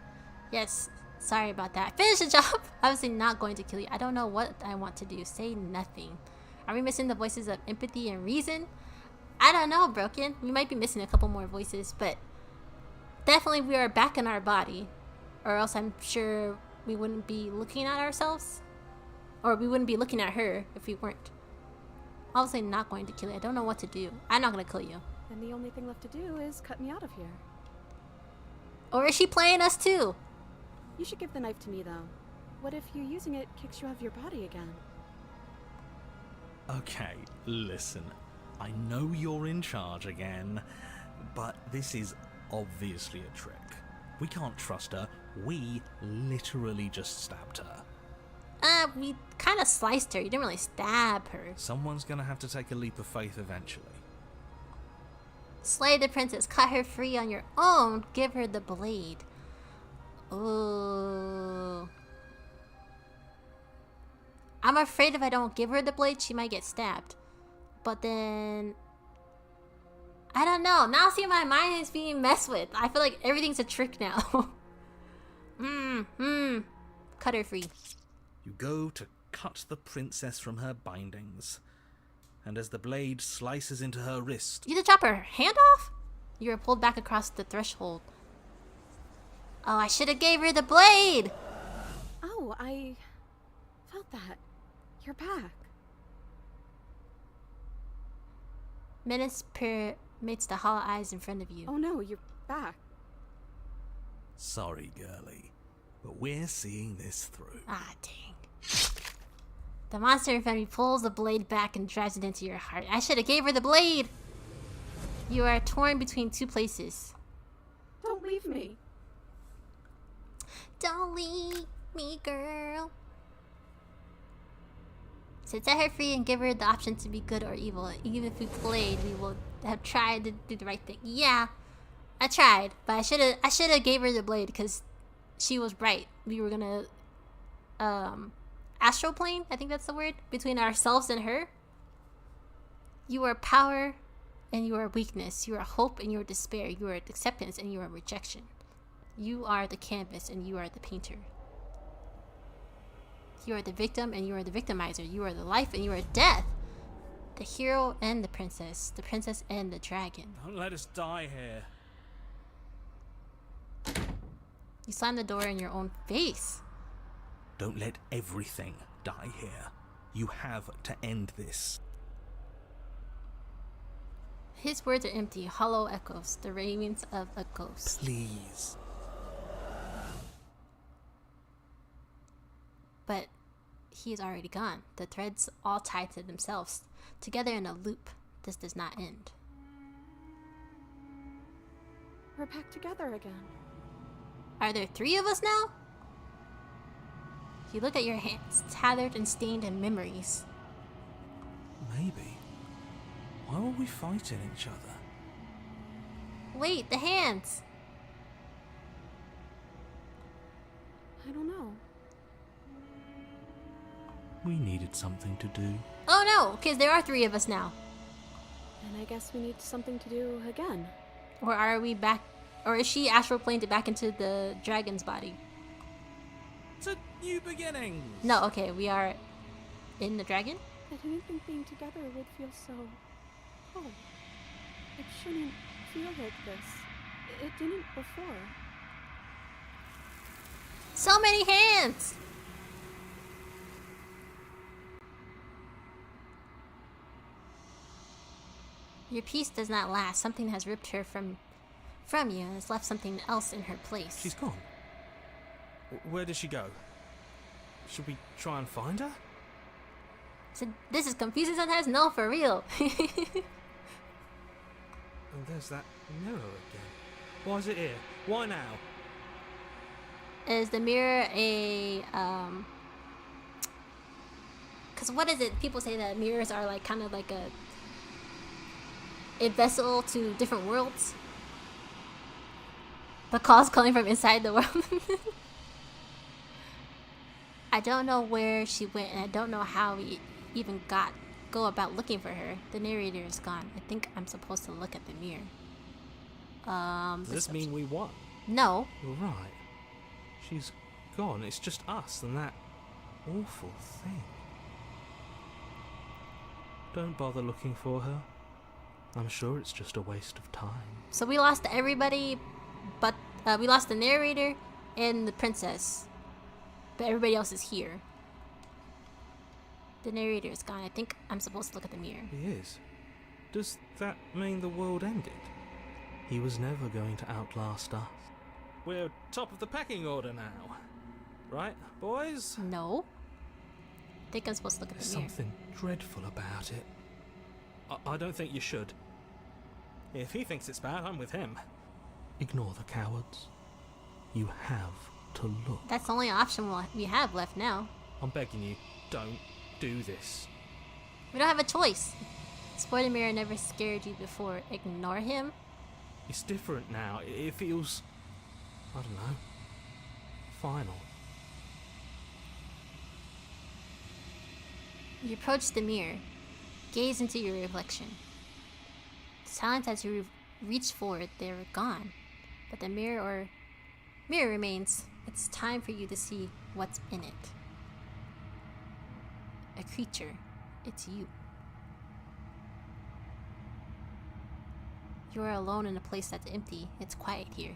Yes, sorry about that. Finish the job! Obviously not going to kill you. I don't know what I want to do. Say nothing. Are we missing the voices of empathy and reason? I don't know, Broken. We might be missing a couple more voices, but definitely we are back in our body. Or else I'm sure we wouldn't be looking at ourselves. Or we wouldn't be looking at her if we weren't. Obviously not going to kill you. I don't know what to do. I'm not gonna kill you. Then the only thing left to do is cut me out of here. Or is she playing us too? You should give the knife to me, though. What if you using it kicks you out of your body again? Okay, listen. I know you're in charge again, but this is obviously a trick. We can't trust her. We literally just stabbed her. We kind of sliced her. You didn't really stab her. Someone's gonna have to take a leap of faith eventually. Slay the princess. Cut her free on your own. Give her the blade. Ooh. I'm afraid if I don't give her the blade, she might get stabbed. But then... I don't know. Now see, my mind is being messed with. I feel like everything's a trick now. Cut her free. You go to cut the princess from her bindings, and as the blade slices into her wrist... You just chop her hand off? You were pulled back across the threshold. Oh, I should have gave her the blade! Oh, I felt that. You're back. Menace permits the hollow eyes in front of you. Oh no, you're back. Sorry, girlie, but we're seeing this through. Ah, dang. The monster in front of you pulls the blade back and drives it into your heart. I should have gave her the blade! You are torn between two places. Don't leave me. Don't leave me, girl. So set her free and give her the option to be good or evil. Even if we played, we will have tried to do the right thing. Yeah, I tried, but I should have gave her the blade because she was right. We were gonna astral plane, I think that's the word, between ourselves and her. You are power and you are weakness. You are hope and you are despair. You are acceptance and you are rejection. You are the canvas and you are the painter. You are the victim and you are the victimizer. You are the life and you are death. The hero and the princess and the dragon. Don't let us die here. You slam the door in your own face. Don't let everything die here. You have to end this. His words are empty, hollow echoes, the ravings of a ghost. Please. But he is already gone. The threads all tied to themselves, together in a loop. This does not end. We're back together again. Are there 3 of us now? You look at your hands, tattered and stained in memories. Maybe. Why were we fighting each other? Wait, the hands! I don't know. We needed something to do. Oh no, because there are 3 of us now. And I guess we need something to do again. Or are we back? Or is she astral planed back into the dragon's body? It's a new beginning. No, okay, we are in the dragon? I didn't think being together would feel so... Oh, it shouldn't feel like this. It didn't before. So many hands! Your peace does not last. Something has ripped her from you and has left something else in her place. She's gone. Where did she go? Should we try and find her? So this is confusing sometimes? No, for real. And there's that mirror again. Why is it here? Why now? Is the mirror a because what is it? People say that mirrors are like kind of like a vessel to different worlds. The call's coming from inside the world. I don't know where she went, and I don't know how we even go about looking for her. The narrator is gone. I think I'm supposed to look at the mirror. Does this mean we won? No. You're right. She's gone. It's just us and that awful thing. Don't bother looking for her. I'm sure it's just a waste of time. So we lost everybody, but we lost the narrator and the princess. But everybody else is here. The narrator is gone. I think I'm supposed to look at the mirror. He is. Does that mean the world ended? He was never going to outlast us. We're top of the pecking order now. Right, boys? No. I think I'm supposed to look at There's the mirror. something dreadful about it. I don't think you should. If he thinks it's bad, I'm with him. Ignore the cowards. You have to look. That's the only option we have left now. I'm begging you, don't do this. We don't have a choice. Spoiler mirror never scared you before. Ignore him? It's different now. It feels, I don't know, final. You approach the mirror. Gaze into your reflection. Silent as you reach for it, they're gone. But the mirror remains. It's time for you to see what's in it. A creature. It's you. You are alone in a place that's empty. It's quiet here.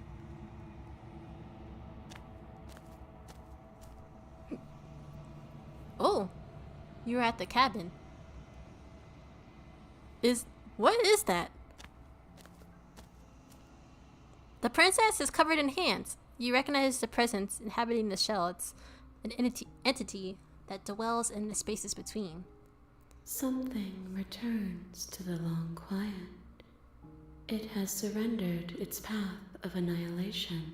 Oh, you're at the cabin. What is that? The princess is covered in hands. You recognize the presence inhabiting the shell. It's an entity that dwells in the spaces between. Something returns to the long quiet. It has surrendered its path of annihilation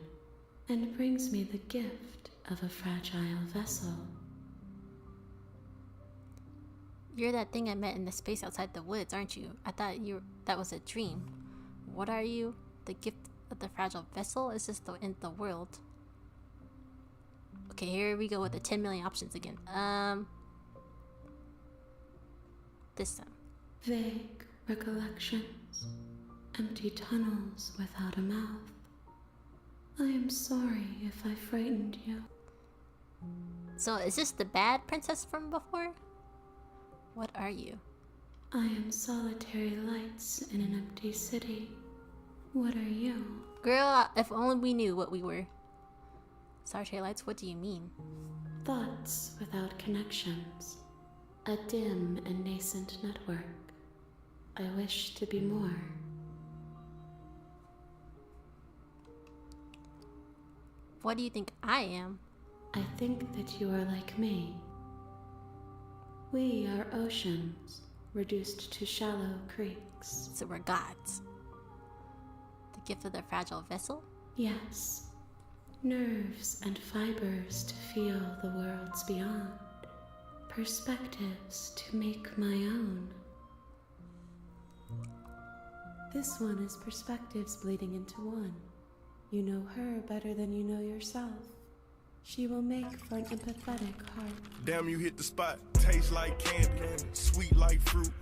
and brings me the gift of a fragile vessel. You're that thing I met in the space outside the woods, aren't you? I thought that was a dream. What are you? The gift of the fragile vessel? Is this the end of the world? Okay, here we go with the 10 million options again. This time. Vague recollections, empty tunnels without a mouth. I am sorry if I frightened you. So is this the bad princess from before? What are you? I am solitary lights in an empty city. What are you? Girl, if only we knew what we were. Solitary lights, what do you mean? Thoughts without connections. A dim and nascent network. I wish to be more. What do you think I am? I think that you are like me. We are oceans, reduced to shallow creeks. So we're gods. The gift of the fragile vessel? Yes. Nerves and fibers to feel the worlds beyond. Perspectives to make my own. This one is perspectives bleeding into one. You know her better than you know yourself. She will make for an empathetic heart. Damn, you hit the spot. Taste like candy, sweet like fruit,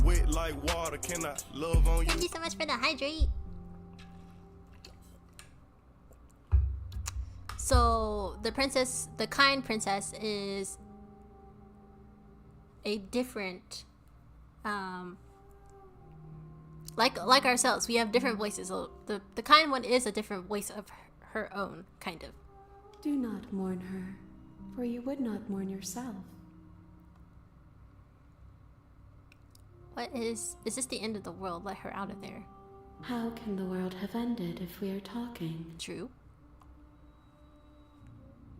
wet like water. Can I love on you? Thank you so much for the hydrate. So the princess, the kind princess, is a different, like ourselves. We have different voices. So the kind one is a different voice of her own, kind of. Do not mourn her, for you would not mourn yourself. What is this the end of the world? Let her out of there. How can the world have ended if we are talking? True.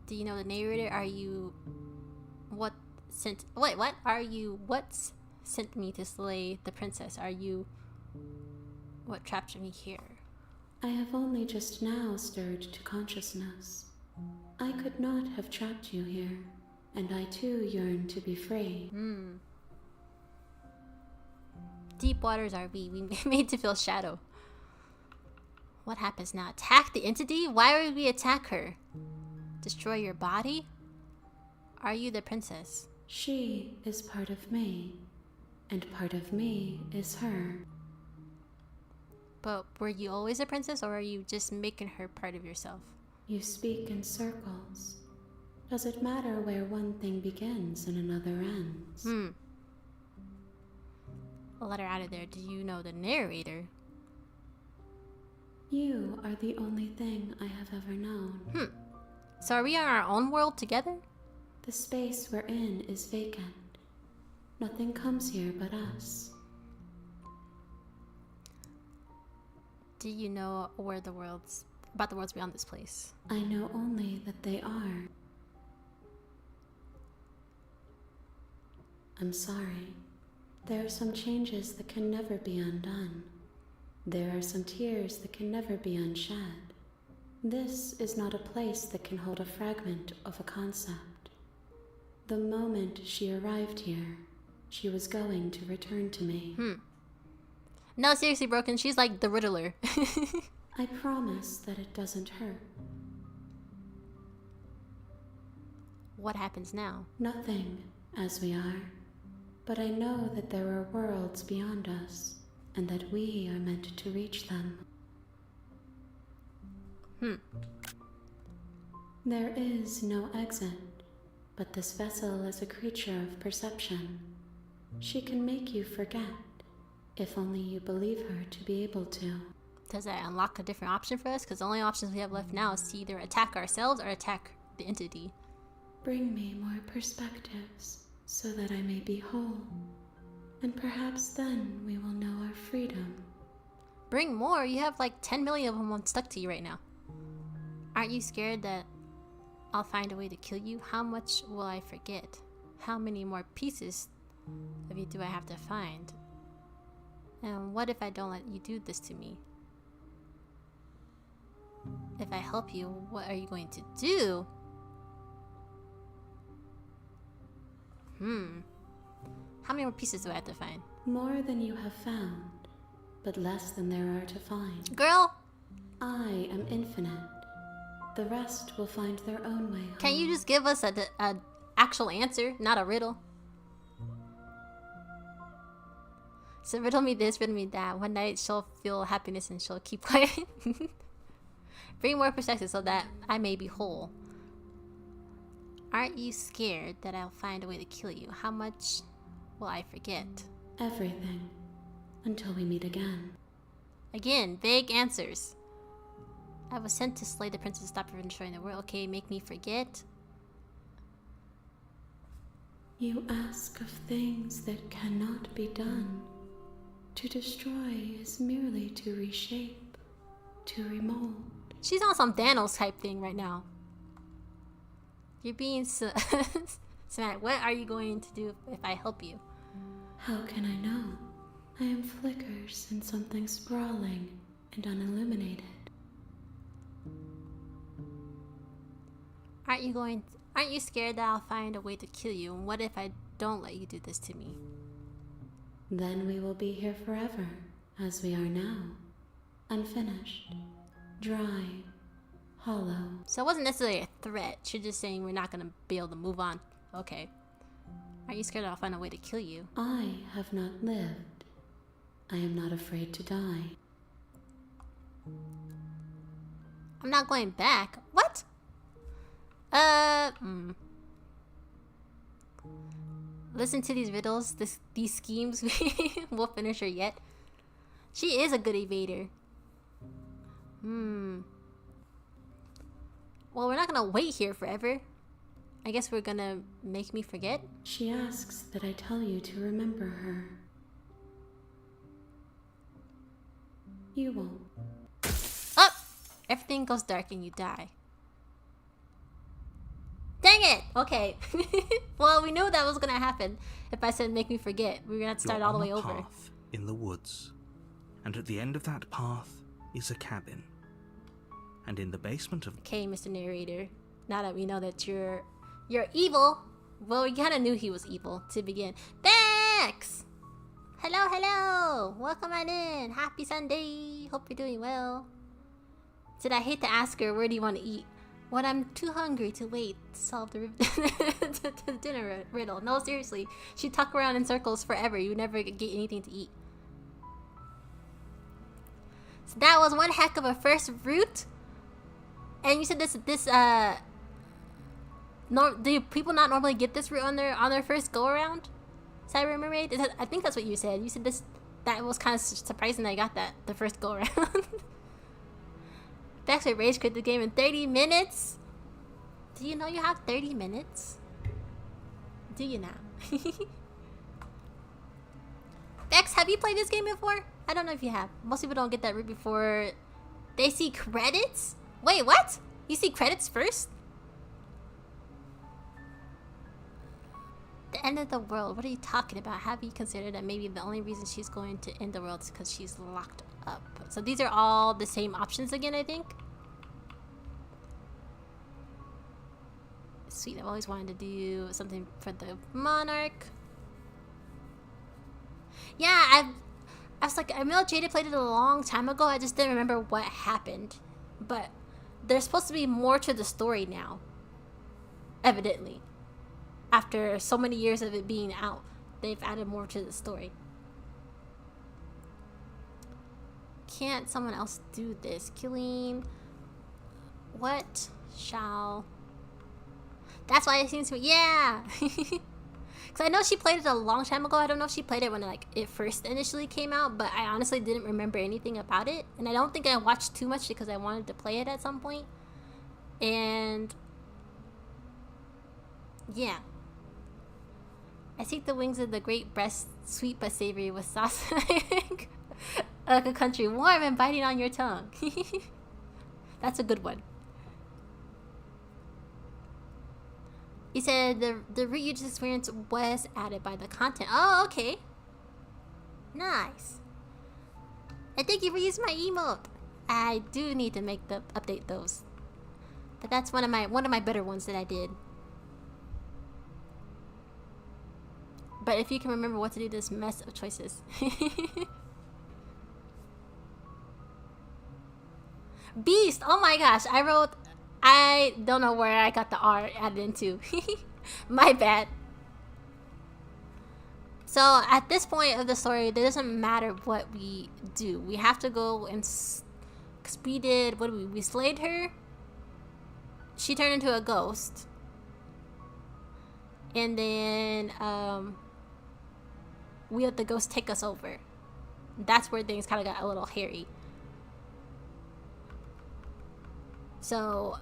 Do you know the narrator? Are you what sent? Wait, what are you? What's sent me to slay the princess? Are you what trapped me here? I have only just now stirred to consciousness. I could not have trapped you here, and I too yearn to be free. Deep waters are we made to feel shadow. What happens now? Attack the entity? Why would we attack her? Destroy your body? Are you the princess? She is part of me, and part of me is her. But were you always a princess, or are you just making her part of yourself? You speak in circles. Does it matter where one thing begins and another ends? I'll let her out of there. Do you know the narrator? You are the only thing I have ever known. So are we on our own world together? The space we're in is vacant. Nothing comes here but us. Do you know about the worlds beyond this place? I know only that they are. I'm sorry. There are some changes that can never be undone. There are some tears that can never be unshed. This is not a place that can hold a fragment of a concept. The moment she arrived here, she was going to return to me. No, seriously, Broken, she's like the Riddler. I promise that it doesn't hurt. What happens now? Nothing, as we are. But I know that there are worlds beyond us, and that we are meant to reach them. There is no exit, but this vessel is a creature of perception. She can make you forget, if only you believe her to be able to. Does that unlock a different option for us? Because the only options we have left now is to either attack ourselves or attack the entity. Bring me more perspectives, so that I may be whole. And perhaps then we will know our freedom. Bring more? You have like 10 million of them stuck to you right now. Aren't you scared that I'll find a way to kill you? How much will I forget? How many more pieces of you do I have to find? And what if I don't let you do this to me? If I help you, what are you going to do? How many more pieces do I have to find? More than you have found, but less than there are to find. Girl! I am infinite. The rest will find their own way home. Can you just give us a actual answer, not a riddle? So riddle me this, riddle me that. One night she'll feel happiness and she'll keep quiet. Bring more perspective so that I may be whole. Aren't you scared that I'll find a way to kill you? How much will I forget? Everything. Until we meet again. Again, vague answers. I was sent to slay the princess, stop her from destroying the world. Okay, make me forget. You ask of things that cannot be done. To destroy is merely to reshape, to remold. She's on some Thanos type thing right now. You're being so Samantha, what are you going to do if I help you? How can I know? I am flickers in something sprawling and unilluminated. Aren't you scared that I'll find a way to kill you? And what if I don't let you do this to me? Then we will be here forever, as we are now. Unfinished, dry, hollow. So it wasn't necessarily a threat. You're just saying we're not gonna be able to move on. Okay. Are you scared that I'll find a way to kill you? I have not lived. I am not afraid to die. I'm not going back. What? Listen to these riddles, these schemes. We'll finish her yet. She is a good evader. Well, we're not gonna wait here forever. I guess we're gonna make me forget. She asks that I tell you to remember her. You won't. Oh! Everything goes dark and you die. Dang it! Okay. Well, we knew that was gonna happen. If I said make me forget, we were gonna have to start You're all the on way a over. path in the woods, and at the end of that path is a cabin. And in the basement of Okay, Mr. Narrator. Now that we know that you're evil. Well, we kind of knew he was evil to begin. Bex! Hello, hello! Welcome on in. Happy Sunday. Hope you're doing well. Did I hate to ask her, where do you want to eat? When I'm too hungry to wait to solve the the dinner riddle. No, seriously. She'd talk around in circles forever. You never get anything to eat. So that was one heck of a first route. And you said do people not normally get this route on their first go around? Cyber Mermaid? I think that's what you said. You said that was kind of surprising that I got that the first go around. They actually rage quit the game in 30 minutes. Do you know you have 30 minutes? Do you now? Bex, have you played this game before? I don't know if you have. Most people don't get that route before they see credits. Wait, what? You see credits first? The end of the world. What are you talking about? Have you considered that maybe the only reason she's going to end the world is because she's locked up? So these are all the same options again, I think. Sweet, I've always wanted to do something for the monarch. Yeah, I was like, I know Jada played it a long time ago. I just didn't remember what happened. But there's supposed to be more to the story now. Evidently. After so many years of it being out, they've added more to the story. Can't someone else do this? Killing... What shall... That's why it seems to me... Yeah! Because I know she played it a long time ago. I don't know if she played it when like it first initially came out, but I honestly didn't remember anything about it. And I don't think I watched too much because I wanted to play it at some point. And... yeah. I seek the wings of the great breast, sweet but savory with sauce like a country warm and biting on your tongue. That's a good one. He said the route you just experienced was added by the content. Oh, okay. Nice. And thank you for using my emote. I do need to update those. But that's one of my better ones that I did. But if you can remember what to do, this mess of choices. Beast! Oh my gosh, I don't know where I got the R added into. My bad. So at this point of the story, it doesn't matter what we do. We have to go and... Because we did... What did we slayed her? She turned into a ghost. And then... we let the ghost take us over. That's where things kind of got a little hairy. So,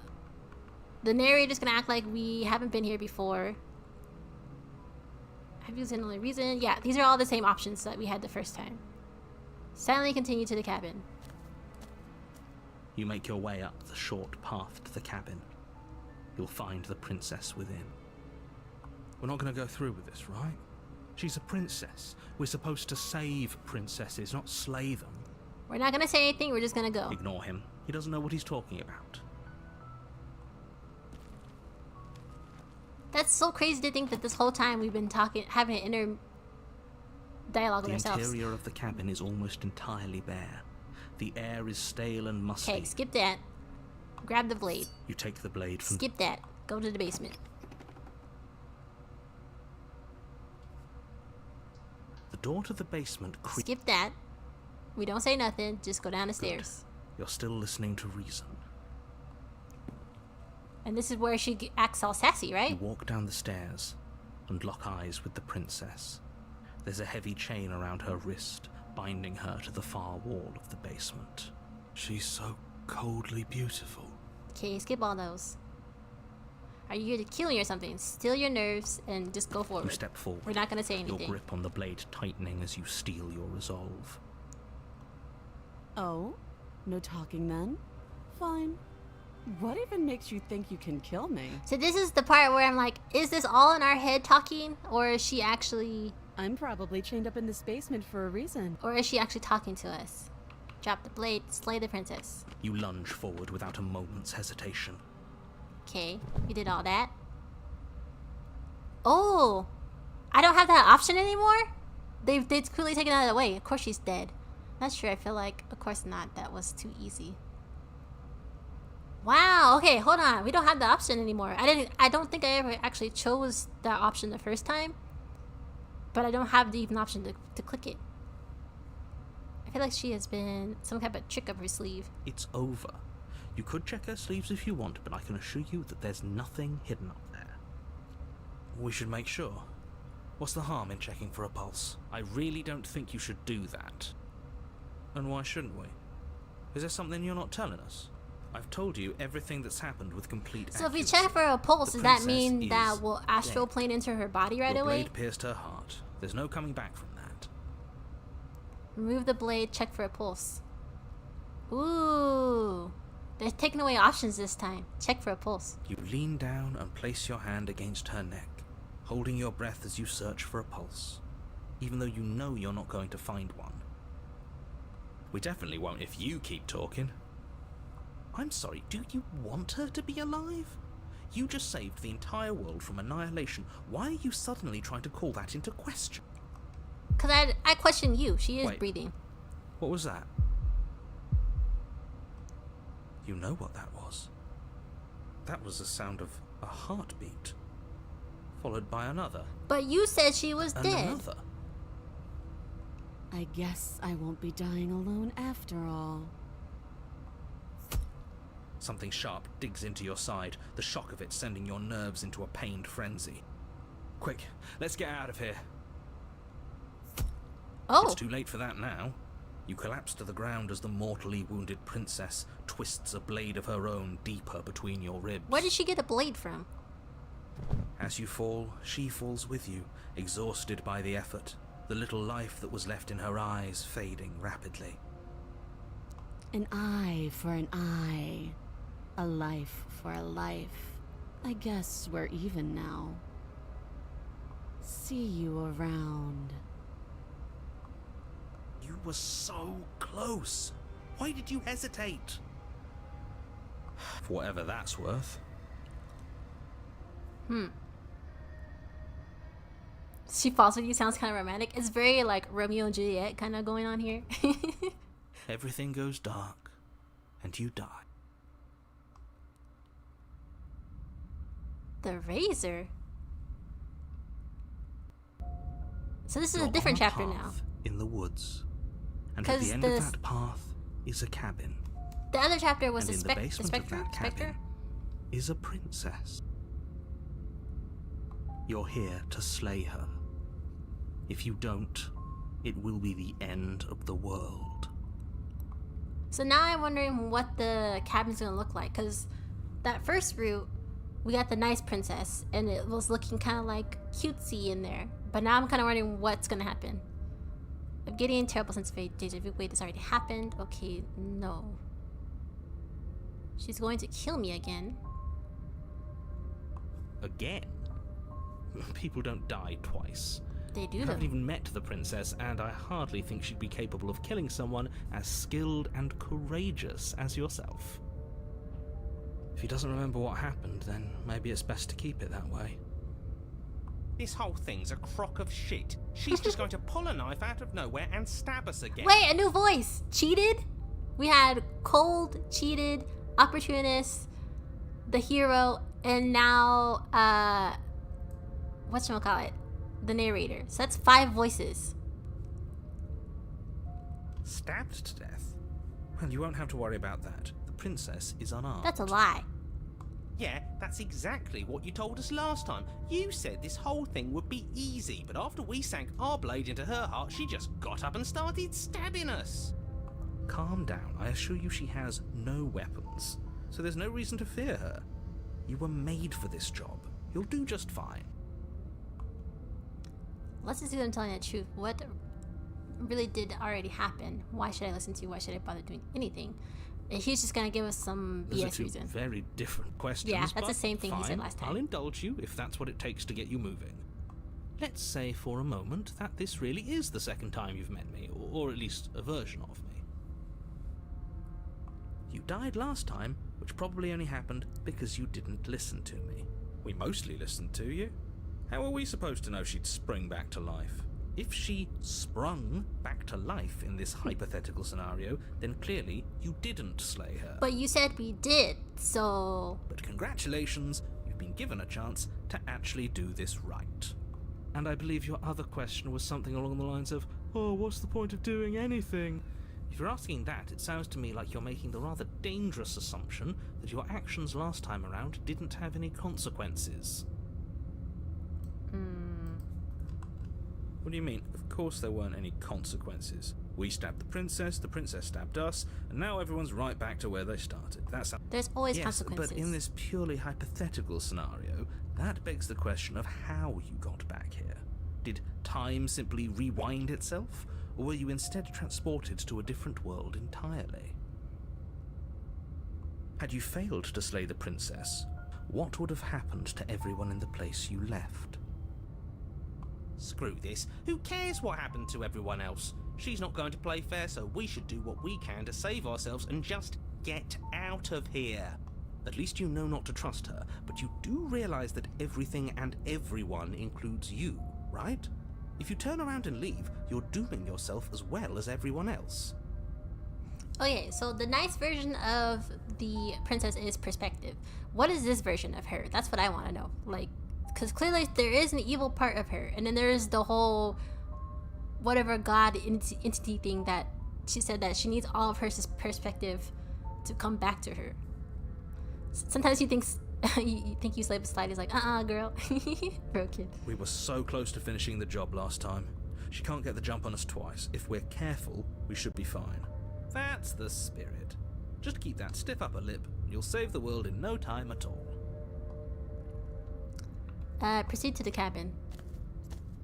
the narrator's gonna act like we haven't been here before. Have used another reason? Yeah, these are all the same options that we had the first time. Silently continue to the cabin. You make your way up the short path to the cabin. You'll find the princess within. We're not going to go through with this, right? She's a princess. We're supposed to save princesses, not slay them. We're not gonna say anything, we're just gonna go. Ignore him. He doesn't know what he's talking about. That's so crazy to think that this whole time we've been having an inner dialogue with The ourselves. interior of the cabin is almost entirely bare. The air is stale and musty. Okay, skip that. Grab the blade. You take the blade from... Skip that. Go to the basement. The door to the basement Skip that. We don't say nothing. Just go down the stairs. You're still listening to reason. And this is where she acts all sassy, You right? walk down the stairs and lock eyes with the princess. There's a heavy chain around her wrist, binding her to the far wall of the basement. She's so coldly beautiful. Okay, skip all those. Are you here to kill me or something? Still your nerves and just go You forward. step forward. We're not gonna say Your anything. grip on the blade tightening as you steel your resolve. Oh? No talking then? Fine. What even makes you think you can kill me? So this is the part where I'm like, is this all in our head talking? Or is she actually... I'm probably chained up in this basement for a reason. Or is she actually talking to us? Drop the blade, slay the princess. You lunge forward without a moment's hesitation. Okay, we did all that. Oh! I don't have that option anymore? They've clearly taken that away. Of course she's dead. Not sure, I feel like, of course not. That was too easy. Wow, okay, hold on. We don't have the option anymore. I don't think I ever actually chose that option the first time. But I don't have the even option to click it. I feel like she has been some kind of trick up her sleeve. It's over. You could check her sleeves if you want, but I can assure you that there's nothing hidden up there. We should make sure. What's the harm in checking for a pulse? I really don't think you should do that. And why shouldn't we? Is there something you're not telling us? I've told you everything that's happened with complete So if we accuracy. check for a pulse, The does that princess mean that is will astral dead. plane into her body right Your away? blade pierced her heart. There's no coming back from that. Remove the blade, check for a pulse. Ooh. They're taking away options this time. Check for a pulse. You lean down and place your hand against her neck, holding your breath as you search for a pulse, even though you know you're not going to find one. We definitely won't if you keep talking. I'm sorry, do you want her to be alive? You just saved the entire world from annihilation. Why are you suddenly trying to call that into question? Because I question you. She is Wait. breathing. What was that? You know what that was. That was the sound of a heartbeat, followed by another. But you said she was And dead. another. I guess I won't be dying alone after all. Something sharp digs into your side, the shock of it sending your nerves into a pained frenzy. Quick, let's get out of here. Oh. It's too late for that now. You collapse to the ground as the mortally wounded princess twists a blade of her own deeper between your ribs. Where did she get a blade from? As you fall, she falls with you, exhausted by the effort, the little life that was left in her eyes fading rapidly. An eye for an eye. A life for a life. I guess we're even now. See you around. You were so close. Why did you hesitate? For whatever that's worth. She falls with you sounds kind of romantic. It's very like Romeo and Juliet kind of going on here. Everything goes dark, and you die. The razor. So this is You're a different on chapter now. path in the woods, and at 'Cause the end of that path is a cabin. The other chapter was And the in the basement of that spectre. cabin is a princess. You're here to slay her. If you don't, it will be the end of the world. So now I'm wondering what the cabin's gonna look like, because that first route, we got the nice princess, and it was looking kind of like cutesy in there. But now I'm kind of wondering what's gonna happen. I'm getting a terrible sense of deja vu. Wait, this already happened? Okay, no. She's going to kill me again. Again? People don't die twice. They do You though. haven't even met the princess, and I hardly think she'd be capable of killing someone as skilled and courageous as yourself. If he doesn't remember what happened, then maybe it's best to keep it that way. This whole thing's a crock of shit. She's just going to pull a knife out of nowhere and stab us again. Wait, a new voice. Cheated? We had cold, cheated, opportunist, the hero, and now, whatchamacallit? The narrator. So that's 5 voices. Stabbed to death? Well, you won't have to worry about that. The princess is unarmed. That's a lie. Yeah, that's exactly what you told us last time. You said this whole thing would be easy, but after we sank our blade into her heart, she just got up and started stabbing us. Calm down. I assure you she has no weapons, so there's no reason to fear her. You were made for this job. You'll do just fine. Let's just do them telling the truth. What really did already happen? Why should I listen to you? Why should I bother doing anything? And he's just gonna give us some Those are BS two reason. very different questions. Yeah, that's the but same thing he said fine, last time. I'll indulge you if that's what it takes to get you moving. Let's say for a moment that this really is the second time you've met me, or at least a version of me. You died last time, which probably only happened because you didn't listen to me. We mostly listened to you. How are we supposed to know she'd spring back to life? If she sprung back to life in this hypothetical scenario, then clearly you didn't slay her. But you said we did, so... But congratulations, you've been given a chance to actually do this right. And I believe your other question was something along the lines of, oh, what's the point of doing anything? If you're asking that, it sounds to me like you're making the rather dangerous assumption that your actions last time around didn't have any consequences. What do you mean? Of course there weren't any consequences. We stabbed the princess stabbed us, and now everyone's right back to where they started. That's how... There's always Yes, consequences. but in this purely hypothetical scenario, that begs the question of how you got back here. Did time simply rewind itself? Or were you instead transported to a different world entirely? Had you failed to slay the princess, what would have happened to everyone in the place you left? Screw this. Who cares what happened to everyone else? She's not going to play fair, so we should do what we can to save ourselves and just get out of here. At least you know not to trust her, but you do realize that everything and everyone includes you, right? If you turn around and leave, you're dooming yourself as well as everyone else. Okay, so the nice version of the princess is perspective. What is this version of her? That's what I want to know. Like, because clearly there is an evil part of her, and then there is the whole whatever god entity thing that she said that she needs all of her perspective to come back to her. Sometimes you think you slay beside is like, girl. Broken. We were so close to finishing the job last time. She can't get the jump on us twice. If we're careful, we should be fine. That's the spirit. Just keep that stiff upper lip, and you'll save the world in no time at all. Proceed to the cabin.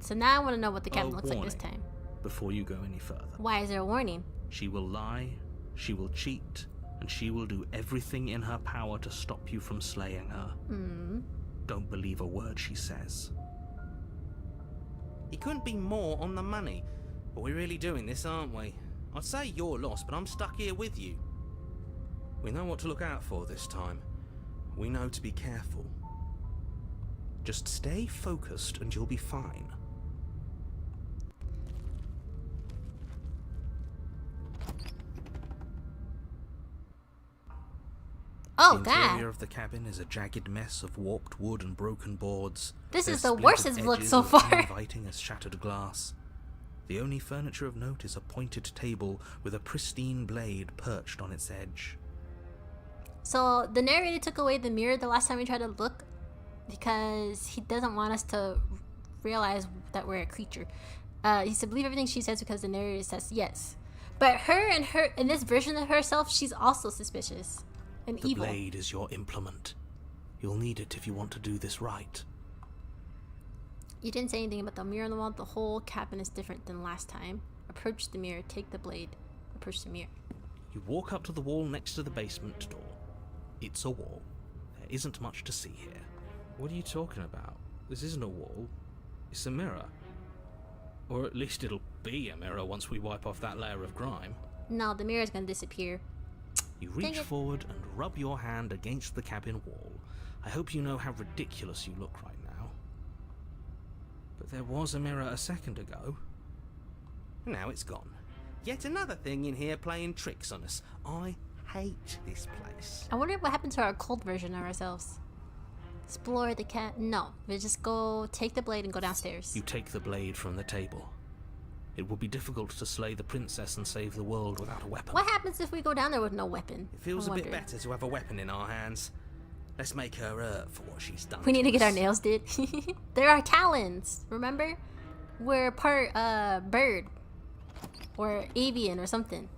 So now I want to know what the cabin looks like this Warning. time. Before you go any further. Why is there a warning? She will lie, she will cheat, and she will do everything in her power to stop you from slaying her. Don't believe a word she says. He couldn't be more on the money. But we're really doing this, aren't we? I'd say you're lost, but I'm stuck here with you. We know what to look out for this time. We know to be careful. Just stay focused and you'll be fine. Oh, The God. interior of the cabin is a jagged mess of warped wood and broken boards. This Their is the splintered worst it's looked edges so as far. uninviting as shattered glass. The only furniture of note is a pointed table with a pristine blade perched on its edge. So the narrator took away the mirror the last time we tried to look because he doesn't want us to realize that we're a creature. He said believe everything she says because the narrator says yes. But her in this version of herself, she's also suspicious and The evil. blade is your implement. You'll need it if you want to do this right. You didn't say anything about the mirror on the wall. The whole cabin is different than last time. Approach the mirror, take the blade. Approach the mirror. You walk up to the wall next to the basement door. It's a wall. There isn't much to see here. What are you talking about? This isn't a wall. It's a mirror. Or at least it'll be a mirror once we wipe off that layer of grime. No, the mirror's gonna disappear. You Dang reach it. forward and rub your hand against the cabin wall. I hope you know how ridiculous you look right now. But there was a mirror a second ago. Now it's gone. Yet another thing in here playing tricks on us. I hate this place. I wonder what happened to our cold version of ourselves. Explore the cat. No, we just go take the blade and go downstairs. You take the blade from the table. It would be difficult to slay the princess and save the world without a weapon. What happens if we go down there with no weapon? It feels I a bit wonder. better to have a weapon in our hands. Let's make her hurt for what she's done. We need to get our us. nails did. There are talons. Remember, we're part bird or avian or something.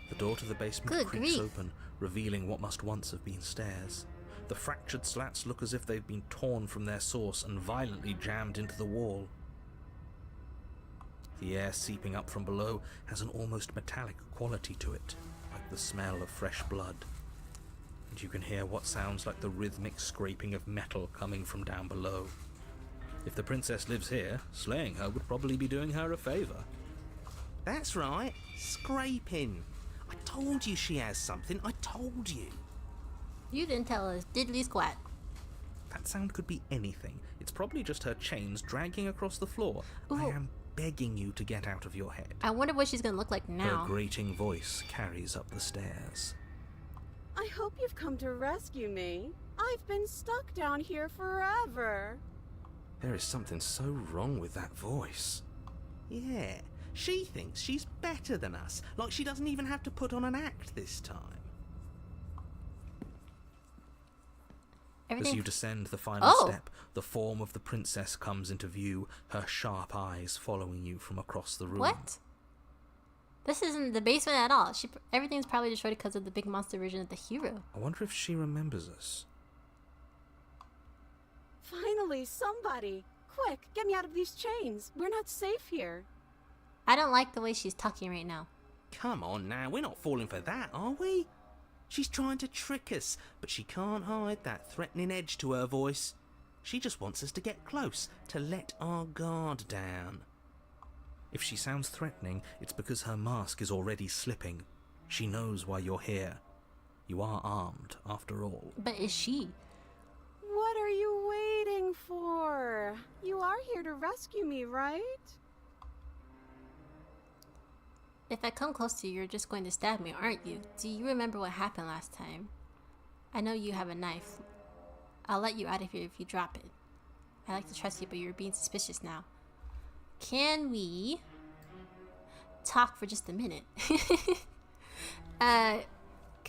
The door to the basement Good creaks grief. open, revealing what must once have been stairs. The fractured slats look as if they've been torn from their source and violently jammed into the wall. The air seeping up from below has an almost metallic quality to it, like the smell of fresh blood. And you can hear what sounds like the rhythmic scraping of metal coming from down below. If the princess lives here, slaying her would probably be doing her a favor. That's right. Scraping. I told you she has something. I told you. You didn't tell us, diddly squat. That sound could be anything. It's probably just her chains dragging across the floor. I Ooh. am begging you to get out of your head. I wonder what she's gonna look like now. Her grating voice carries up the stairs. I hope you've come to rescue me. I've been stuck down here forever. There is something so wrong with that voice. Yeah. She thinks she's better than us. Like she doesn't even have to put on an act this time. As Everything. you descend the final Oh. step, the form of the princess comes into view, her sharp eyes following you from across the room. What? This isn't the basement at all. Everything's probably destroyed because of the big monster version of the hero. I wonder if she remembers us. Finally, somebody. Quick, get me out of these chains. We're not safe here. I don't like the way she's talking right now. Come on now, we're not falling for that, are we? She's trying to trick us, but she can't hide that threatening edge to her voice. She just wants us to get close, to let our guard down. If she sounds threatening, it's because her mask is already slipping. She knows why you're here. You are armed, after all. But is she? What are you waiting for? You are here to rescue me, right? If I come close to you, you're just going to stab me, aren't you? Do you remember what happened last time? I know you have a knife. I'll let you out of here if you drop it. I like to trust you, but you're being suspicious now. Can we talk for just a minute? Can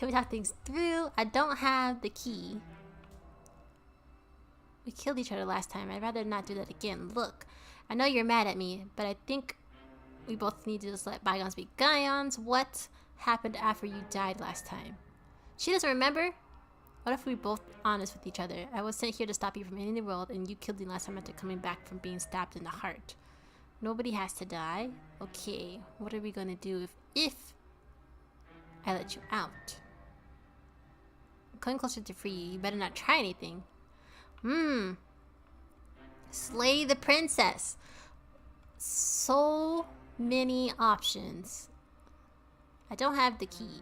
we talk things through? I don't have the key. We killed each other last time. I'd rather not do that again. Look, I know you're mad at me, but I think we both need to just let bygones be bygones. What happened after you died last time? She doesn't remember? What if we both honest with each other? I was sent here to stop you from ending the world, and you killed me last time after coming back from being stabbed in the heart. Nobody has to die. Okay, what are we gonna do if I let you out? I'm coming closer to free you. You better not try anything. Slay the princess. So many options. I don't have the key.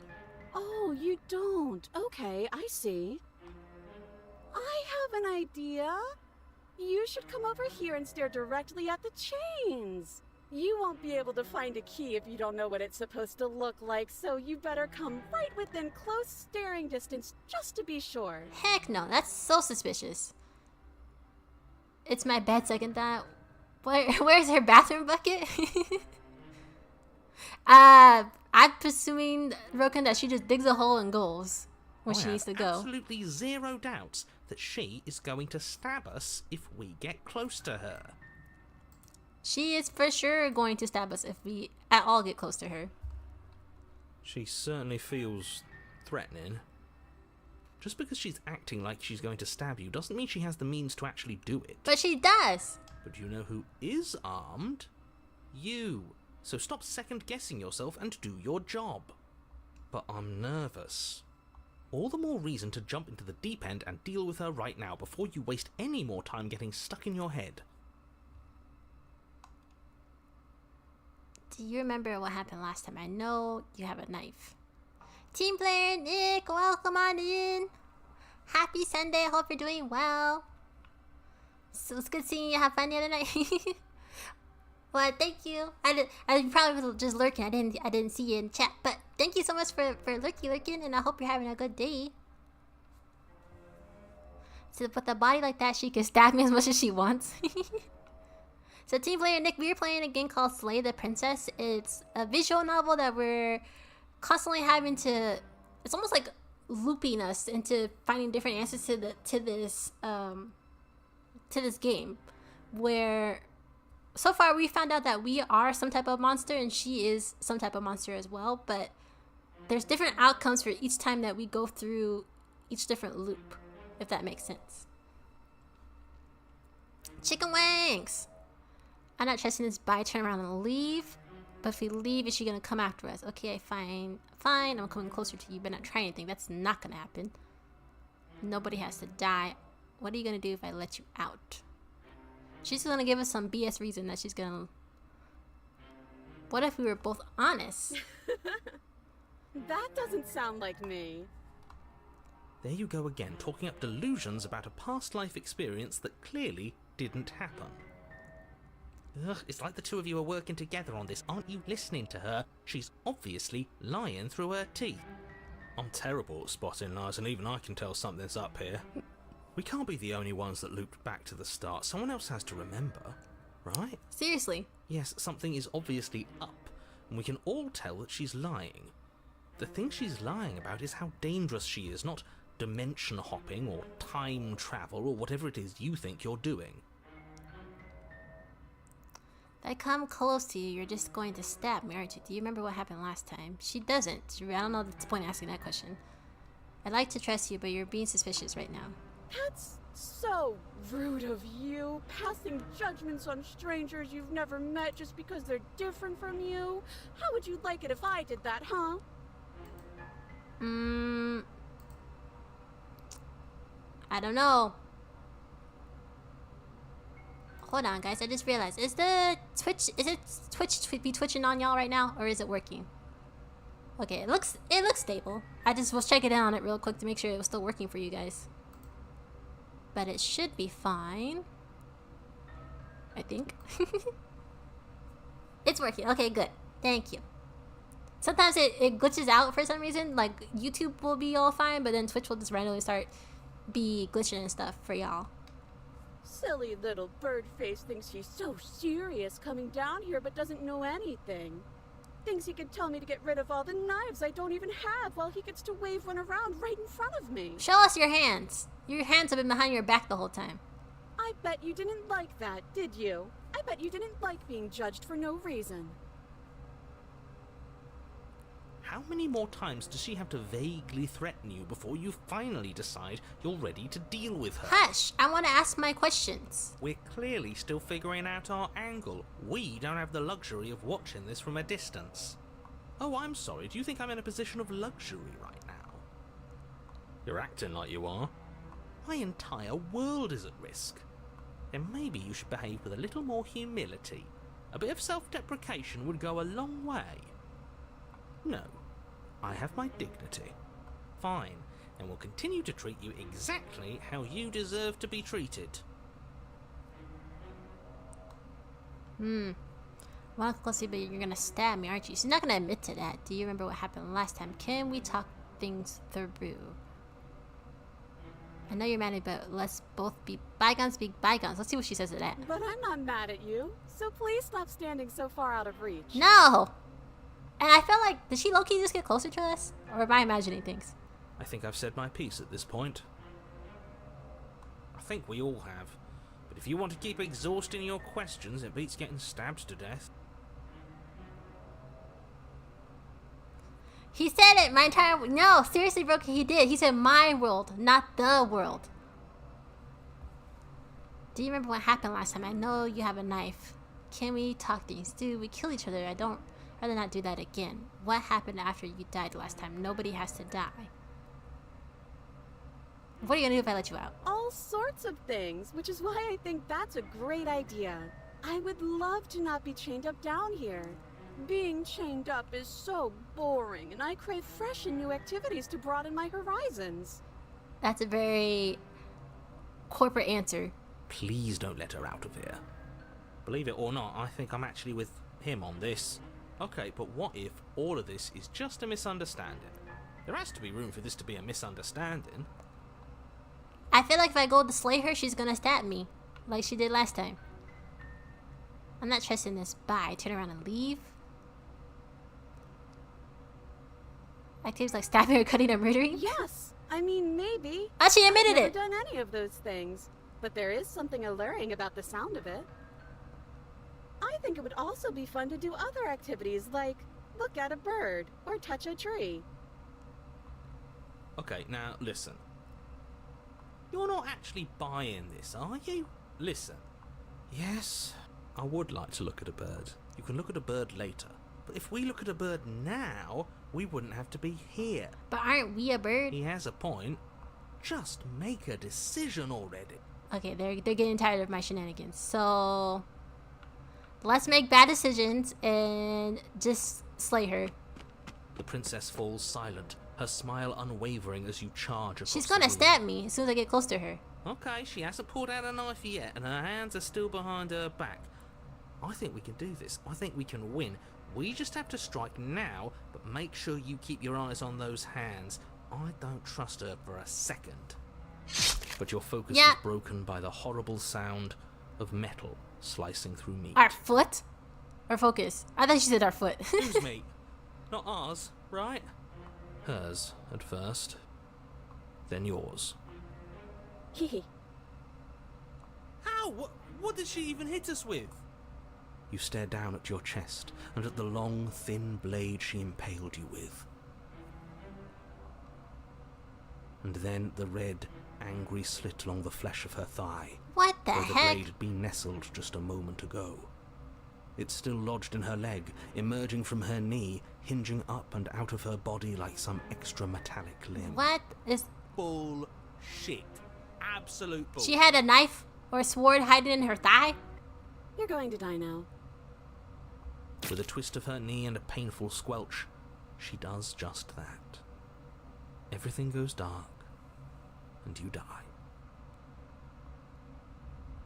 Oh, you don't. Okay, I see. I have an idea. You should come over here and stare directly at the chains. You won't be able to find a key if you don't know what it's supposed to look like, so you better come right within close staring distance just to be sure. Heck no, that's so suspicious. It's my bad second thought. Where's her bathroom bucket? I'm presuming, Roken, that she just digs a hole and goes where she needs to go. Absolutely zero doubts that she is going to stab us if we get close to her. She is for sure going to stab us if we at all get close to her. She certainly feels threatening. Just because she's acting like she's going to stab you doesn't mean she has the means to actually do it. But she does! But you know who is armed? You. So stop second-guessing yourself and do your job. But I'm nervous. All the more reason to jump into the deep end and deal with her right now before you waste any more time getting stuck in your head. Do you remember what happened last time? I know you have a knife. Team player Nick, welcome on in. Happy Sunday, I hope you're doing well. So it's good seeing you have fun the other night. Well, thank you. I probably was just lurking. I didn't see you in chat, but thank you so much for lurking, and I hope you're having a good day. So with a body like that, she can stab me as much as she wants. So team player Nick, we are playing a game called Slay the Princess. It's a visual novel that we're constantly having to. It's almost like looping us into finding different answers to this game, where so far we found out that we are some type of monster and she is some type of monster as well, but there's different outcomes for each time that we go through each different loop, if that makes sense. Chicken wings! I'm not trusting this by turn around and leave, but if we leave, is she gonna come after us? Okay, fine, I'm coming closer to you, but not try anything. That's not gonna happen. Nobody has to die. What are you gonna do if I let you out? She's gonna give us some BS reason that she's gonna... What if we were both honest? That doesn't sound like me. There you go again, talking up delusions about a past life experience that clearly didn't happen. Ugh, it's like the two of you are working together on this. Aren't you listening to her? She's obviously lying through her teeth. I'm terrible at spotting lies, and even I can tell something's up here. We can't be the only ones that looped back to the start. Someone else has to remember, right? Seriously. Yes, something is obviously up, and we can all tell that she's lying. The thing she's lying about is how dangerous she is, not dimension hopping or time travel or whatever it is you think you're doing. If I come close to you, you're just going to stab me, aren't you? Do you remember what happened last time? She doesn't. I don't know the point of asking that question. I'd like to trust you, but you're being suspicious right now. That's So rude of you, passing judgments on strangers you've never met just because they're different from you. How would you like it if I did that, huh? I don't know. Hold on, guys. I just realized. Is it Twitch be twitching on y'all right now, or is it working? Okay, it looks stable. I just was checking in on it real quick to make sure it was still working for you guys. But it should be fine. I think. It's working. Okay, good. Thank you. Sometimes it glitches out for some reason. Like, YouTube will be all fine, but then Twitch will just randomly start be glitching and stuff for y'all. Silly little bird face thinks he's so serious coming down here but doesn't know anything. Thinks he can tell me to get rid of all the knives I don't even have while he gets to wave one around right in front of me. Show us your hands. Your hands have been behind your back the whole time. I bet you didn't like that, did you? I bet you didn't like being judged for no reason. How many more times does she have to vaguely threaten you before you finally decide you're ready to deal with her? Hush! I want to ask my questions. We're clearly still figuring out our angle. We don't have the luxury of watching this from a distance. Oh, I'm sorry. Do you think I'm in a position of luxury right now? You're acting like you are. My entire world is at risk. Then maybe you should behave with a little more humility. A bit of self-deprecation would go a long way. No, I have my dignity. Fine, and will continue to treat you exactly how you deserve to be treated. Well, closely, but you're gonna stab me, aren't you? She's not gonna admit to that. Do you remember what happened last time? Can we talk things through? I know you're mad at me, but let's both be bygones. Let's see what she says to that. But I'm not mad at you, so please stop standing so far out of reach. No! And I feel like, did she low-key just get closer to us? Or am I imagining things? I think I've said my piece at this point. I think we all have. But if you want to keep exhausting your questions, it beats getting stabbed to death. He said it, my entire... No, seriously, bro, he did. He said my world, not the world. Do you remember what happened last time? I know you have a knife. Can we talk things? Dude, we kill each other. I'd rather not do that again. What happened after you died last time? Nobody has to die. What are you gonna do if I let you out? All sorts of things, which is why I think that's a great idea. I would love to not be chained up down here. Being chained up is so boring, and I crave fresh and new activities to broaden my horizons. That's a very corporate answer. Please don't let her out of here. Believe it or not, I think I'm actually with him on this. Okay, but what if all of this is just a misunderstanding? There has to be room for this to be a misunderstanding. I feel like if I go to slay her, she's gonna stab me. Like she did last time. I'm not trusting this. Bye. Turn around and leave. Activities like stabbing or cutting or murdering? Yes! I mean, maybe. Oh, she admitted I've it! never done any of those things. But there is something alluring about the sound of it. I think it would also be fun to do other activities like look at a bird or touch a tree. Okay, now listen. You're not actually buying this, are you? Listen. Yes, I would like to look at a bird. You can look at a bird later. But if we look at a bird now, we wouldn't have to be here. But aren't we a bird? He has a point. Just make a decision already. Okay, they're getting tired of my shenanigans. So let's make bad decisions and just slay her. The princess falls silent, her smile unwavering as you charge across She's the gonna room. stab me as soon as I get close to her. Okay, she hasn't pulled out a knife yet, and her hands are still behind her back. I think we can do this. I think we can win. We just have to strike now, but make sure you keep your eyes on those hands. I don't trust her for a second. But your focus is broken by the horrible sound of metal slicing through meat. Our foot? Our focus. I thought she said our foot. Whose meat? Not ours, right? Hers, at first. Then yours. Hehe. How? What did she even hit us with? You stare down at your chest and at the long, thin blade she impaled you with. And then the red, angry slit along the flesh of her thigh, What the where the heck? blade had been nestled just a moment ago. It's still lodged in her leg, emerging from her knee, hinging up and out of her body like some extra metallic limb. What is... Bullshit. Absolute bullshit. She had a knife or a sword hiding in her thigh? You're going to die now. With a twist of her knee and a painful squelch, she does just that. Everything goes dark, and you die.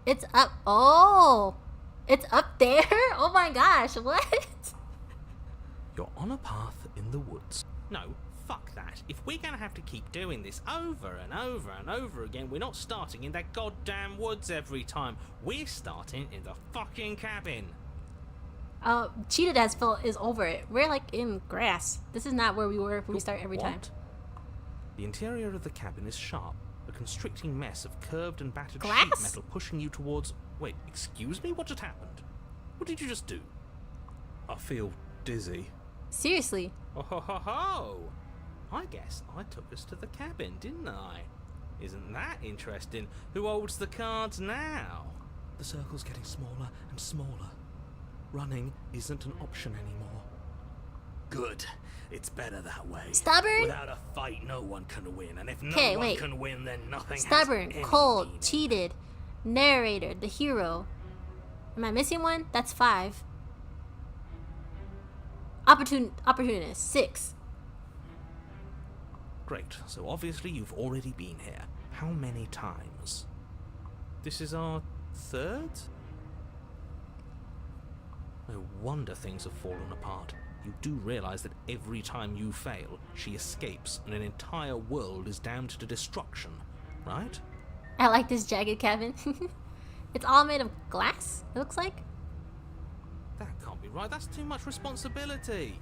It's up. Oh! It's up there? Oh my gosh, what? You're on a path in the woods. No, fuck that. If we're gonna have to keep doing this over and over and over again, we're not starting in that goddamn woods every time. We're starting in the fucking cabin. Cheetah Dad's Phil is over it. We're like in grass. This is not where we were when we start every time. What? The interior of the cabin is sharp, a constricting mess of curved and battered Glass? sheet metal pushing you towards... Wait, excuse me? What just happened? What did you just do? I feel dizzy. Seriously. Oh ho ho ho! I guess I took us to the cabin, didn't I? Isn't that interesting? Who holds the cards now? The circle's getting smaller and smaller. Running isn't an option anymore. Good. It's better that way. Stubborn? Without a fight, no one can win. And if no Okay, one wait. can win, then nothing Stubborn, has any cold, meaning. cheated, narrator, the hero. Am I missing one? That's 5. Opportunist, 6. Great, so obviously you've already been here. How many times? This is our 3rd? No wonder things have fallen apart. You do realize that every time you fail, she escapes and an entire world is damned to destruction, right? I like this jagged cabin. It's all made of glass, it looks like. That can't be right. That's too much responsibility.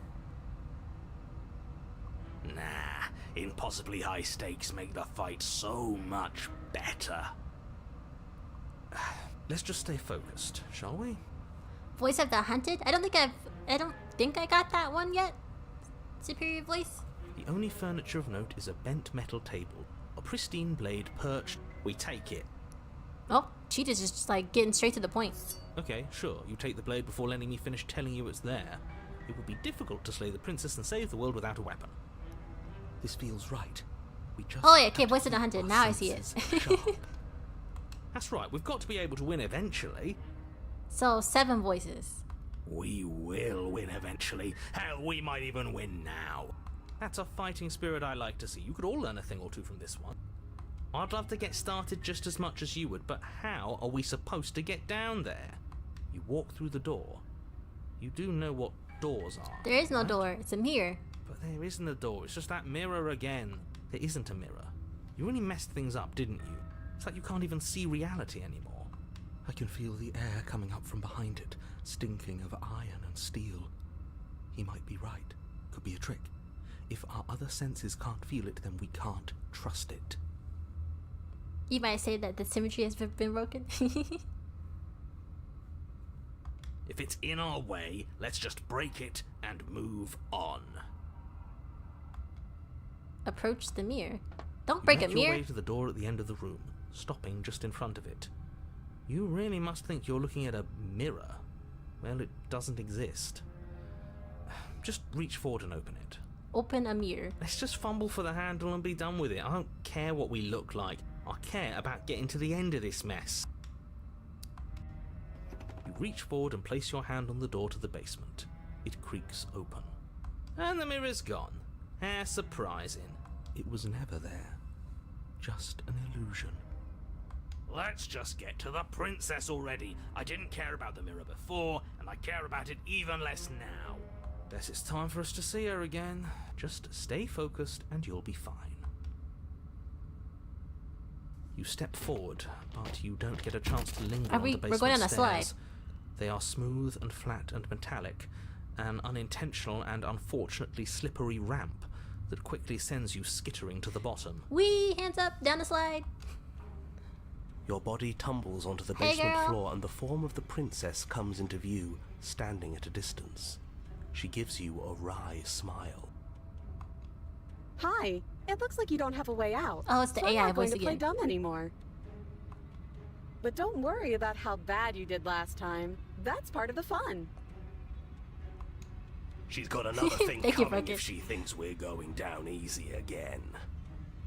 Nah, impossibly high stakes make the fight so much better. Let's just stay focused, shall we? Voice of the Hunted? I don't think I got that one yet. Superior voice. The only furniture of note is a bent metal table, a pristine blade perched. We take it. Oh, Cheetah's just like getting straight to the point. Okay, sure, you take the blade before letting me finish telling you it's there. It would be difficult to slay the princess and save the world without a weapon. This feels right. We just Oh yeah, okay, have to Voice of the keep Hunted. our Now I see it. senses sharp. That's right, we've got to be able to win eventually. So 7 voices. We will win eventually. Hell, we might even win now. That's a fighting spirit I like to see. You could all learn a thing or two from this one. I'd love to get started just as much as you would, but how are we supposed to get down there? You walk through the door. You do know what doors are. There is no right? door. It's a mirror. But there isn't a door. It's just that mirror again. There isn't a mirror. You really messed things up, didn't you? It's like you can't even see reality anymore. I can feel the air coming up from behind it, stinking of iron and steel. He might be right. Could be a trick. If our other senses can't feel it, then we can't trust it. You might say that the symmetry has been broken. If it's in our way, let's just break it and move on. Approach the mirror. Don't You break a make your mirror. way to the door at the end of the room, stopping just in front of it. You really must think you're looking at a mirror. Well, it doesn't exist. Just reach forward and open it. Open a mirror. Let's just fumble for the handle and be done with it. I don't care what we look like. I care about getting to the end of this mess. You reach forward and place your hand on the door to the basement. It creaks open. And the mirror's gone. How surprising. It was never there. Just an illusion. Let's just get to the princess already. I didn't care about the mirror before, and I care about it even less now. Guess it's time for us to see her again. Just stay focused and you'll be fine. You step forward, but you don't get a chance to linger on the basement we're going on a stairs. slide. They are smooth and flat and metallic, an unintentional and unfortunately slippery ramp that quickly sends you skittering to the bottom. Wee, hands up, down the slide. Your body tumbles onto the Hey, basement girl. floor and the form of the princess comes into view, standing at a distance. She gives you a wry smile. Hi, It looks like you don't have a way out. Oh, it's the so I'm AI not going voice to play again. dumb anymore. But don't worry about how bad you did last time. That's part of the fun. She's got another thing Thank you, coming Bucket. if she thinks we're going down easy again.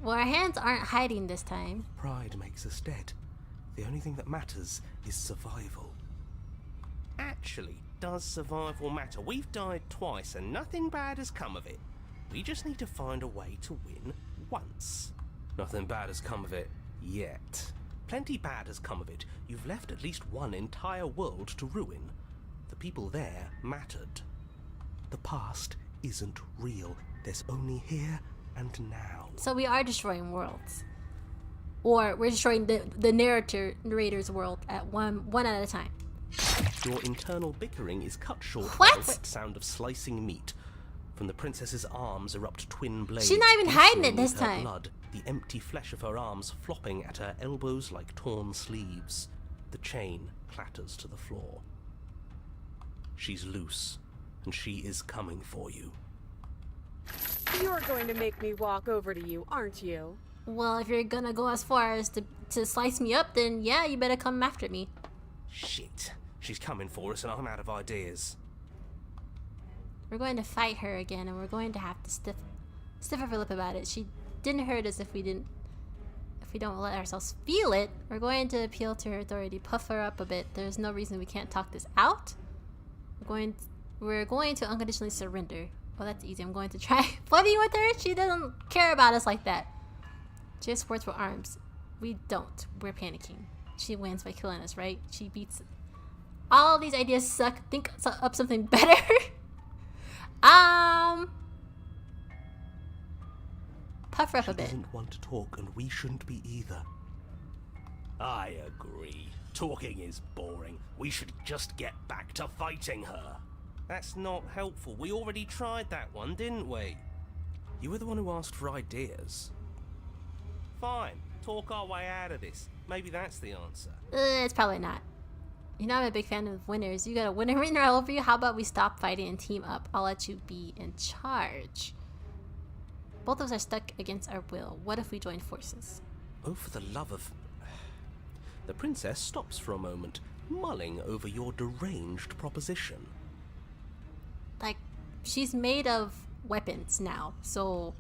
Well, our hands aren't hiding this time. Pride makes us dead. The only thing that matters is survival. Actually, does survival matter? We've died twice and nothing bad has come of it. We just need to find a way to win once. Nothing bad has come of it yet. Plenty bad has come of it. You've left at least one entire world to ruin. The people there mattered. The past isn't real. There's only here and now. So we are destroying worlds. Or we're destroying the narrator's world at one at a time. Your internal bickering is cut short What? by the wet sound of slicing meat. From the princess's arms erupt twin blades. She's not even hiding glistening it this with her time. Blood, the empty flesh of her arms flopping at her elbows like torn sleeves. The chain clatters to the floor. She's loose, and she is coming for you. You're going to make me walk over to you, aren't you? Well, if you're gonna go as far as to slice me up, then yeah, you better come after me. Shit. She's coming for us and I'm out of ideas. We're going to fight her again, and we're going to have to stiff her lip about it. She didn't hurt us if we don't let ourselves feel it. We're going to appeal to her authority, puff her up a bit. There's no reason we can't talk this out. We're going to unconditionally surrender. Oh, that's easy. I'm going to try fighting with her. She doesn't care about us like that. She has swords with arms. We don't. We're panicking. She wins by killing us, right? She beats it. All of these ideas suck. Think up something better. Puff her up a She bit. doesn't want to talk, and we shouldn't be either. I agree. Talking is boring. We should just get back to fighting her. That's not helpful. We already tried that one, didn't we? You were the one who asked for ideas. Fine. Talk our way out of this. Maybe that's the answer. It's probably not. You know I'm a big fan of winners. You got a winner all over you. How about we stop fighting and team up? I'll let you be in charge. Both of us are stuck against our will. What if we join forces? Oh, for the love of... The princess stops for a moment, mulling over your deranged proposition. Like, she's made of weapons now, so...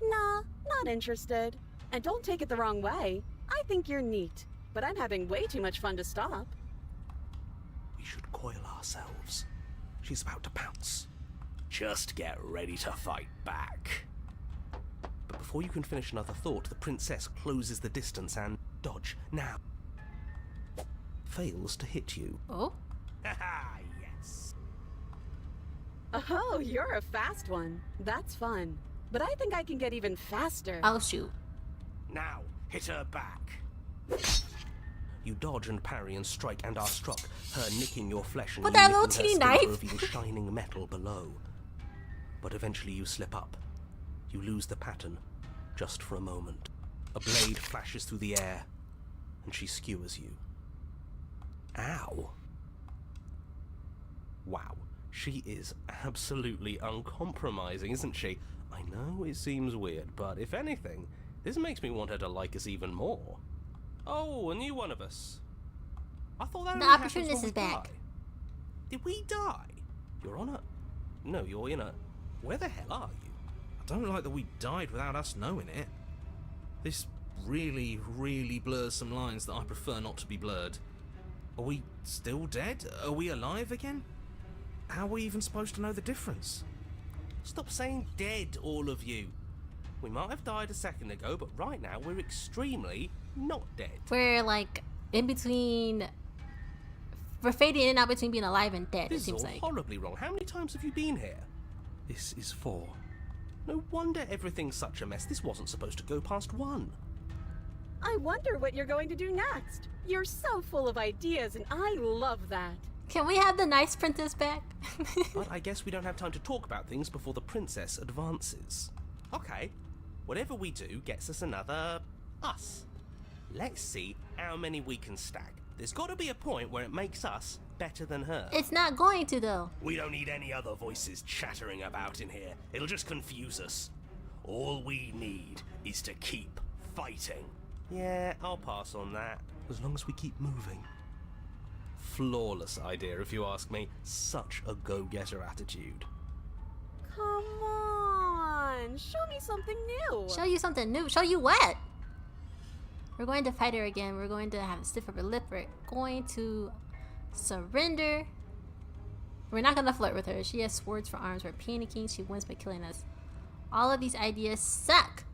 Nah, not interested. And don't take it the wrong way. I think you're neat, but I'm having way too much fun to stop. We should coil ourselves. She's about to pounce. Just get ready to fight back. But before you can finish another thought, the princess closes the distance and... Dodge, now. Fails to hit you. Oh? Haha, yes. Oh, you're a fast one. That's fun. But I think I can get even faster. Oh, shoot. Now, hit her back. You dodge and parry and strike and are struck, her nicking your flesh and With you that nicking little her teeny skin knife? to reveal shining metal below. But eventually you slip up. You lose the pattern, just for a moment. A blade flashes through the air, and she skewers you. Ow. Wow, she is absolutely uncompromising, isn't she? I know it seems weird, but if anything, this makes me want her to like us even more. Oh, a new one of us. I thought that The only happens opportunist when we is back. die. Did we die? You're on a... No, you're in a... Where the hell are you? I don't like that we died without us knowing it. This really, really blurs some lines that I prefer not to be blurred. Are we still dead? Are we alive again? How are we even supposed to know the difference? Stop saying dead, all of you. We might have died a second ago, but right now we're extremely not dead. We're like in between. We're fading in and out between being alive and dead, it This is seems all like. horribly wrong. How many times have you been here? This is 4. No wonder everything's such a mess. This wasn't supposed to go past 1. I wonder what you're going to do next. You're so full of ideas, and I love that. Can we have the nice princess back? But I guess we don't have time to talk about things before the princess advances. Okay, whatever we do gets us another us. Let's see how many we can stack. There's got to be a point where it makes us better than her. It's not going to, though. We don't need any other voices chattering about in here. It'll just confuse us. All we need is to keep fighting. Yeah, I'll pass on that. As long as we keep moving. Flawless idea, if you ask me. Such a go-getter attitude. Come on, show me something new. Show you something new. Show you what? We're going to fight her again. We're going to have a stiff upper lip. We're going to surrender. We're not going to flirt with her. She has swords for arms. We're panicking. She wins by killing us. All of these ideas suck.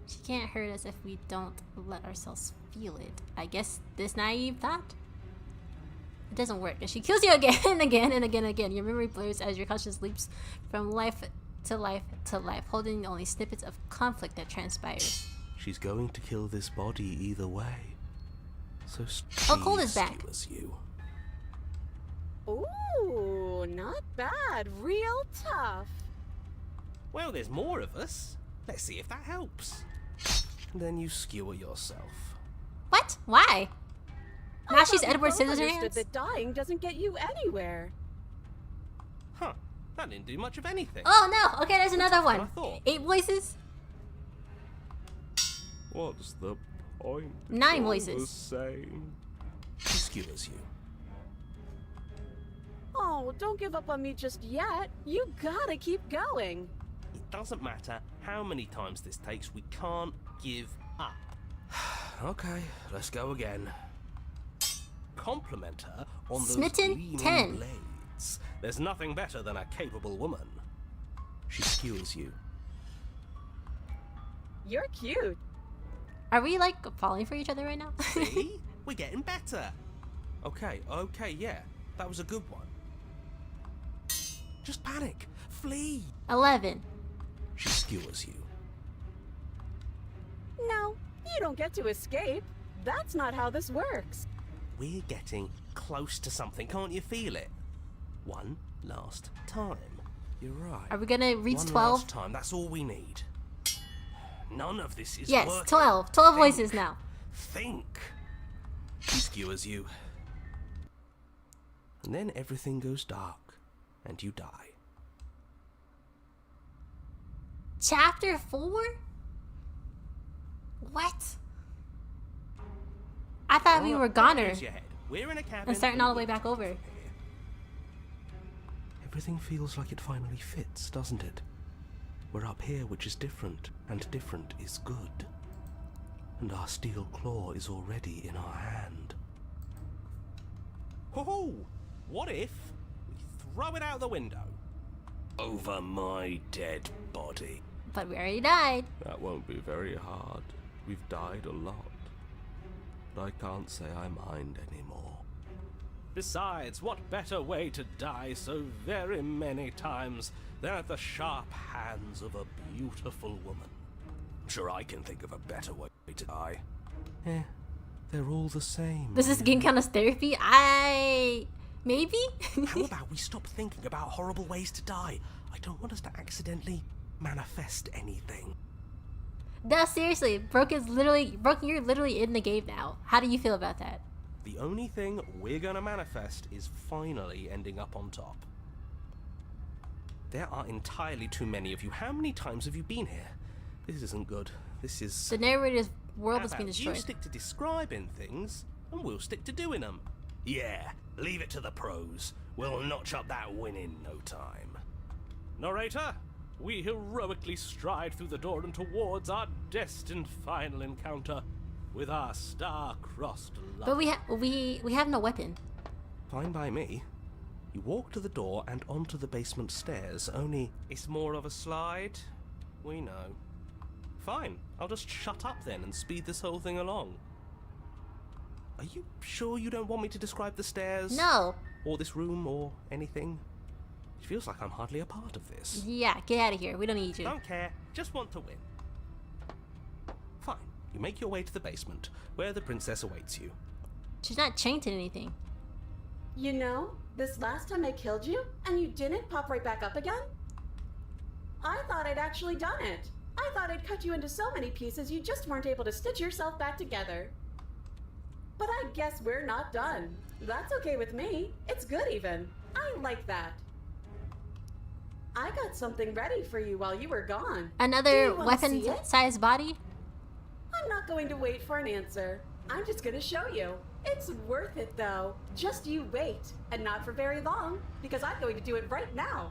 She can't hurt us if we don't let ourselves feel it. I guess this naive thought? It doesn't work. And she kills you again and again and again and again. Your memory blurs as your conscience leaps from life to life to life, holding only snippets of conflict that transpires. She's going to kill this body either way. So Cold is back. You. Ooh, not bad. Real tough. Well, there's more of us. Let's see if that helps. Then you skewer yourself. What? Why? Now she's we Edward both Scissorhands? understood that dying doesn't get you anywhere. Huh. That didn't do much of anything. Oh no! Okay, there's another tougher than one. I thought. 8 voices? What's the point? 9 voices. Same. She skewers you. Oh, don't give up on me just yet. You gotta keep going. It doesn't matter how many times this takes, we can't give up. Okay, let's go again. Compliment her on those Smitten gleaming 10. blades. There's nothing better than a capable woman. She skewers you. You're cute. Are we like falling for each other right now? See? We're getting better. Okay, yeah. That was a good one. Just panic. Flee. 11. She skewers you. No, you don't get to escape. That's not how this works. We're getting close to something. Can't you feel it? One last time. You're right. Are we gonna reach One 12? last time. That's all we need. None of this is Yes, working. 12. 12 Think. voices now. Think. She skewers you. And then everything goes dark, and you die. Chapter 4? What? I thought we were goner Use your head. We're in a cabin. and starting all the way back over. Everything feels like it finally fits, doesn't it? We're up here, which is different, and different is good. And our steel claw is already in our hand. Ho-ho! What if we throw it out the window? Over my dead body. But we already died. That won't be very hard. We've died a lot. But I can't say I mind anymore. Besides, what better way to die so very many times than at the sharp hands of a beautiful woman? I'm sure I can think of a better way to die. They're all the same. This is getting kind of therapy. Maybe? How about we stop thinking about horrible ways to die? I don't want us to accidentally manifest anything. No, seriously. Broken, you're literally in the game now. How do you feel about that? The only thing we're gonna manifest is finally ending up on top. There are entirely too many of you. How many times have you been here? This isn't good. This is... The narrator's world How is being about destroyed. you stick to describing things, and we'll stick to doing them. Yeah, leave it to the pros. We'll notch up that win in no time. Narrator, we heroically stride through the door and towards our destined final encounter with our star-crossed love. But we have no weapon. Fine by me. You walk to the door and onto the basement stairs, only... It's more of a slide. We know. Fine, I'll just shut up then and speed this whole thing along. Are you sure you don't want me to describe the stairs? No. Or this room, or anything? It feels like I'm hardly a part of this. Yeah, get out of here. We don't need you. Don't care, just want to win. Fine, you make your way to the basement, where the princess awaits you. She's not chained to anything. You know, this last time I killed you, and you didn't pop right back up again? I thought I'd actually done it. I thought I'd cut you into so many pieces you just weren't able to stitch yourself back together. But I guess we're not done. That's okay with me. It's good even. I like that. I got something ready for you while you were gone. Another Do you wanna see it? weapon-sized body? I'm not going to wait for an answer. I'm just gonna show you. It's worth it though. Just you wait. And not for very long, because I'm going to do it right now.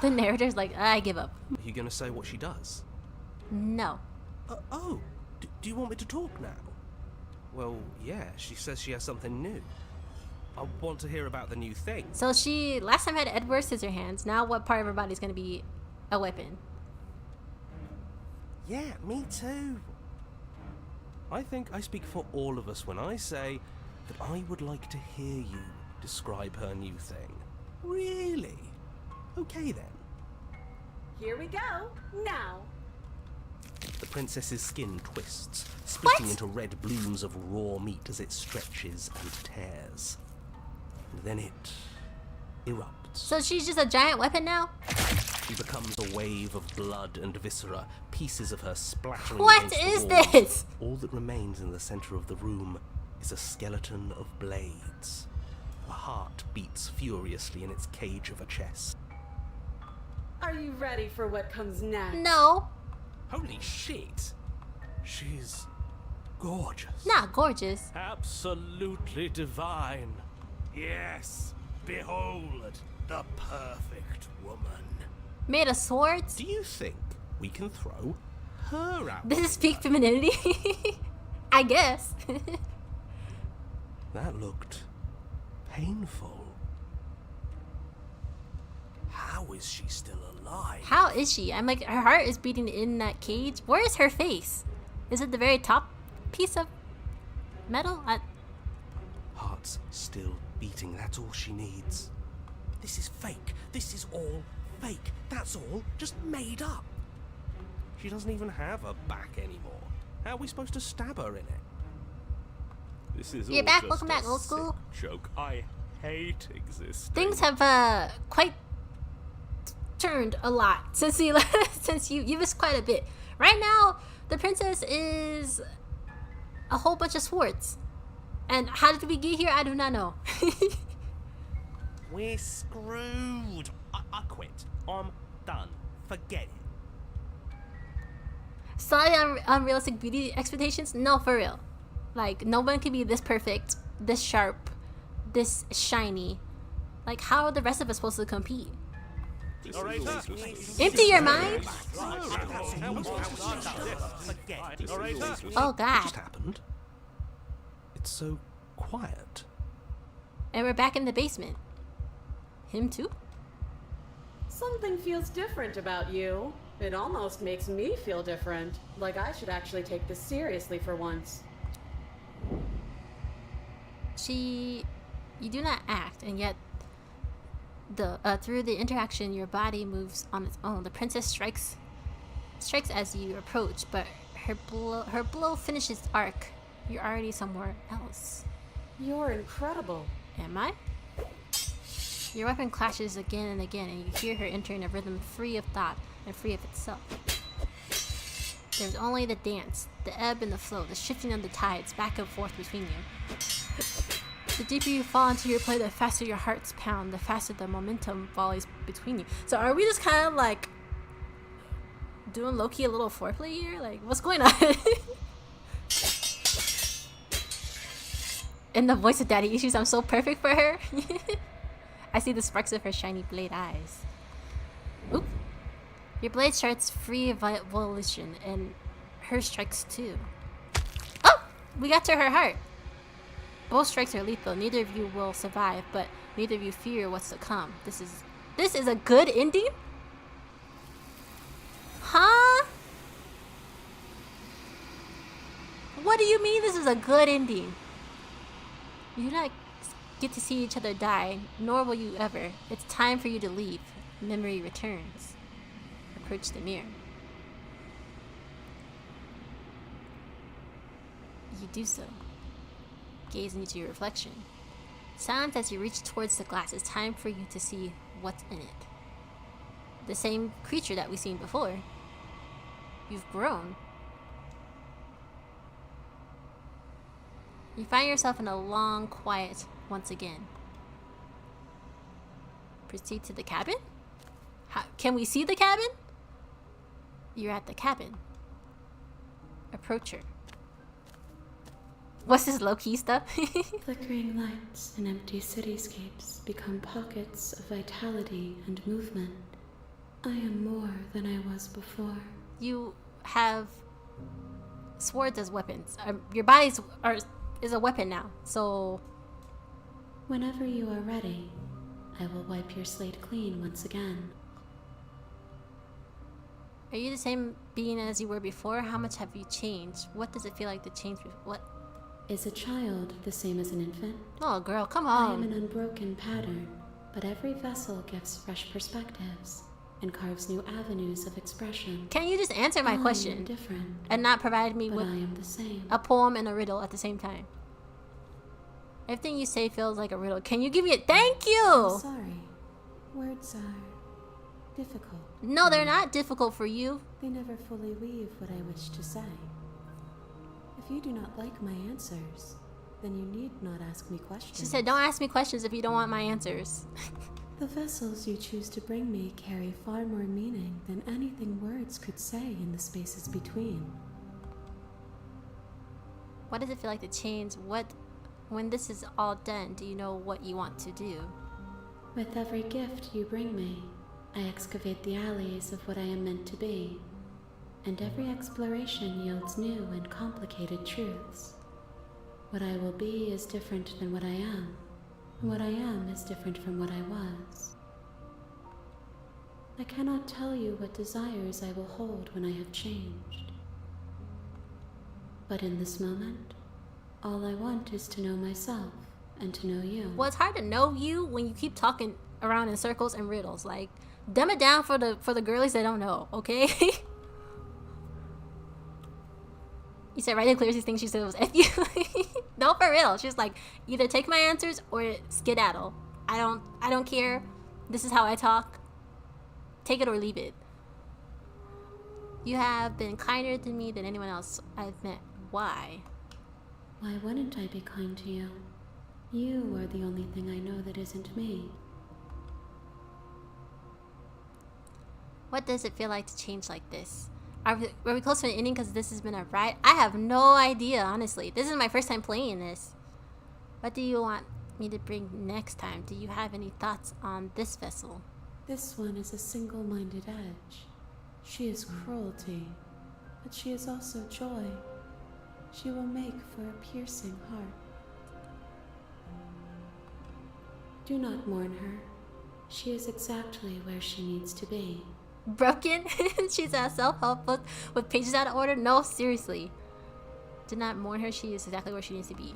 The narrator's like, I give up. Are you going to say what she does? No. Do you want me to talk now? Well, yeah, she says she has something new. I want to hear about the new thing. So she last time had Edward Scissorhands. Now what part of her body is going to be a weapon? Yeah, me too. I think I speak for all of us when I say that I would like to hear you describe her new thing. Really? Okay then. Here we go. Now. The princess's skin twists, splitting What? into red blooms of raw meat as it stretches and tears. And then it erupts. So she's just a giant weapon now? She becomes a wave of blood and viscera, pieces of her splattering What against the is walls. this? All that remains in the center of the room is a skeleton of blades. A heart beats furiously in its cage of a chest. Are you ready for what comes next? No. Holy shit! She's gorgeous. Not gorgeous. Absolutely divine. Yes, behold the perfect woman. Made of swords? Do you think we can throw her out? This is peak femininity? I guess. That looked painful. How is she still alive? How is she? I'm like, her heart is beating in that cage. Where is her face? Is it the very top piece of metal? Heart's still beating, that's all she needs. This is fake. This is all fake. That's all just made up. She doesn't even have a back anymore. How are we supposed to stab her in it? This is You're all back? just Welcome a back, old school. sick joke. I hate existing. Things have quite turned a lot since you since you missed quite a bit. Right now, the princess is a whole bunch of swords. And how did we get here? I do not know. We're screwed. I quit. I'm done. Forget it. Slightly unrealistic beauty expectations? No, for real. Like, no one can be this perfect, this sharp, this shiny. Like, how are the rest of us supposed to compete? All right, Empty your mind? Oh What god. just happened? It's so quiet. And we're back in the basement. Him too? Something feels different about you. It almost makes me feel different. Like I should actually take this seriously for once. You do not act, and yet through the interaction, your body moves on its own. The princess strikes as you approach, but her blow finishes its arc. You're already somewhere else. You're incredible. Am I? Your weapon clashes again and again, and you hear her entering a rhythm free of thought and free of itself. There's only the dance, the ebb and the flow, the shifting of the tides back and forth between you. The deeper you fall into your play, the faster your hearts pound, the faster the momentum volleys between you. So are we just kind of like doing low-key a little foreplay here? Like, what's going on? In the voice of Daddy Issues, I'm so perfect for her. I see the sparks of her shiny blade eyes. Oop. Your blade starts free of volition, and her strikes too. Oh! We got to her heart. Both strikes are lethal. Neither of you will survive, but neither of you fear what's to come. This is a good ending? Huh? What do you mean this is a good ending? You do not get to see each other die, nor will you ever. It's time for you to leave. Memory returns. Approach the mirror. You do so, gazing into your reflection. Silence as you reach towards the glass. It's time for you to see what's in it. The same creature that we've seen before. You've grown. You find yourself in a long quiet once again. Proceed to the cabin? Can we see the cabin? You're at the cabin. Approach her. What's this low-key stuff? Flickering lights and empty cityscapes become pockets of vitality and movement. I am more than I was before. You have swords as weapons. Your body is a weapon now, so... Whenever you are ready, I will wipe your slate clean once again. Are you the same being as you were before? How much have you changed? What does it feel like to change? What? Is a child the same as an infant? Oh, girl, come I am on. an unbroken pattern, but every vessel gives fresh perspectives and carves new avenues of expression. Can you just answer my I am question different, and not provide me but with I am the same. a poem and a riddle at the same time? Everything you say feels like a riddle. Can you give me a thank I'm you? sorry. Words are difficult. No, they're not difficult for you. They never fully weave what I wish to say. If you do not like my answers, then you need not ask me questions. She said, don't ask me questions if you don't want my answers. The vessels you choose to bring me carry far more meaning than anything words could say in the spaces between. What does it feel like to change? When this is all done, do you know what you want to do? With every gift you bring me, I excavate the alleys of what I am meant to be, and every exploration yields new and complicated truths. What I will be is different than what I am, and what I am is different from what I was. I cannot tell you what desires I will hold when I have changed. But in this moment, all I want is to know myself and to know you. Well, it's hard to know you when you keep talking around in circles and riddles. Like, dumb it down for the girlies that don't know, okay? You said right and clear these things. She said it was F you. No, for real. She was like, either take my answers or skedaddle. I don't care. This is how I talk. Take it or leave it. You have been kinder to me than anyone else I've met. Why? Why wouldn't I be kind to you? You are the only thing I know that isn't me. What does it feel like to change like this? Are we close to an ending because this has been a ride? I have no idea, honestly. This is my first time playing this. What do you want me to bring next time? Do you have any thoughts on this vessel? This one is a single-minded edge. She is cruelty, but she is also joy. She will make for a piercing heart. Do not mourn her. She is exactly where she needs to be. Broken? She's a self-help book with pages out of order? No, seriously. Do not mourn her. She is exactly where she needs to be.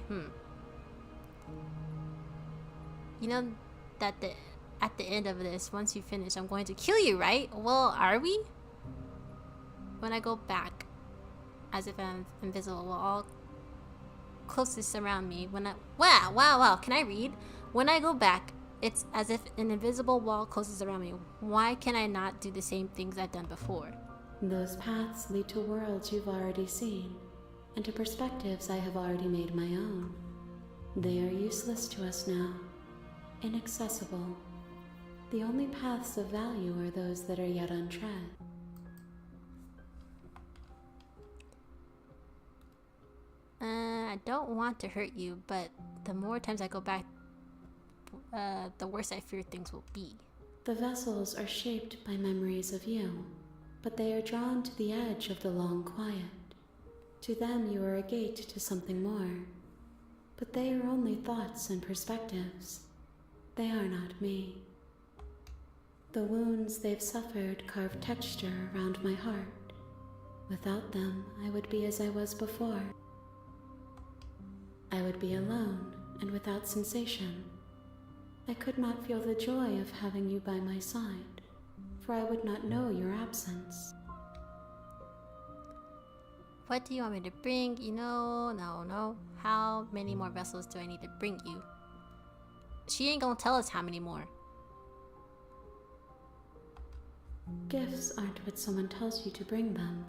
You know that at the end of this, once you finish, I'm going to kill you, right? Well, are we? When I go back, as if I'm invisible, will all closest surround me. Wow. Can I read? When I go back, it's as if an invisible wall closes around me. Why can I not do the same things I've done before? Those paths lead to worlds you've already seen, and to perspectives I have already made my own. They are useless to us now, inaccessible. The only paths of value are those that are yet untread. I don't want to hurt you, but the more times I go back, the worse I fear things will be. The vessels are shaped by memories of you, but they are drawn to the edge of the long quiet. To them you are a gate to something more, but they are only thoughts and perspectives. They are not me. The wounds they've suffered carve texture around my heart. Without them, I would be as I was before. I would be alone and without sensation. I could not feel the joy of having you by my side, for I would not know your absence. What do you want me to bring? No. How many more vessels do I need to bring you? She ain't gonna tell us how many more. Gifts aren't what someone tells you to bring them.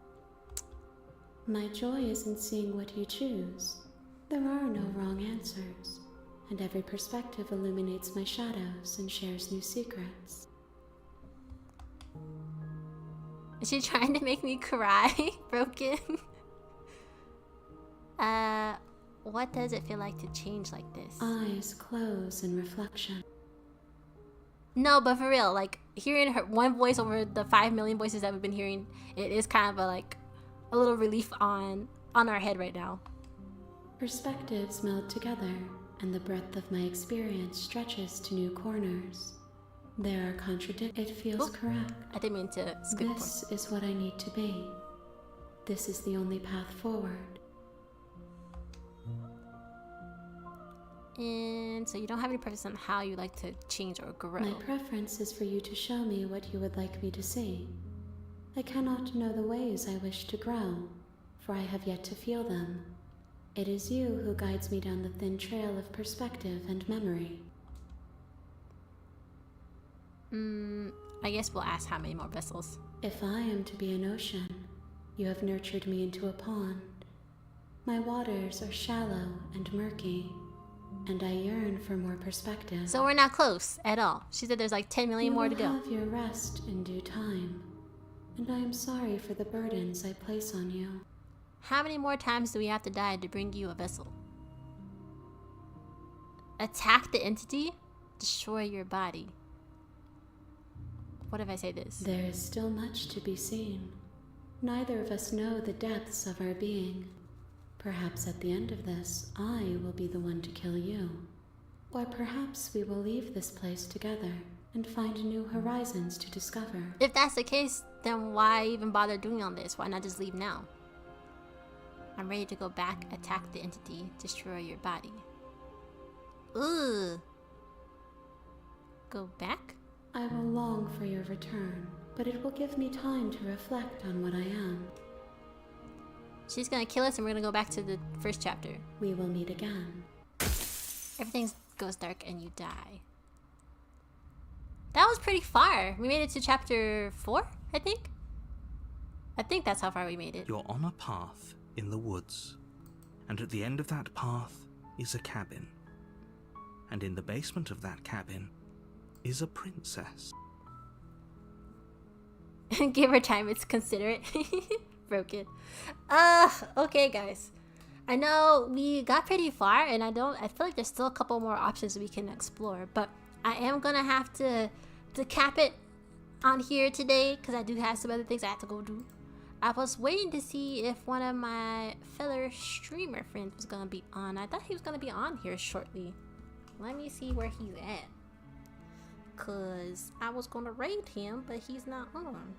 My joy is in seeing what you choose. There are no wrong answers. and every perspective illuminates my shadows and shares new secrets. Is she trying to make me cry? Broken? What does it feel like to change like this? Eyes close in reflection. No, but for real, like, hearing her one voice over the 5 million voices that we've been hearing, it is kind of a little relief on our head right now. Perspectives meld together, and the breadth of my experience stretches to new corners. There are contradictions. It feels correct. I didn't mean to skip This is what I need to be. This is the only path forward. And so you don't have any preference on how you like to change or grow. My preference is for you to show me what you would like me to see. I cannot know the ways I wish to grow, for I have yet to feel them. It is you who guides me down the thin trail of perspective and memory. I guess we'll ask how many more vessels. If I am to be an ocean, you have nurtured me into a pond. My waters are shallow and murky, and I yearn for more perspective. So we're not close at all. She said there's like 10 million more to go. You will have your rest in due time, and I am sorry for the burdens I place on you. How many more times do we have to die to bring you a vessel? Attack the entity, destroy your body. What if I say this? There is still much to be seen. Neither of us know the depths of our being. Perhaps at the end of this, I will be the one to kill you. Or perhaps we will leave this place together and find new horizons to discover. If that's the case, then why even bother doing all this? Why not just leave now? I'm ready to go back, attack the entity, destroy your body. Ugh. Go back? I will long for your return, but it will give me time to reflect on what I am. She's gonna kill us and we're gonna go back to the first chapter. We will meet again. Everything goes dark and you die. That was pretty far. We made it to chapter 4, I think? I think that's how far we made it. You're on a path in the woods, and at the end of that path is a cabin. And in the basement of that cabin is a princess. Give her time, it's considerate. Broken. Okay guys. I know we got pretty far and I feel like there's still a couple more options we can explore, but I am gonna have to cap it on here today because I do have some other things I have to go do. I was waiting to see if one of my fellow streamer friends was gonna be on. I thought he was gonna be on here shortly. Let me see where he's at, cause I was gonna raid him, but he's not on.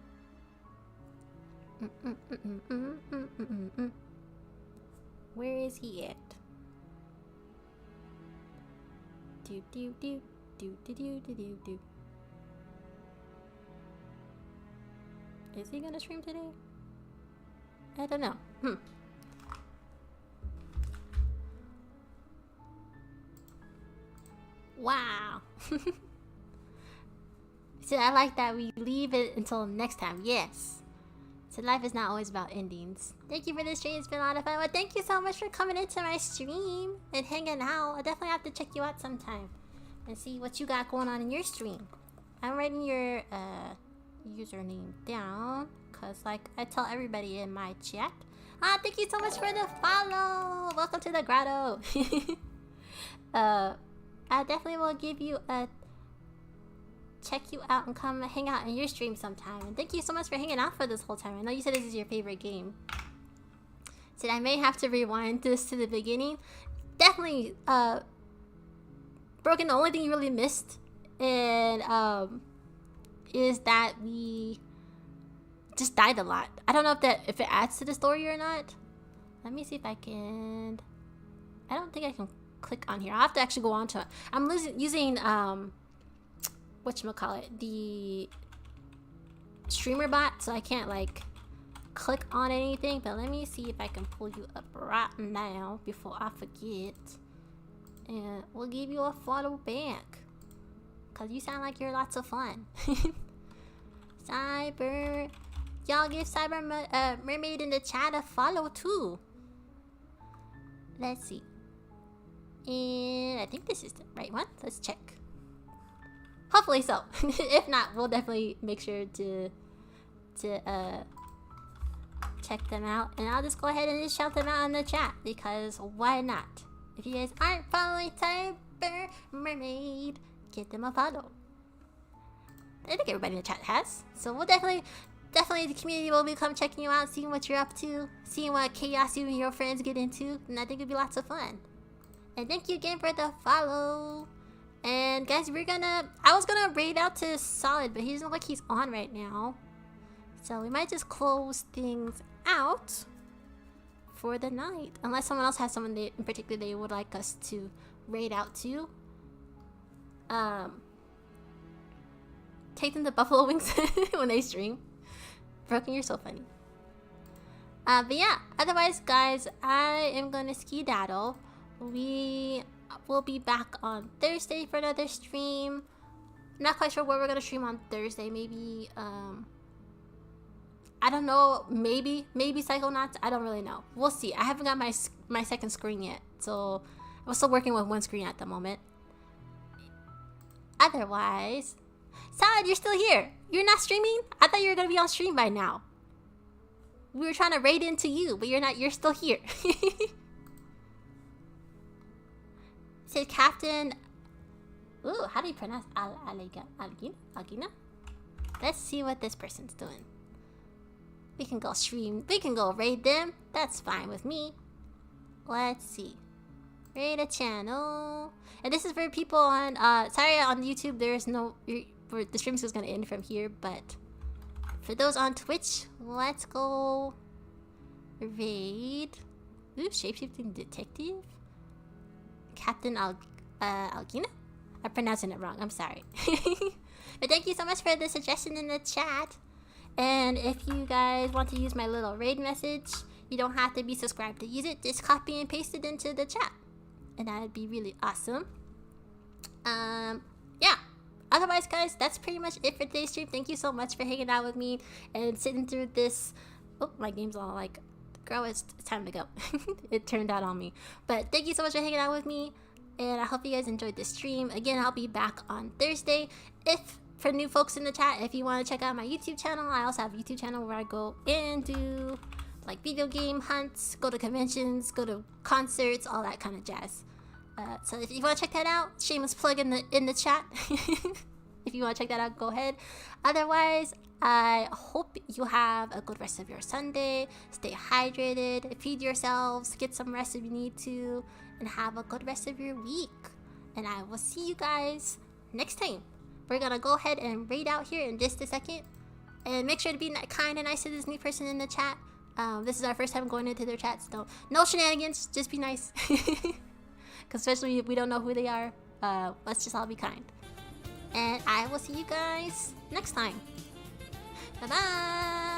Where is he at? Do do do do do do do do do. Is he gonna stream today? I don't know. Wow. So I like that we leave it until next time. Yes. So life is not always about endings. Thank you for this stream. It's been a lot of fun. Well, thank you so much for coming into my stream and hanging out. I'll definitely have to check you out sometime and see what you got going on in your stream. I'm writing your username down because, like, I tell everybody in my chat. Thank you so much for the follow. Welcome to the grotto. I definitely will give you a check you out and come hang out in your stream sometime. And thank you so much for hanging out for this whole time. I know you said this is your favorite game. So I may have to rewind this to the beginning. Definitely, Broken, the only thing you really missed and is that we just died a lot. I don't know if it adds to the story or not. Let me see if I can. I don't think I can click on here. I'll have to actually go on to it. I'm using whatchamacallit, the streamer bot, so I can't like click on anything, but let me see if I can pull you up right now before I forget, and we'll give you a follow back because you sound like you're lots of fun. Cyber, y'all give Cyber Mermaid in the chat a follow too. Let's see. And I think this is the right one. Let's check. Hopefully so. If not, we'll definitely make sure to check them out. And I'll just go ahead and just shout them out in the chat, because why not? If you guys aren't following Cyber Mermaid, give them a follow. I think everybody in the chat has. So we'll definitely the community will become checking you out, seeing what you're up to, seeing what chaos you and your friends get into, and I think it'll be lots of fun. And thank you again for the follow. And guys, I was gonna raid out to Solid, but he doesn't look like he's on right now. So we might just close things out for the night. Unless someone else has someone in particular they would like us to raid out to. Take them to Buffalo Wings when they stream. Broken, you're so funny. But yeah, otherwise guys, I am gonna skedaddle. We will be back on Thursday for another stream. I'm not quite sure what we're gonna stream on Thursday. Maybe I don't know, maybe Psychonauts. I don't really know. We'll see. I haven't got my second screen yet, so I'm still working with one screen at the moment. Otherwise, Salad, you're still here. You're not streaming? I thought you were gonna be on stream by now. We were trying to raid into you, but you're not. You're still here. Said Captain. Ooh, how do you pronounce Algina? Let's see what this person's doing. We can go stream. We can go raid them. That's fine with me. Let's see. Raid a channel. And this is for people on sorry, on YouTube there's no the stream is gonna end from here, but for those on Twitch, let's go raid. Ooh, shapeshifting detective. Captain Algina? I'm pronouncing it wrong, I'm sorry. But thank you so much for the suggestion in the chat. And if you guys want to use my little raid message, you don't have to be subscribed to use it. Just copy and paste it into the chat. And that would be really awesome. Yeah. Otherwise, guys, that's pretty much it for today's stream. Thank you so much for hanging out with me and sitting through this. Oh, my game's all like, girl, it's time to go. It turned out on me. But thank you so much for hanging out with me. And I hope you guys enjoyed the stream. Again, I'll be back on Thursday. For new folks in the chat, if you want to check out my YouTube channel, I also have a YouTube channel where I go and do like video game hunts, go to conventions, go to concerts, all that kind of jazz. So if you want to check that out, shameless plug in the chat. If you want to check that out, go ahead. Otherwise, I hope you have a good rest of your Sunday. Stay hydrated, feed yourselves, get some rest if you need to, and have a good rest of your week. And I will see you guys next time. We're gonna go ahead and raid out here in just a second. And make sure to be kind and nice to this new person in the chat. This is our first time going into their chats, so no shenanigans, just be nice. Because especially if we don't know who they are, let's just all be kind. And I will see you guys next time. Bye-bye!